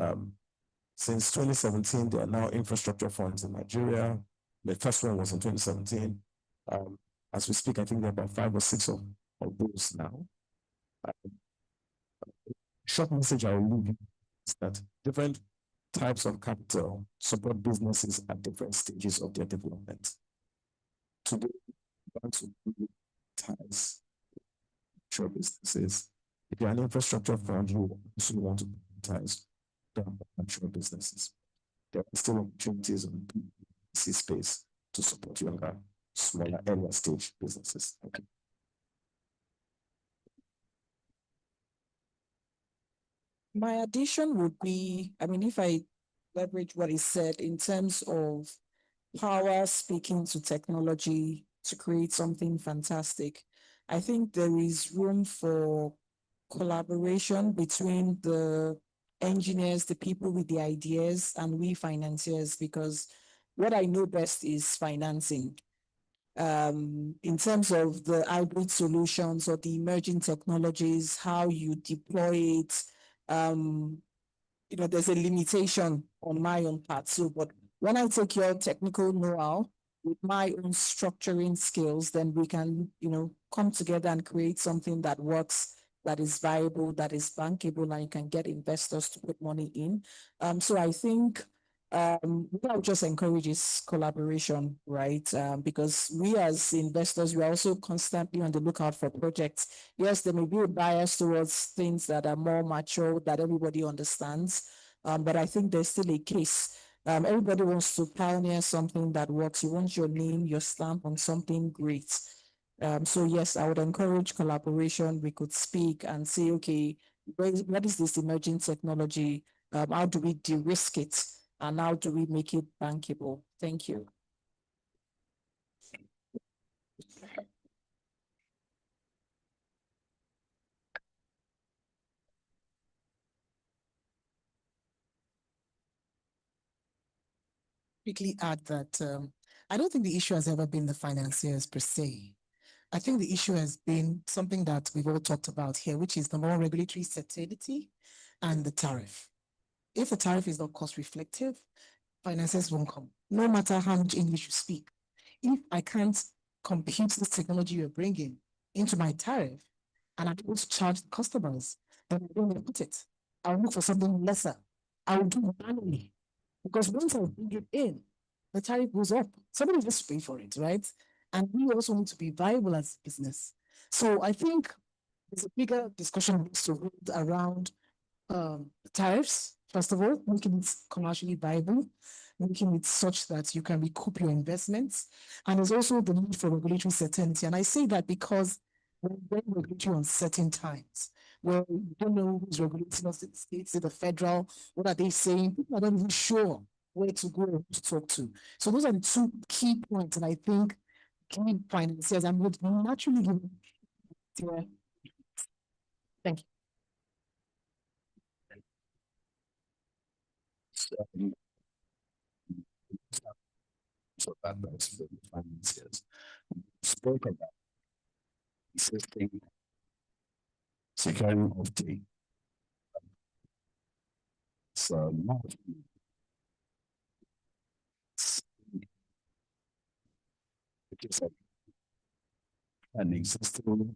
Since 2017, there are now infrastructure funds in Nigeria. The first one was in 2017. As we speak, I think there are about 5 or 6 of those now. Short message I will leave you is that different types of capital support businesses at different stages of their development. Today, banks will prioritize mature businesses. If you're an infrastructure fund, you also want to prioritize the mature businesses. There are still opportunities in the PVC space to support younger, smaller, earlier stage businesses. Okay. My addition would be, I mean, if I leverage what is said in terms of power speaking to technology to create something fantastic, I think there is room for collaboration between the engineers, the people with the ideas, and we financiers, because what I know best is financing. In terms of the hybrid solutions or the emerging technologies, how you deploy it, there's a limitation on my own part. So, but when I take your technical know-how with my own structuring skills, then we can, come together and create something that works, that is viable, that is bankable, and you can get investors to put money in. So I think what I would just encourage is collaboration, right? Because we as investors, we are also constantly on the lookout for projects. Yes, there may be a bias towards things that are more mature, that everybody understands, but I think there's still a case. Everybody wants to pioneer something that works. You want your name, your stamp on something great. So yes, I would encourage collaboration. We could speak and say, okay, what is this emerging technology? How do we de-risk it? And how do we make it bankable? Thank you. Quickly add that I don't think the issue has ever been the financiers per se. I think the issue has been something that we've all talked about here, which is the more regulatory certainty and the tariff. If the tariff is not cost reflective, financiers won't come, no matter how much English you speak. If I can't compute this technology you're bringing into my tariff and I'm able to charge the customers, then I don't put it. I'll look for something lesser. I will do it manually. Because once I bring it in, the tariff goes up. Somebody has to pay for it, right? And we also need to be viable as a business. So I think there's a bigger discussion around tariffs, first of all, making it commercially viable, making it such that you can recoup your investments. And there's also the need for regulatory certainty. And I say that because we're very regulatory on certain times where you don't know who's regulating us, the states, the federal, what are they saying? People are not even sure where to go, who to talk to. So those are the two key points. And I think key financiers, I'm going to naturally give it. Thank you. So that's the financiers. Spoke about existing securing of the so now because of an existing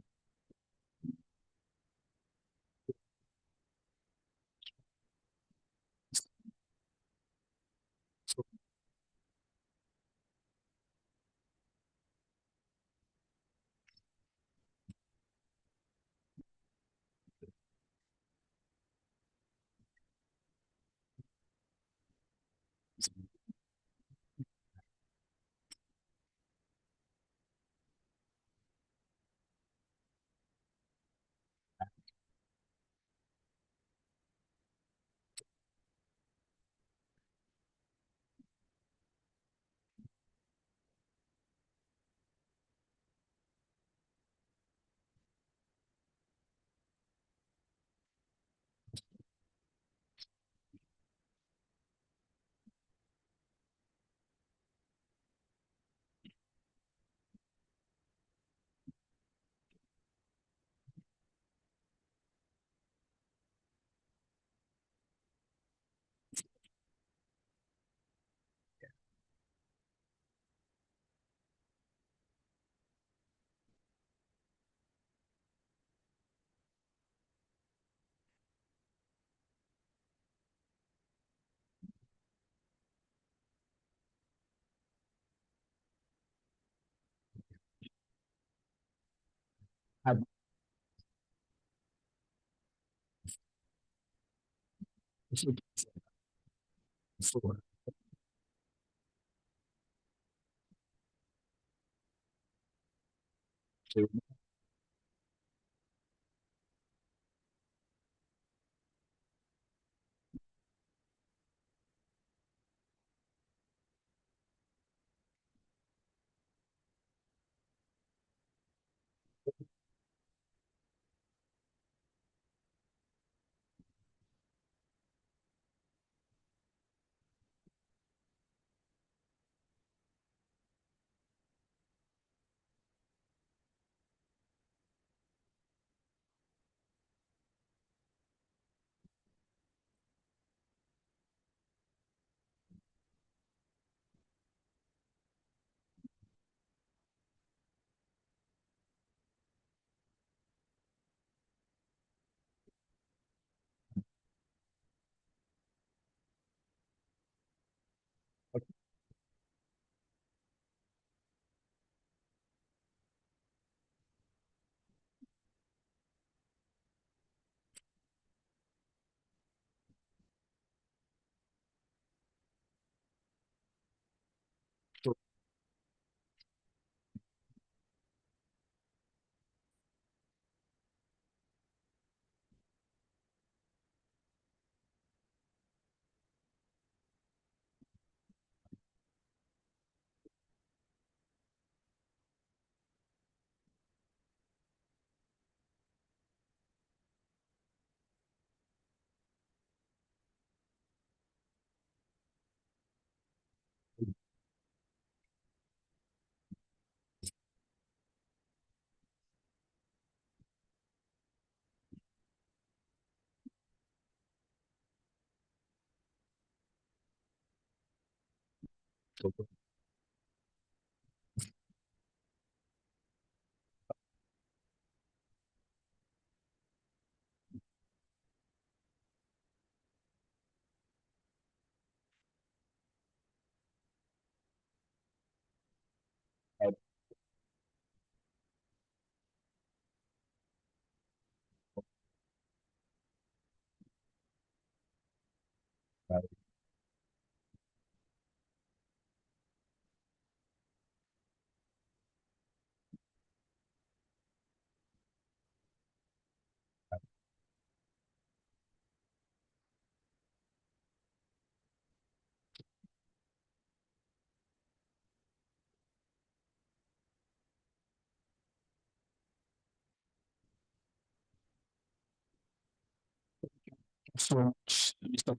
So much, Mr.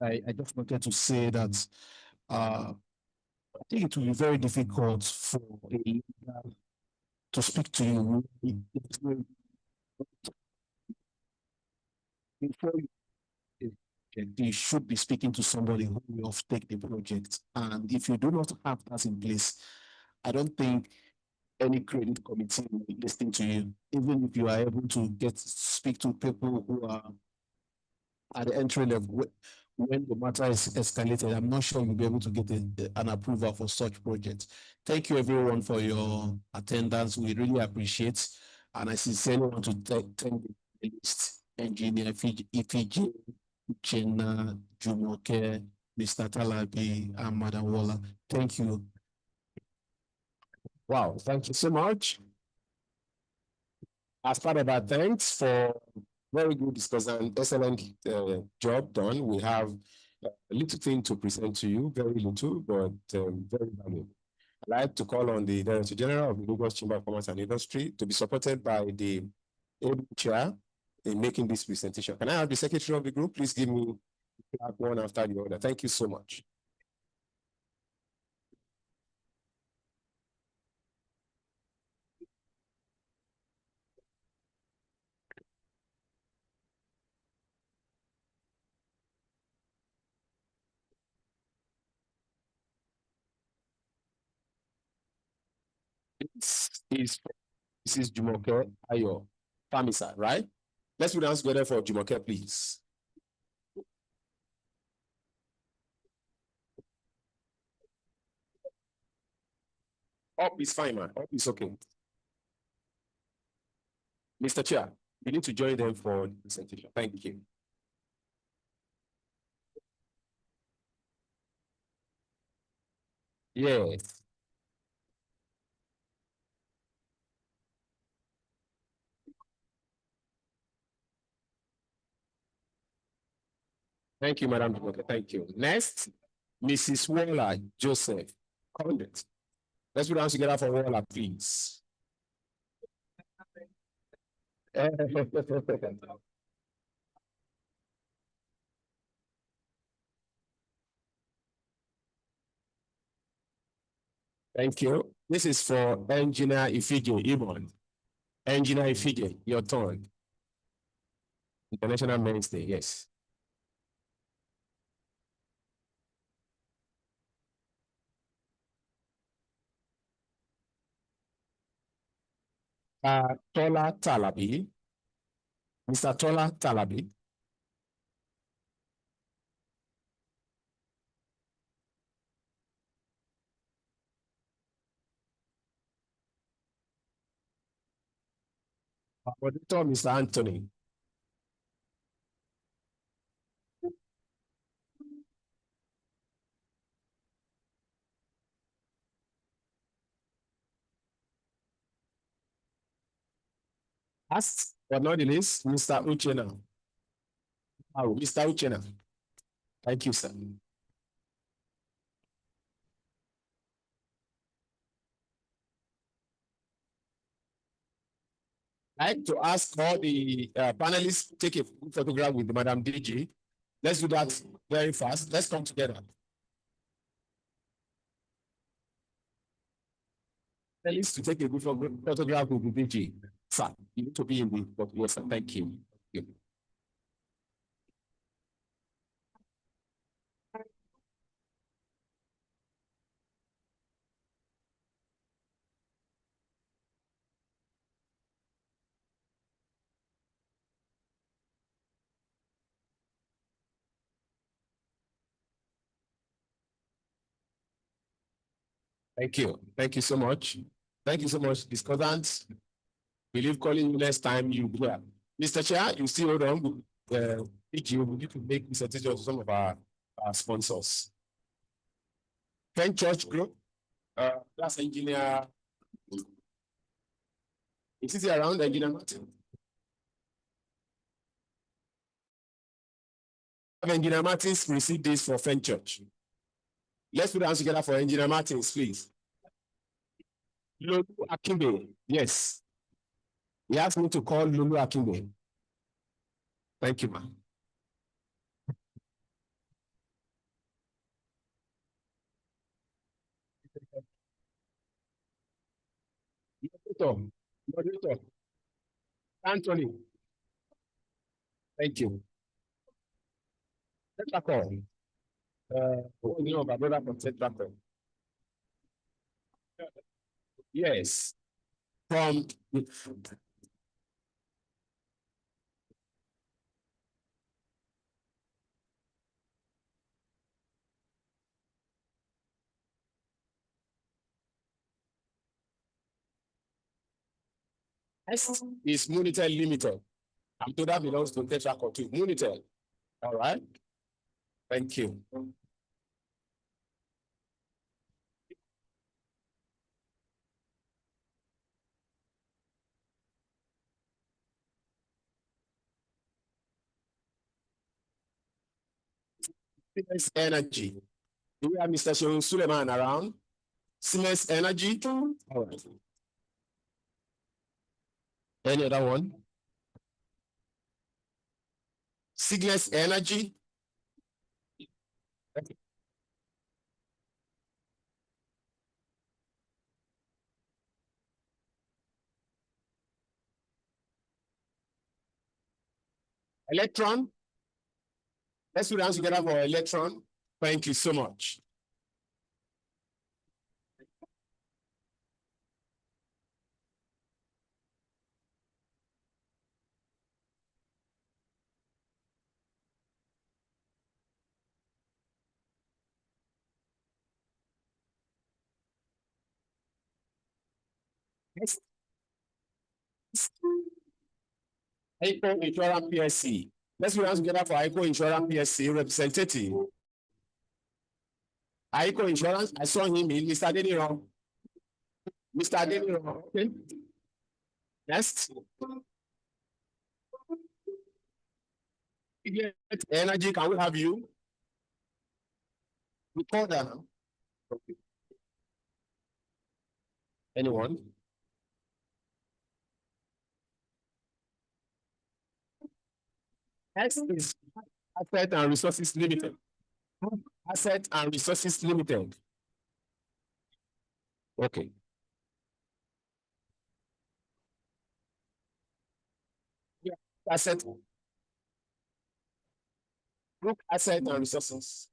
I just wanted to say that I think it will be very difficult for a leader to speak to you before you should be speaking to somebody who will take the project. And if you do not have that in place, I don't think any credit committee will be listening to you, even if you are able to speak to people who are at the entry level. When the matter is escalated, I'm not sure you'll be able to get an approval for such projects. Thank you everyone for your attendance. We really appreciate. And I sincerely want to thank the list engineer Ifiji, Jenna, Jumoke, Mr. Talabi, and Madam Walla. Thank you. Wow, thank you so much. As part of our thanks for very good discussion, excellent job done. We have a little thing to present to you, very little, but very valuable. I'd like to call on the Director General of the Lagos Chamber of Commerce and Industry to be supported by the able chair in making this presentation. Can I have the Secretary of the group please give me one after the other? Thank you so much. This is Jumoke Ayo Famisa, right? Let's put hands together for Jumoke, please. Up is fine, man. Up is okay. Mr. Chair, you need to join them for the presentation. Thank you. Yes. Thank you, Madam Director. Thank you. Next, Mrs. Waller Joseph. Conduct. Let's put hands together for Waller, please. Thank you. This is for Engineer Ifige Ibon. Engineer Ifige, your turn. International Men's Day, yes. Tola Talabi. Mr. Tola Talabi. Auditor, Mr. Anthony. Last but not the least, Mr. Uchena. Oh, Mr. Uchena. Thank you, sir. I'd like to ask all the panelists to take a photograph with Madam DG. Let's do that very fast. Let's come together. Panelists to take a good photograph with the DG. Sir, you need to be in the yes, sir. Thank you. Thank you. Thank you. Thank you so much. Thank you so much, discordants. Believe calling you next time you yeah. Mr. Chair, you still hold on. We need to make presentation of some of our sponsors. Ken Church Group, that's engineer. Is it around Engineer Martin? Engineer Martins received this for Fen Church. Let's put our hands together for Engineer Martins, please. Lulu Akimbe, yes. He asked me to call Lulu Akimbe. Thank you, ma'am. Moderator. Anthony. Thank you. Let's call. My brother from Tetracol. Yes. From is Monitor Limited. I'm told that belongs to Tetracol too. Monitor. All right. Thank you. Siemens Energy. Do we have Mr. Shon Suleiman around? Siemens Energy. All right. Any other one? Siemens Energy. Electron. Let's put hands together for Electron. Thank you so much. Next. ICO Insurance PSC. Let's put hands together for ICO Insurance PSC representative. ICO Insurance, I saw him in Mr. Adeniran. Mr. Adeniran, okay. Next. Energy, can we have you? We call that. Anyone? Next is Asset and Resources Limited. Asset and Resources Limited. Okay. Yeah, asset. Group Asset and Resources.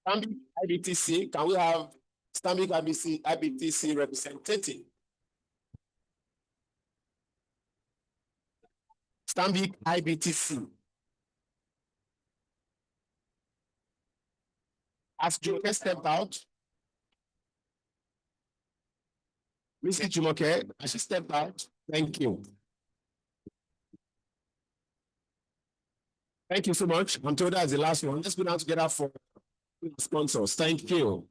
Stanbic IBTC, can we have Stanbic IBTC representative? Stanbic IBTC. Has Jumoke stepped out? Mrs. Jumoke, has she stepped out? Thank you. Thank you so much. I'm told that's the last one. Let's go down together for sponsors. Thank you.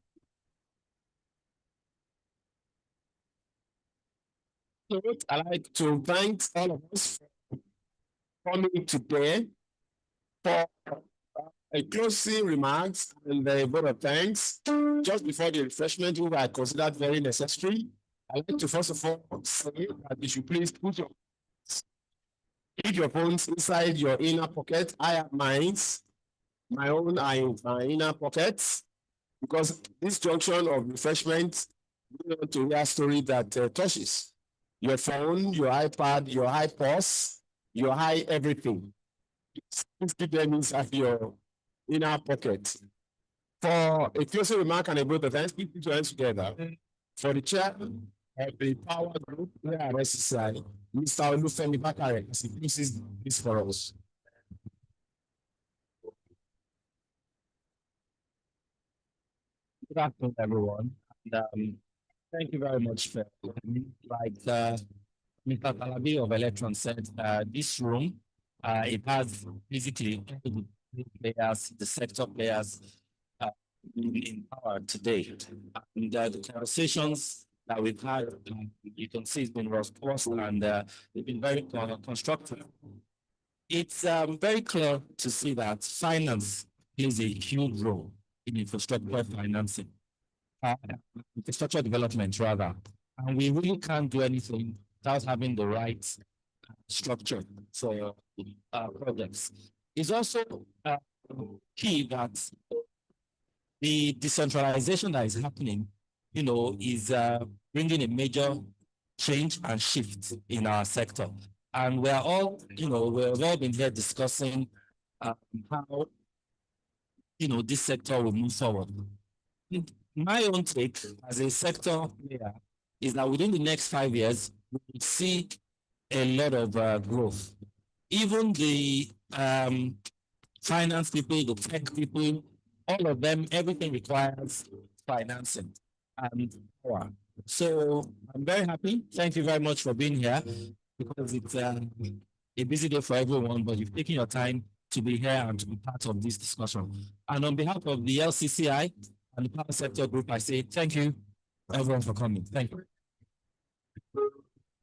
I'd like to thank all of us for coming today for a closing remarks and a vote of thanks. Just before the refreshment, which I considered very necessary, I'd like to first of all say that you should please keep your phones inside your inner pocket. I have mine. My own are in my inner pockets, because this junction of refreshment, we want to hear a story that touches your phone, your iPad, your iPods, your everything. Please keep them inside your inner pocket. For a closing remark and a vote of thanks, keep your hands together. For the chair of the power group, here at SCI, Mr. Olufemi Bakare, as he closes this for us. Good afternoon, everyone. And, thank you very much for like Mr. Talabi of Electron said, this room, it has basically the players, the sector players in power today. And the conversations that we've had, you can see it's been robust and they've been very constructive. It's very clear to see that finance plays a huge role in infrastructure financing, infrastructure development rather. And we really can't do anything without having the right structure for projects. It's also key that the decentralization that is happening, is bringing a major change and shift in our sector. And we're all, we've all been here discussing how, this sector will move forward. My own take as a sector player is that within the next 5 years, we will see a lot of growth. Even the finance people, the tech people, all of them, everything requires financing and power. So I'm very happy. Thank you very much for being here, because it's a busy day for everyone, but you've taken your time to be here and to be part of this discussion. And on behalf of the LCCI and the Power Sector Group, I say thank you, everyone, for coming. Thank you.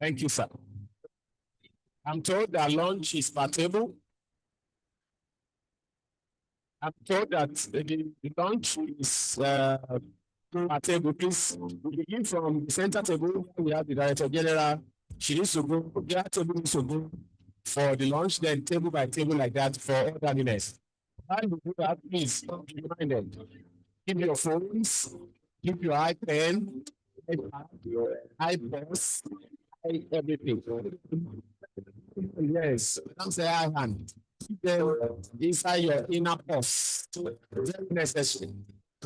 Thank you, sir. I'm told that lunch is per table. I'm told that the lunch is per table. Please, we begin from the center table. We have the Director General. She needs to go. The table needs to go for the lunch, then table by table like that for orderliness. And we do that, please be reminded. Keep your phones, keep your iPad, your iPods, everything. Yes, don't say I hand. Keep them inside your inner purse. Very necessary.